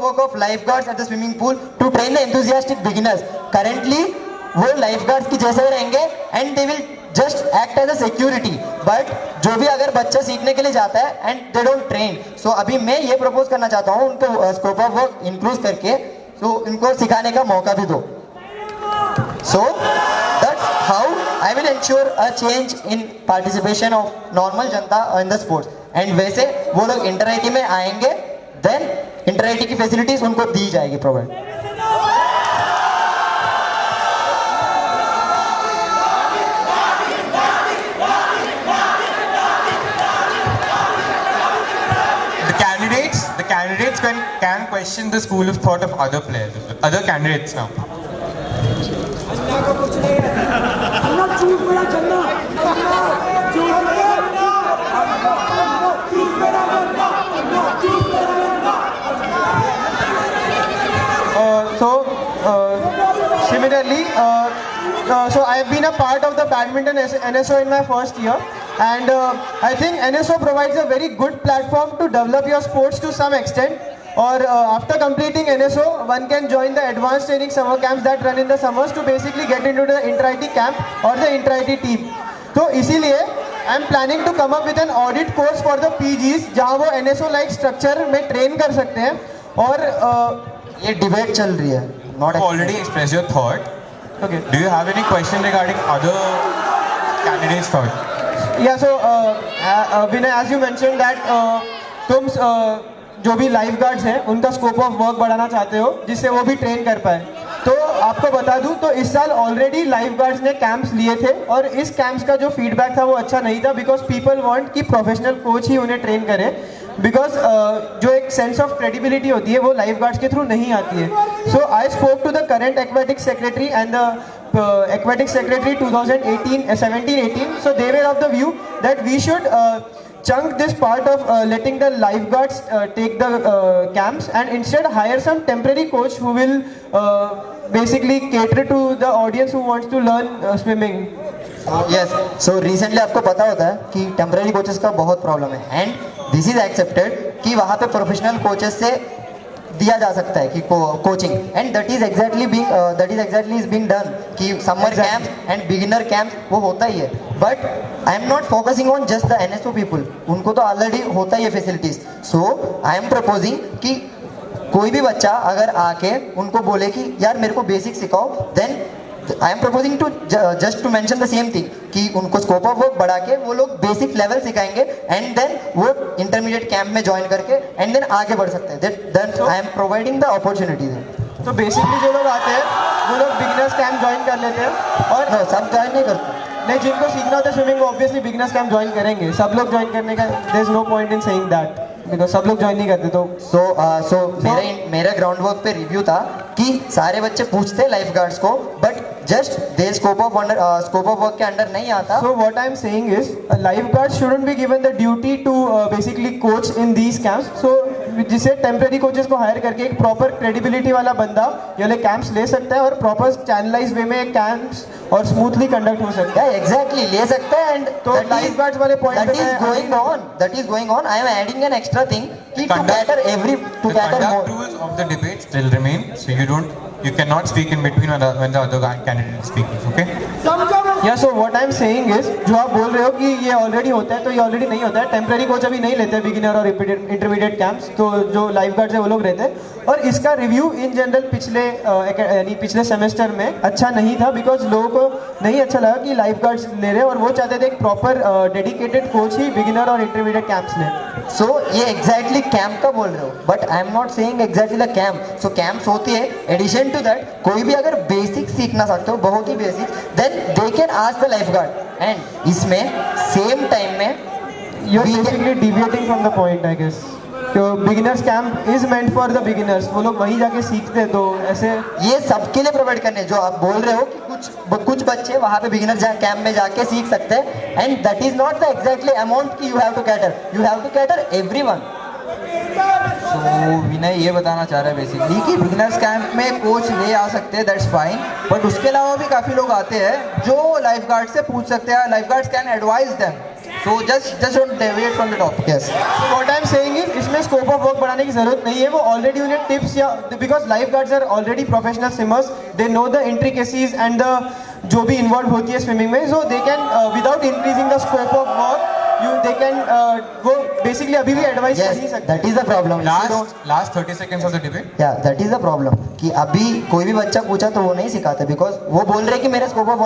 work of lifeguards at the swimming pool to train the enthusiastic beginners. Currently वो lifeguards की जैसे रहेंगे and they will just act as a security. But जो भी अगर बच्चा सीखने के लिए जाता है and they don't train, so अभी मैं ये propose करना चाहता हूँ उनको scope of work increase करके, so इनको सिखाने का मौका भी दो. So that's how I will ensure a change in participation of normal Janata in the sports. And वैसे वो लोग इंटर-आईटी में आएंगे, then इंटर-आईटी की फैसिलिटीज उनको दी जाएगी provide. The candidates can question the school of thought of other players, other candidates now. Similarly, so I have been a part of the badminton NSO in my first year, and I think NSO provides a very good platform to develop your sports to some extent. Or after completing NSO, one can join the advanced training summer camps that run in the summers to basically get into the inter-IT camp or the inter-IT team. तो इसीलिए I am planning to come up with an audit course for the PGs जहाँ वो NSO like structure में train कर सकते हैं. और ये डिबेट चल रही है. You already expressed your thought. Okay. Do you have any question regarding other candidates' thought? Yeah, so Vinay, as you mentioned that तुम जो भी लाइफ गार्ड्स हैं उनका स्कोप ऑफ वर्क बढ़ाना चाहते हो जिससे वो भी ट्रेन कर पाए. तो आपको बता दूं तो इस साल ऑलरेडी लाइफ गार्ड्स ने कैंप्स लिए थे और इस कैंप्स का जो फीडबैक था वो अच्छा नहीं था बिकॉज पीपल वांट कि प्रोफेशनल कोच ही उन्हें ट्रेन करे. बिकॉज जो एक सेंस ऑफ क्रेडिबिलिटी होती है वो लाइफ गार्ड्स के थ्रू नहीं आती है. So I spoke to the current aquatic secretary and the aquatic secretary 2017-18, so they were of the view that we should chunk this part of letting the lifeguards take the camps and instead hire some temporary coach who will basically cater to the audience who wants to learn swimming. Yes, so recently आपको पता होता है कि temporary coaches का बहुत problem है and this is accepted कि वहाँ पे प्रोफेशनल कोचेस से दिया जा सकता है कि coaching and that is exactly is being done कि summer camp and beginner camp वो होता ही है. But I am not focusing on just the NSO people, उनको तो ऑलरेडी होता ही है facilities. So I am proposing कि कोई भी बच्चा अगर आके उनको बोले कि यार मेरे को बेसिक सिखाओ, then I am proposing to just to mention the same thing कि उनको स्कोप ऑफ वर्क बढ़ा के वो लोग बेसिक लेवल सिखाएंगे एंड देन वो इंटरमीडिएट कैंप में ज्वाइन करके एंड देन आगे बढ़ सकते हैं. Then I am providing the opportunity. तो बेसिकली जो लोग आते हैं वो लोग बिगिनर्स कैंप ज्वाइन कर लेते हैं और सब ज्वाइन नहीं करते. नहीं, जिनको सीखना होता है स्विमिंग वो ऑब्वियसली बिगिनर्स कैंप ज्वाइन करेंगे. सब लोग ज्वाइन करने का there is no point in saying that because सब लोग ज्वाइन नहीं करते. तो सो मेरे ग्राउंड वर्क पे रिव्यू था कि सारे बच्चे पूछते लाइफ गार्ड्स को but just they scope of work के अंडर नहीं आता. So what I am saying is a lifeguard shouldn't be given the duty to basically coach in these camps. So जिसे टेम्पररी कोचेस को higher करके एक proper credibility वाला बंदा ये वाले कैंप्स ले सकता है और प्रॉपर चैनलाइज वे में कैंप्स और स्मूथली कंडक्ट हो सकता है. एग्जैक्टली ले सकते हैं. एंड तो लाइफ गार्ड्स वाले point that is going on. I am adding an extra thing कि to cater conduct rules of the debate still remain, so you cannot speak in between when the other candidate is speaking. Okay? या so what I am saying is जो आप बोल रहे हो कि ये already होता है तो ये ऑलरेडी नहीं होता है. टेम्पररी कोच अभी नहीं लेते बिगिनर और इंटरमीडिएट कैंप्स. तो जो लाइफ गार्ड्स है वो लोग रहते हैं और इसका रिव्यू इन जनरल पिछले सेमेस्टर में अच्छा नहीं था बिकॉज लोगों को नहीं अच्छा लगा कि लाइफ गार्ड्स ले रहे और वो चाहते थे एक प्रॉपर डेडिकेटेड कोच ही बिगिनर और इंटरमीडिएट कैंप्स ले. सो ये एग्जैक्टली कैंप का बोल रहे हो but I am not saying exactly the camp. So camps होती है. एडिशन टू दैट कोई भी अगर बेसिक सीखना चाहते हो बहुत ही basic then they can ask the life guard and इसमें सेम टाइम में you are basically deviating from the point I guess. Beginners camp is meant for the beginners, वो लोग वहीं जाके सीखते हैं, तो ऐसे ये सबके लिए प्रोवाइड करने, जो आप बोल रहे हो कि कुछ बच्चे वहाँ पे बिगिनर कैंप में जाके सीख सकते हैं, and that is not the exactly amount की you have to cater everyone. तो विनय ये बताना चाह रहा है बेसिकली कि बिगिनर्स कैंप में कोच ले आ सकते हैं, दैट्स फाइन, बट उसके अलावा भी काफ़ी लोग आते हैं जो लाइफ गार्ड से पूछ सकते हैं, life guards can advise them, so just don't deviate from the topic. Yes, what I am saying is इसमें स्कोप ऑफ वर्क बढ़ाने की जरूरत नहीं है, वो ऑलरेडी उन्हें टिप्स या because life guards are already professional swimmers, they know the intricacies and the जो भी इन्वॉल्व होती है स्विमिंग में, so they can without increasing the scope of work they can वो बेसिकली अभी भी एडवाइस कर नहीं सकते। That is the problem. Last 30 seconds of the debate. या दैट इज द प्रॉब्लम कि अभी कोई भी बच्चा पूछा तो वो नहीं सिखाते, बिकॉज वो बोल रहे कि मेरे स्कोप ऑफ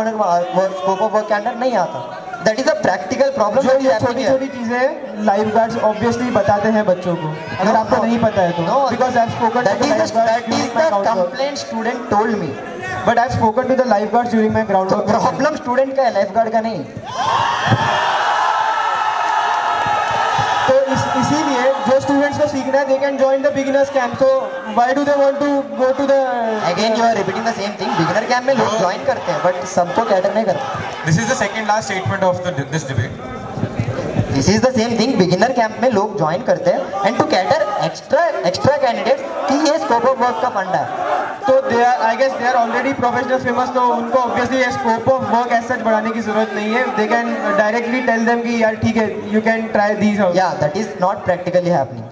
वर्क के अंडर नहीं आता। That is a practical problem. जो ये छोटी छोटी चीजें लाइफ गार्ड्स ऑब्वियसली बताते हैं बच्चों को, अगर आपको नहीं पता है तो, because I have spoken that is the complaint student told me, but I have spoken to the life guards during my ground work. Problem student का है, लाइफ गार्ड का नहीं। तो इसीलिए जो स्टूडेंट्स को सीखना है they can join the beginners camp, so why do they want to go to the again you are repeating the same thing. Beginner camp में लोग ज्वाइन करते हैं बट सबको कैटर नहीं करते। This is the second last statement of this debate. This is the same thing, beginner camp में लोग join करते हैं and to cater extra candidate कि ये स्कोप ऑफ वर्क का फंडा है। तो they are I guess they are already professional swimmers, तो उनको obviously scope of work as such बढ़ाने की जरूरत नहीं है, they can directly tell them कि यार ठीक है you can try these out. या that is not practically happening.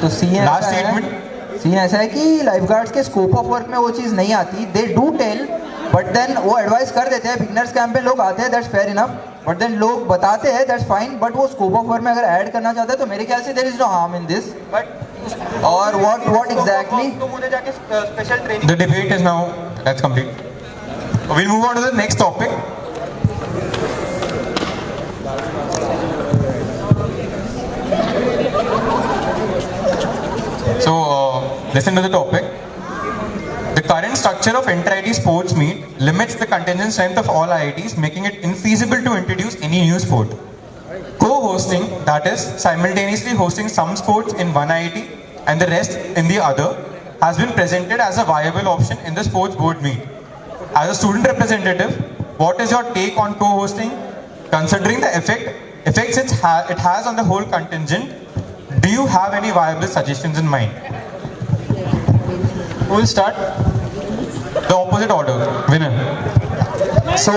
तो सीन Last statement. सीन ऐसा है कि लाइफ गार्ड्स के स्कोप ऑफ वर्क में वो चीज़ नहीं आती, they do tell, but then वो एडवाइस कर देते हैं। बिगिनर्स कैंप में लोग आते हैं, that's fair enough, but then लोग बताते हैं, दैट्स फाइन, बट वो स्कोप ऑफ वर्क में अगर ऐड करना चाहते हैं तो मेरे ख्याल से there is no harm in this. But और व्हाट एग्जैक्टली तो मुझे जाके special training. The debate is now that's complete. We'll move on to the next topic. So listen to the topic. The current structure of inter-IT sports meet limits the contingent strength of all IITs, making it infeasible to introduce any new sport. Co-hosting, that is, simultaneously hosting some sports in one IIT and the rest in the other, has been presented as a viable option in the sports board meet. As a student representative, what is your take on co-hosting? Considering the effects it has on the whole contingent, do you have any viable suggestions in mind? Who will start? The opposite order. Winner. So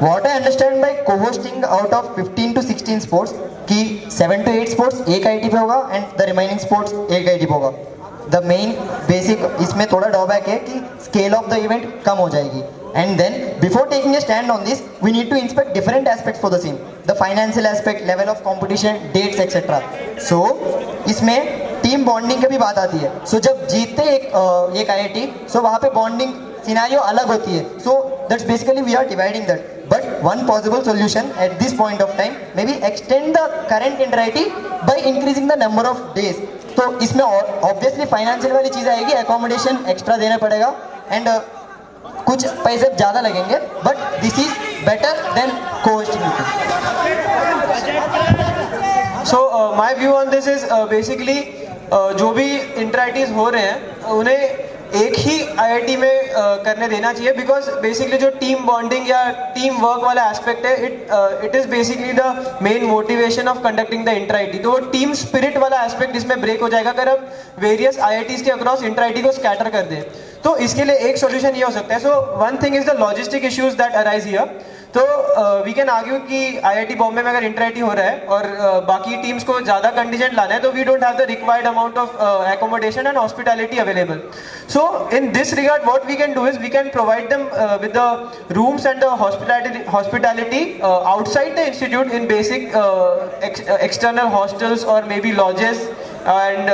what I understand by co-hosting out of 15 to 16 sports कि 7 to 8 sports एक IIT पे होगा and the remaining sports एक IIT पे होगा। The main basic इसमें थोड़ा drawback है कि scale of the event कम हो जाएगी, and then before taking a stand on this we need to inspect different aspects for the same, the financial aspect, level of competition, dates etc. So इसमें team bonding की भी बात आती है। सो जब जीतते एक IIT, सो वहाँ पे बॉन्डिंग सिनेरियो अलग होती है, so that's basically we are dividing that. But one possible solution at this point of time may be extend the current inter IIT by increasing the number of days. तो इसमें obviously financial वाली चीज़ आएगी, accommodation extra देना पड़ेगा and कुछ पैसे ज़्यादा लगेंगे, but this is better than co hosting. So my view on this is basically जो भी इंटर-IITs हो रहे हैं उन्हें एक ही IIT में करने देना चाहिए, बिकॉज बेसिकली जो टीम बॉन्डिंग या टीम वर्क वाला एस्पेक्ट है it is basically the main motivation of conducting the inter IIT. तो वो टीम स्पिरिट वाला एस्पेक्ट इसमें ब्रेक हो जाएगा अगर हम वेरियस IITs के अक्रॉस इंटर-IIT को स्कैटर कर दें। तो इसके लिए एक सोल्यूशन ये हो सकता है। So one thing is the logistic issues that arise here. तो वी कैन आर्ग्यू कि IIT बॉम्बे में अगर इंटर-IIT हो रहा है और बाकी टीम्स को ज़्यादा कंटीजेंट लाना है तो we don't have the required amount of accommodation and hospitality available. So in this regard what we can do is we can provide them with the rooms and the hospitality outside the institute in basic external hostels or maybe lodges and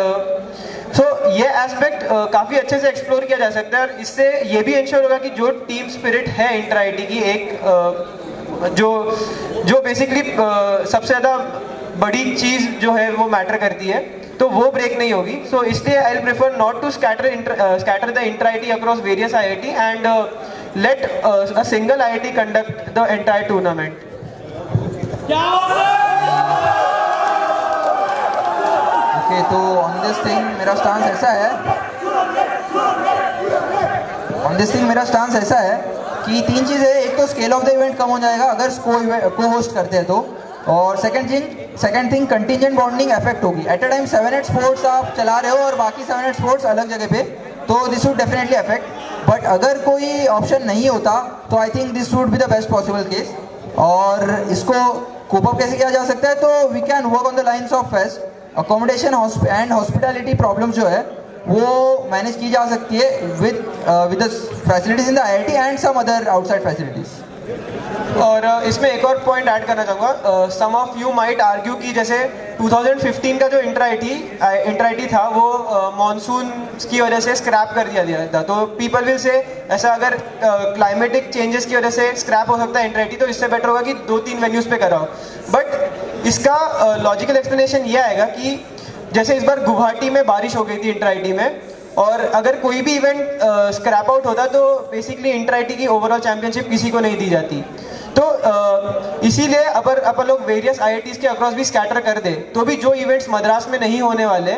so ये aspect काफ़ी अच्छे से explore किया जा सकता है और इससे ये भी इंश्योर होगा कि जो टीम स्पिरिट है इंटर-IIT की एक जो बेसिकली सबसे ज़्यादा बड़ी चीज़ जो है वो मैटर करती है तो वो ब्रेक नहीं होगी। सो इसलिए I will prefer not to scatter the inter IIT across various IIT and let a single IIT conduct the entire tournament. Okay, तो ऑन दिस थिंग मेरा स्टांस ऐसा है कि 3 चीज़ें, एक तो स्केल ऑफ द इवेंट कम हो जाएगा अगर को होस्ट करते हैं तो, और second thing contingent bonding effect होगी। एट अ टाइम 7-8 स्पोर्ट्स आप चला रहे हो और बाकी 7-8 स्पोर्ट्स अलग जगह पे, तो this would definitely affect. But अगर कोई ऑप्शन नहीं होता तो I think this would be the best possible case. और इसको कोप अप कैसे किया जा सकता है, तो we can work on the lines of fest accommodation and hospitality problem जो है वो मैनेज की जा सकती है with the facilities in the IIT and some other outside facilities. और इसमें एक और पॉइंट ऐड करना चाहूँगा। Some of you might argue कि जैसे 2015 का जो इंट्रा-आईटी था वो मॉनसून की वजह से स्क्रैप कर दिया था, तो पीपल विल से ऐसा अगर क्लाइमेटिक चेंजेस की वजह से स्क्रैप हो सकता है इंट्रा-आईटी, तो इससे बेटर होगा कि 2-3 वेन्यूज़ पे कराओ। बट इसका लॉजिकल एक्सप्लेनेशन ये आएगा कि जैसे इस बार गुवाहाटी में बारिश हो गई थी इंट्रा-आईटी में, और अगर कोई भी इवेंट स्क्रैप आउट होता तो बेसिकली इंट्रा-आईटी की ओवरऑल चैंपियनशिप किसी को नहीं दी जाती। तो इसीलिए अगर अपन लोग वेरियस IITs के अक्रॉस भी स्कैटर कर दे तो भी जो इवेंट्स मद्रास में नहीं होने वाले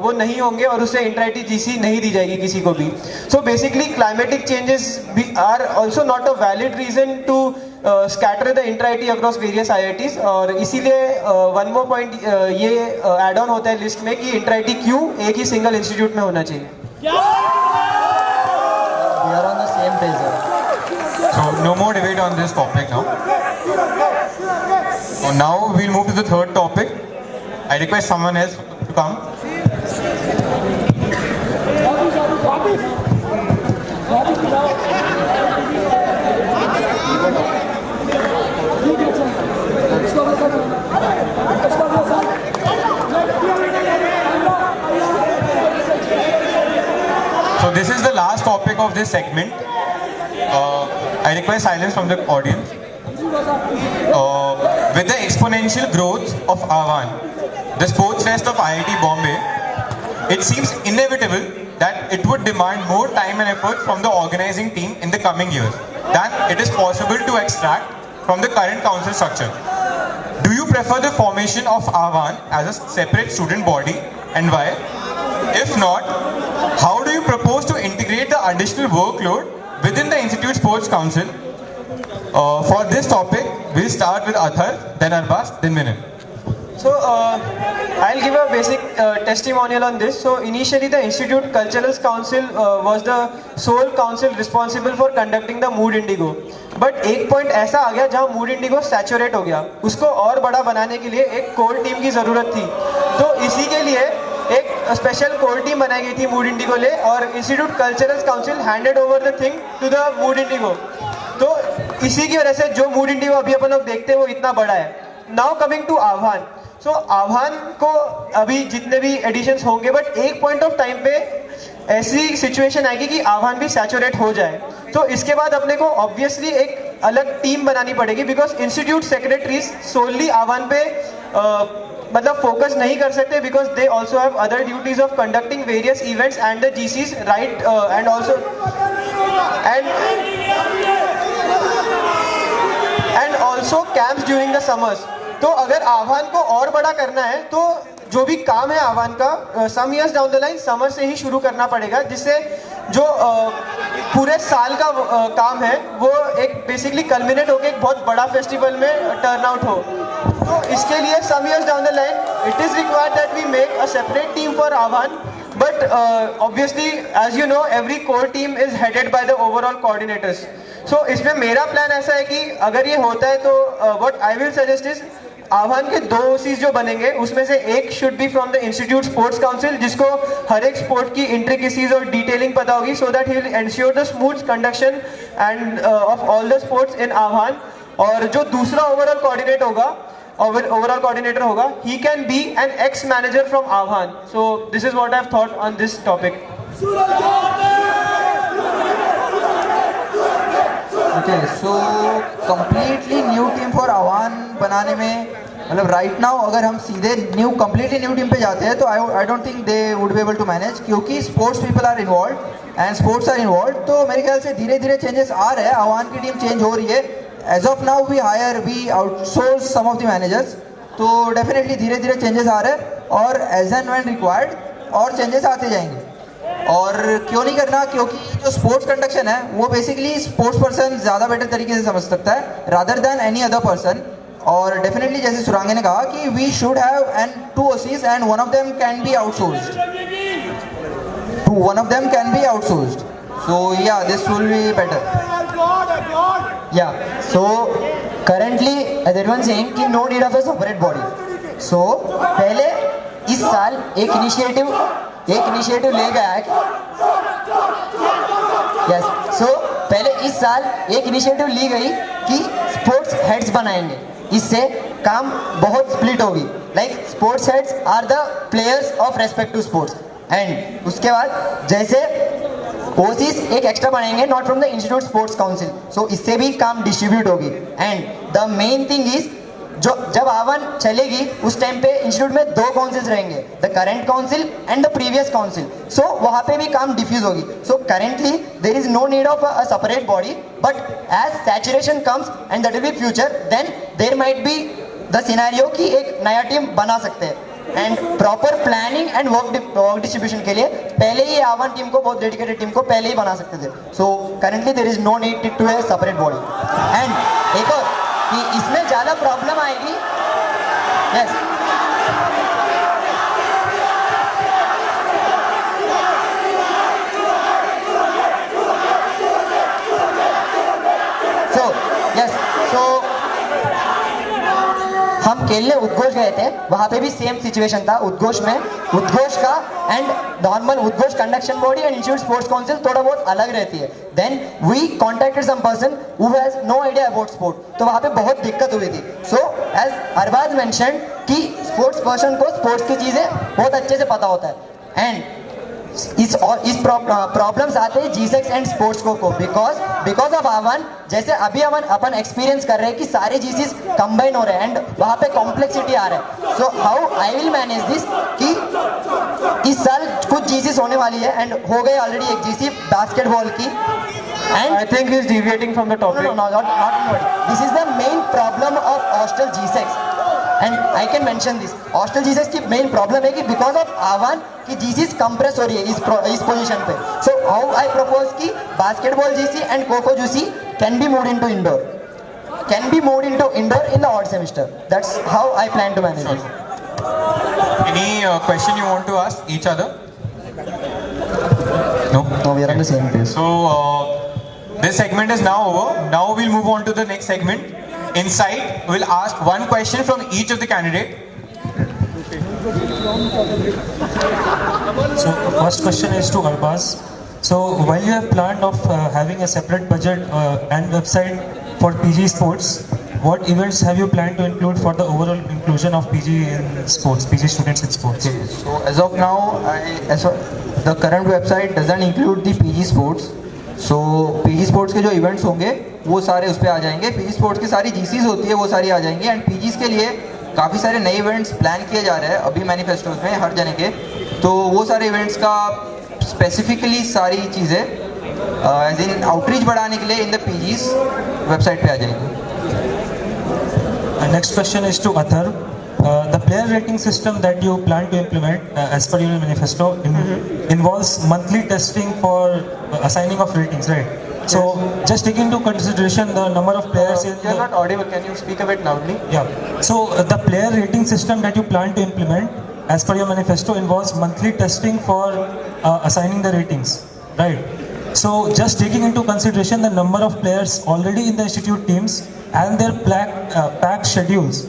वो नहीं होंगे और उससे इंट्रा-आईटी GC नहीं दी जाएगी किसी को भी। So basically climatic changes are also not a valid reason to scatter the intra IIT across various IITs। और इसीलिए वन मोर पॉइंट ये एड ऑन होता है लिस्ट में कि इंट्रा-आईटी क्यों एक ही सिंगल इंस्टीट्यूट में होना चाहिए। We are on the same page, sir. So no more debate on this topic now. So now we'll move to the third topic. I request someone else to come. So this is the last topic of this segment. I request silence from the audience. With the exponential growth of Ahvaan, the sports fest of IIT Bombay, it seems inevitable that it would demand more time and effort from the organizing team in the coming years than it is possible to extract from the current council structure. Do you prefer the formation of Ahvaan as a separate student body, and why? If not, how do you propose to integrate the additional workload within the Institute Sports Council? For this topic, we'll start with Athar, then Arbas, then Vinay. So I'll give a basic testimonial on this. So initially the Institute Culturals Council was the sole council responsible for conducting the Mood Indigo. But एक point ऐसा आ गया जहाँ mood Indigo saturate हो गया, उसको और बड़ा बनाने के लिए एक कोर टीम की ज़रूरत थी। तो इसी के लिए एक स्पेशल कोर टीम बनाई गई थी मूड इंडिगो ले, और institute cultural council handed over the thing to the Mood Indigo. तो इसी की वजह से जो मूड इंडिगो अभी अपन लोग देखते हैं वो इतना बड़ा है। नाउ कमिंग टू आह्वान, सो आह्वान को अभी जितने भी एडिशंस होंगे, बट एक पॉइंट ऑफ टाइम पे ऐसी सिचुएशन आएगी कि आह्वान भी सैचुरेट हो जाए। तो इसके बाद अपने को ऑब्वियसली एक अलग टीम बनानी पड़ेगी, बिकॉज इंस्टीट्यूट सेक्रेटरीज सोनली आह्वान पे मतलब फोकस नहीं कर सकते, because they also have other duties of conducting various events and the GCs, right, and also and also camps during the summers. तो अगर आह्वान को और बड़ा करना है तो जो भी काम है आह्वान का some years down the line summer से ही शुरू करना पड़ेगा, जिससे जो पूरे साल का काम है वो एक बेसिकली कल्मिनेट होकर एक बहुत बड़ा फेस्टिवल में टर्न आउट हो। तो इसके लिए some years down the line it is required that we make a separate team for Aahvaan, but obviously as you know every core team is headed by the overall coordinators. So इसमें मेरा plan ऐसा है कि अगर ये होता है तो what I will suggest is आह्वान के 2 OCs जो बनेंगे उसमें से एक should be from the institute sports council, जिसको हर एक स्पोर्ट की इंट्रिकेसीज और डिटेलिंग पता होगी, so that he will ensure the smooth conduction and of all the sports in Aahvaan. और जो दूसरा ओवरऑल कोऑर्डिनेटर होगा he can be an ex manager from Aahvaan. So this is what I have thought on this topic. Okay, so completely new team for Aahvaan बनाने में मतलब right now अगर हम सीधे कम्प्लीटली न्यू टीम पे जाते हैं तो I don't think they would be able to manage, क्योंकि sports people are involve and sports are involve. तो मेरे ख्याल से धीरे धीरे चेंजेस आ रहे हैं, आह्वान की टीम चेंज हो रही है। As of now we outsource some of the managers, तो डेफिनेटली धीरे धीरे चेंजेस आ रहे हैं। और एज एंड व्हेन रिक्वायर्ड और चेंजेस आते जाएंगे। और क्यों नहीं करना, क्योंकि जो स्पोर्ट्स कंडक्शन है वो बेसिकली स्पोर्ट्स पर्सन ज़्यादा बेटर तरीके से समझ सकता है rather than any other person. और डेफिनेटली जैसे सुरांगे ने कहा कि we should have and 2 OCs and one of them can be outsourced, so yeah, this will be better. Yeah, so currently as everyone saying कि no need of a separate body. So पहले इस साल एक initiative ले गया है। Yes, so पहले इस साल एक इनिशिएटिव ली गई कि स्पोर्ट्स हेड्स बनाएंगे, इससे काम बहुत स्प्लिट होगी। Like sports heads are the players of respective sports, and उसके बाद जैसे ओसीज एक एक्स्ट्रा बनाएंगे not from the institute sports council, so इससे भी काम डिस्ट्रीब्यूट होगी। And the main thing is जो जब आवन चलेगी उस टाइम पे इंस्टीट्यूट में 2 काउंसिल्स रहेंगे, the current council and the previous council, so वहाँ पे भी काम डिफ्यूज होगी। So currently there is no need of a separate body, but as saturation comes and that will be future, then there might be the scenario कि एक नया टीम बना सकते हैं। And proper planning and work distribution के लिए पहले ही आवन टीम को, बहुत डेडिकेटेड टीम को पहले ही बना सकते थे। So currently there is no need to है सेपरेट बॉडी। एंड एक और कि इसमें ज़्यादा प्रॉब्लम आएगी। यस, सो हम खेलने उद्घोष गए थे, वहाँ पे भी सेम सिचुएशन था। उद्घोष का and normal Udghosh conduction body and institute sports council थोड़ा बहुत अलग रहती है। Then we contacted some person who has no idea about sport, तो वहाँ पे बहुत दिक्कत हुई थी। सो एज अरबाज मेंशन कि स्पोर्ट्स पर्सन को स्पोर्ट्स की चीज़ें बहुत अच्छे से पता होता है। एंड इस प्रॉब्लम्स आते हैं G6 एंड स्पोर्ट्स को बिकॉज ऑफ आवन, जैसे अभी अपन एक्सपीरियंस कर रहे हैं कि सारे GCs कंबाइन हो रहे हैं एंड वहाँ पे कॉम्प्लेक्सिटी आ रहा है। So how I will manage this कि इस साल कुछ GCs होने वाली है एंड हो गए ऑलरेडी एक GC बास्केटबॉल की। And I think he's deviating from the topic. No, not this is the main problem of hostel G6 and I can mention this. hostel G6 की main problem है कि because of आवान कि GCs compress हो रही है इस position पे। So how I propose कि basketball GC and Coco GC can be moved into indoor in the odd semester. That's how I plan to manage it. Any question you want to ask each other? No, we are on the same page. So this segment is now over. Now we'll move on to the next segment. Inside, we'll ask one question from each of the candidate. So first question is to Arbaz. So while you have planned of having a separate budget and website for PG Sports, what events have you planned to include for the overall inclusion of PG in sports, PG students in sports? Okay, so as of now, the current website doesn't include the PG Sports. So PG Sports के जो events होंगे वो सारे उस पर आ जाएंगे। PG Sports की सारी GCs होती है वो सारी आ जाएंगी एंड PGs के लिए काफ़ी सारे नए इवेंट्स प्लान किए जा रहे हैं अभी मैनिफेस्टोज में हर जने के। तो वो सारे इवेंट्स का स्पेसिफिकली सारी चीज़ें एज इन आउटरीच बढ़ाने के लिए इन द PGs वेबसाइट पे आ जाएंगी। Next question is to Athar. The player rating system that you plan to implement as per your manifesto involves monthly testing for assigning of ratings, right? So just take into consideration the number of players in You're not audible. Can you speak a bit loudly? Yeah. So the player rating system that you plan to implement as per your manifesto involves monthly testing for assigning the ratings, right? So just taking into consideration the number of players already in the institute teams and their packed schedules,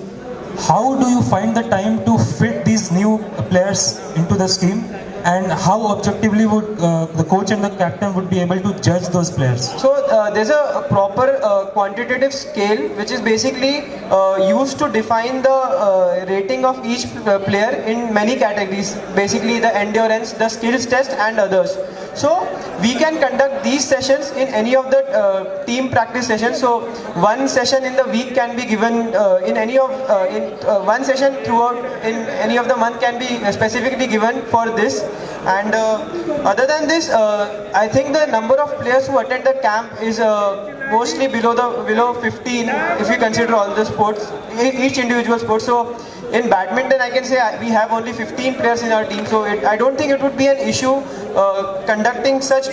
how do you find the time to fit these new players into the scheme, and how objectively would the coach and the captain would be able to judge those players? So there's a proper quantitative scale which is basically used to define the rating of each player in many categories, basically the endurance, the skills test and others. So we can conduct these sessions in any of the team practice sessions. So one session in the week can be given in any of one session throughout in any of the month can be specifically given for this. And other than this, I think the number of players who attend the camp is mostly below 15 if you consider all the sports, each individual sport. So in badminton, I can say we have only 15 players in our team, so I don't think it would be an issue conducting such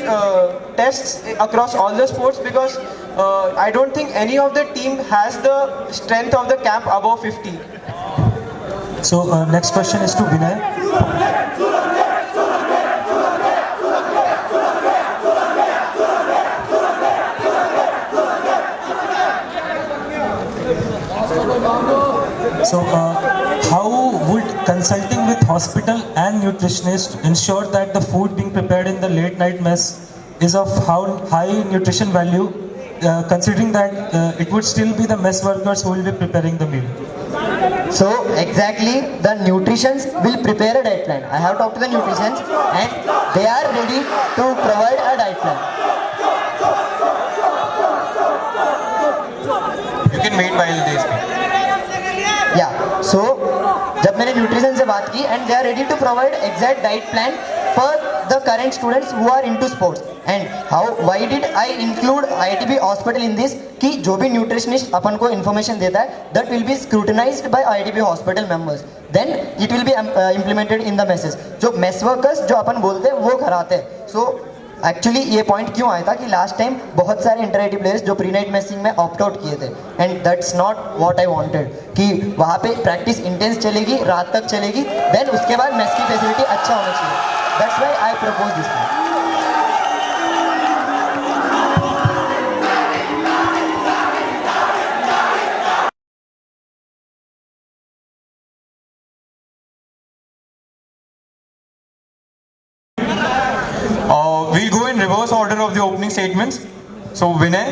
tests across all the sports, because I don't think any of the team has the strength of the camp above 50. So next question is to Vinay. So how would consulting with hospital and nutritionist ensure that the food being prepared in the late night mess is of high nutrition value, considering that it would still be the mess workers who will be preparing the meal? So exactly, the nutritionists will prepare a diet plan. I have talked to the nutritionists and they are ready to provide a diet plan. You can wait while they speak. Yeah, so जब मैंने nutrition से बात की and they are ready to provide exact diet plan for the current students who are into sports. And why did I include IITB hospital in this? कि जो भी nutritionist अपन को information देता है, that will be scrutinized by IITB hospital members. Then it will be implemented in the messes. जो mess workers जो अपन बोलते हैं वो कराते हैं. So एक्चुअली ये पॉइंट क्यों आया था कि लास्ट टाइम बहुत सारे इंटर आईटी प्लेयर्स जो प्री नाइट मैचिंग में ऑप्ट आउट किए थे, and that's not what I wanted, कि वहाँ पे प्रैक्टिस इंटेंस चलेगी, रात तक चलेगी, देन उसके बाद मैच की फैसिलिटी अच्छा होना चाहिए. That's why I propose this. We'll go in reverse order of the opening statements. So Vinay.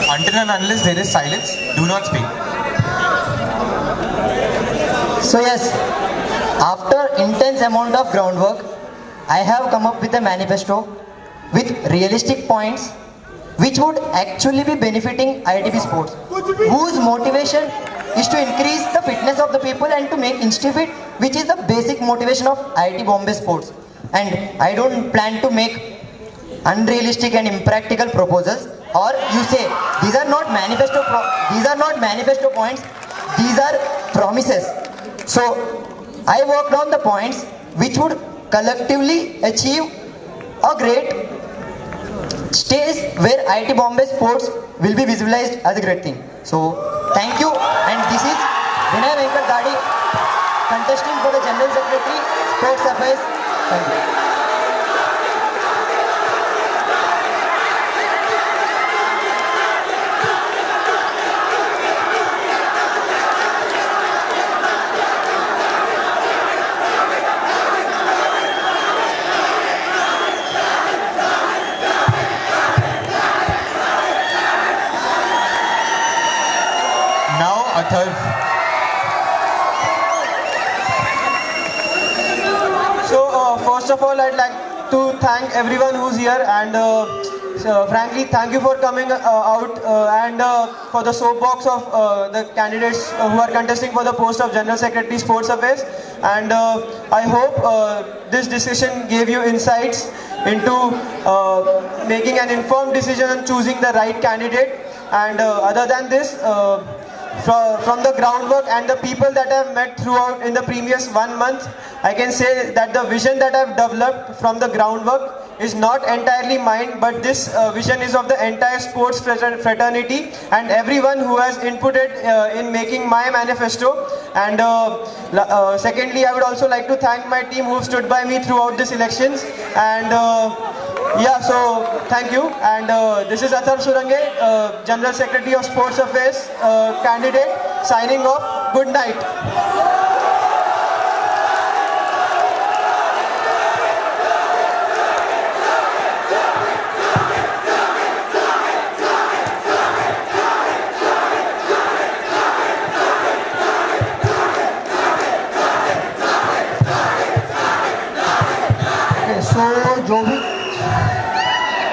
Until and unless there is silence, do not speak. So yes, after intense amount of groundwork, I have come up with a manifesto with realistic points which would actually be benefiting IITB sports, whose motivation is to increase the fitness of the people and to make InstiFit, which is the basic motivation of IIT Bombay sports. And I don't plan to make unrealistic and impractical proposals, or you say these are not manifesto points, these are promises. So I worked on the points which would collectively achieve a great stage where IIT Bombay sports will be visualized as a great thing. So thank you, and this is Vinay Venkat Gadi, contesting for the General Secretary, Sports Affairs. Thank you. Now Atharv. So first of all, I'd like to thank everyone who's here, and frankly, thank you for coming out and for the soapbox of the candidates who are contesting for the post of General Secretary Sports Affairs. And I hope this discussion gave you insights into making an informed decision and choosing the right candidate. And other than this, from the groundwork and the people that I've met throughout in the previous 1 month, I can say that the vision that I've developed from the groundwork is not entirely mine, but this vision is of the entire sports fraternity and everyone who has inputted in making my manifesto. And secondly, I would also like to thank my team who have stood by me throughout these elections. And yeah, so thank you. And this is Atharv Surange, General Secretary of Sports Affairs candidate, signing off. Good night.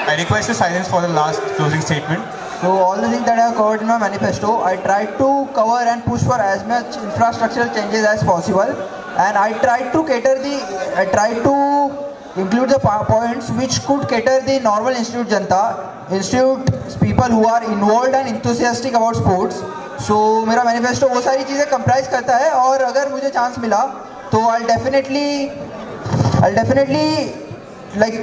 I request a silence for the last closing statement. So all the things that I have covered in my manifesto, I tried to cover and push for as much infrastructural changes as possible, and I tried to include the points which could cater the normal institute janta, institute people who are involved and enthusiastic about sports. So मेरा manifesto वो सारी चीज़ें comprise करता है, और अगर मुझे chance मिला तो I'll definitely like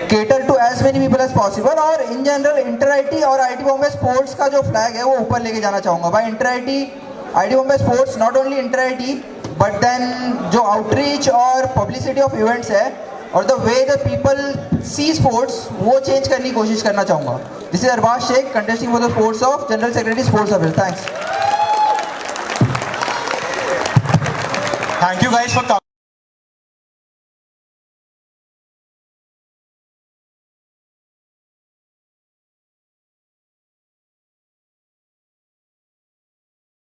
cater to as many people as possible, और in general इंटर-आईटी और आईटी बॉम्बे स्पोर्ट्स का जो फ्लैग है वो ऊपर लेके जाना चाहूँगा. भाई inter IIT IIT Bombay sports, not only inter IIT but then जो आउटरीच और पब्लिसिटी ऑफ इवेंट्स है और the way the people see sports, वो चेंज करने की कोशिश करना चाहूँगा. This is Arbaz Shaikh contesting for the sports of general secretary sports affair. Thanks. Thank you guys for coming.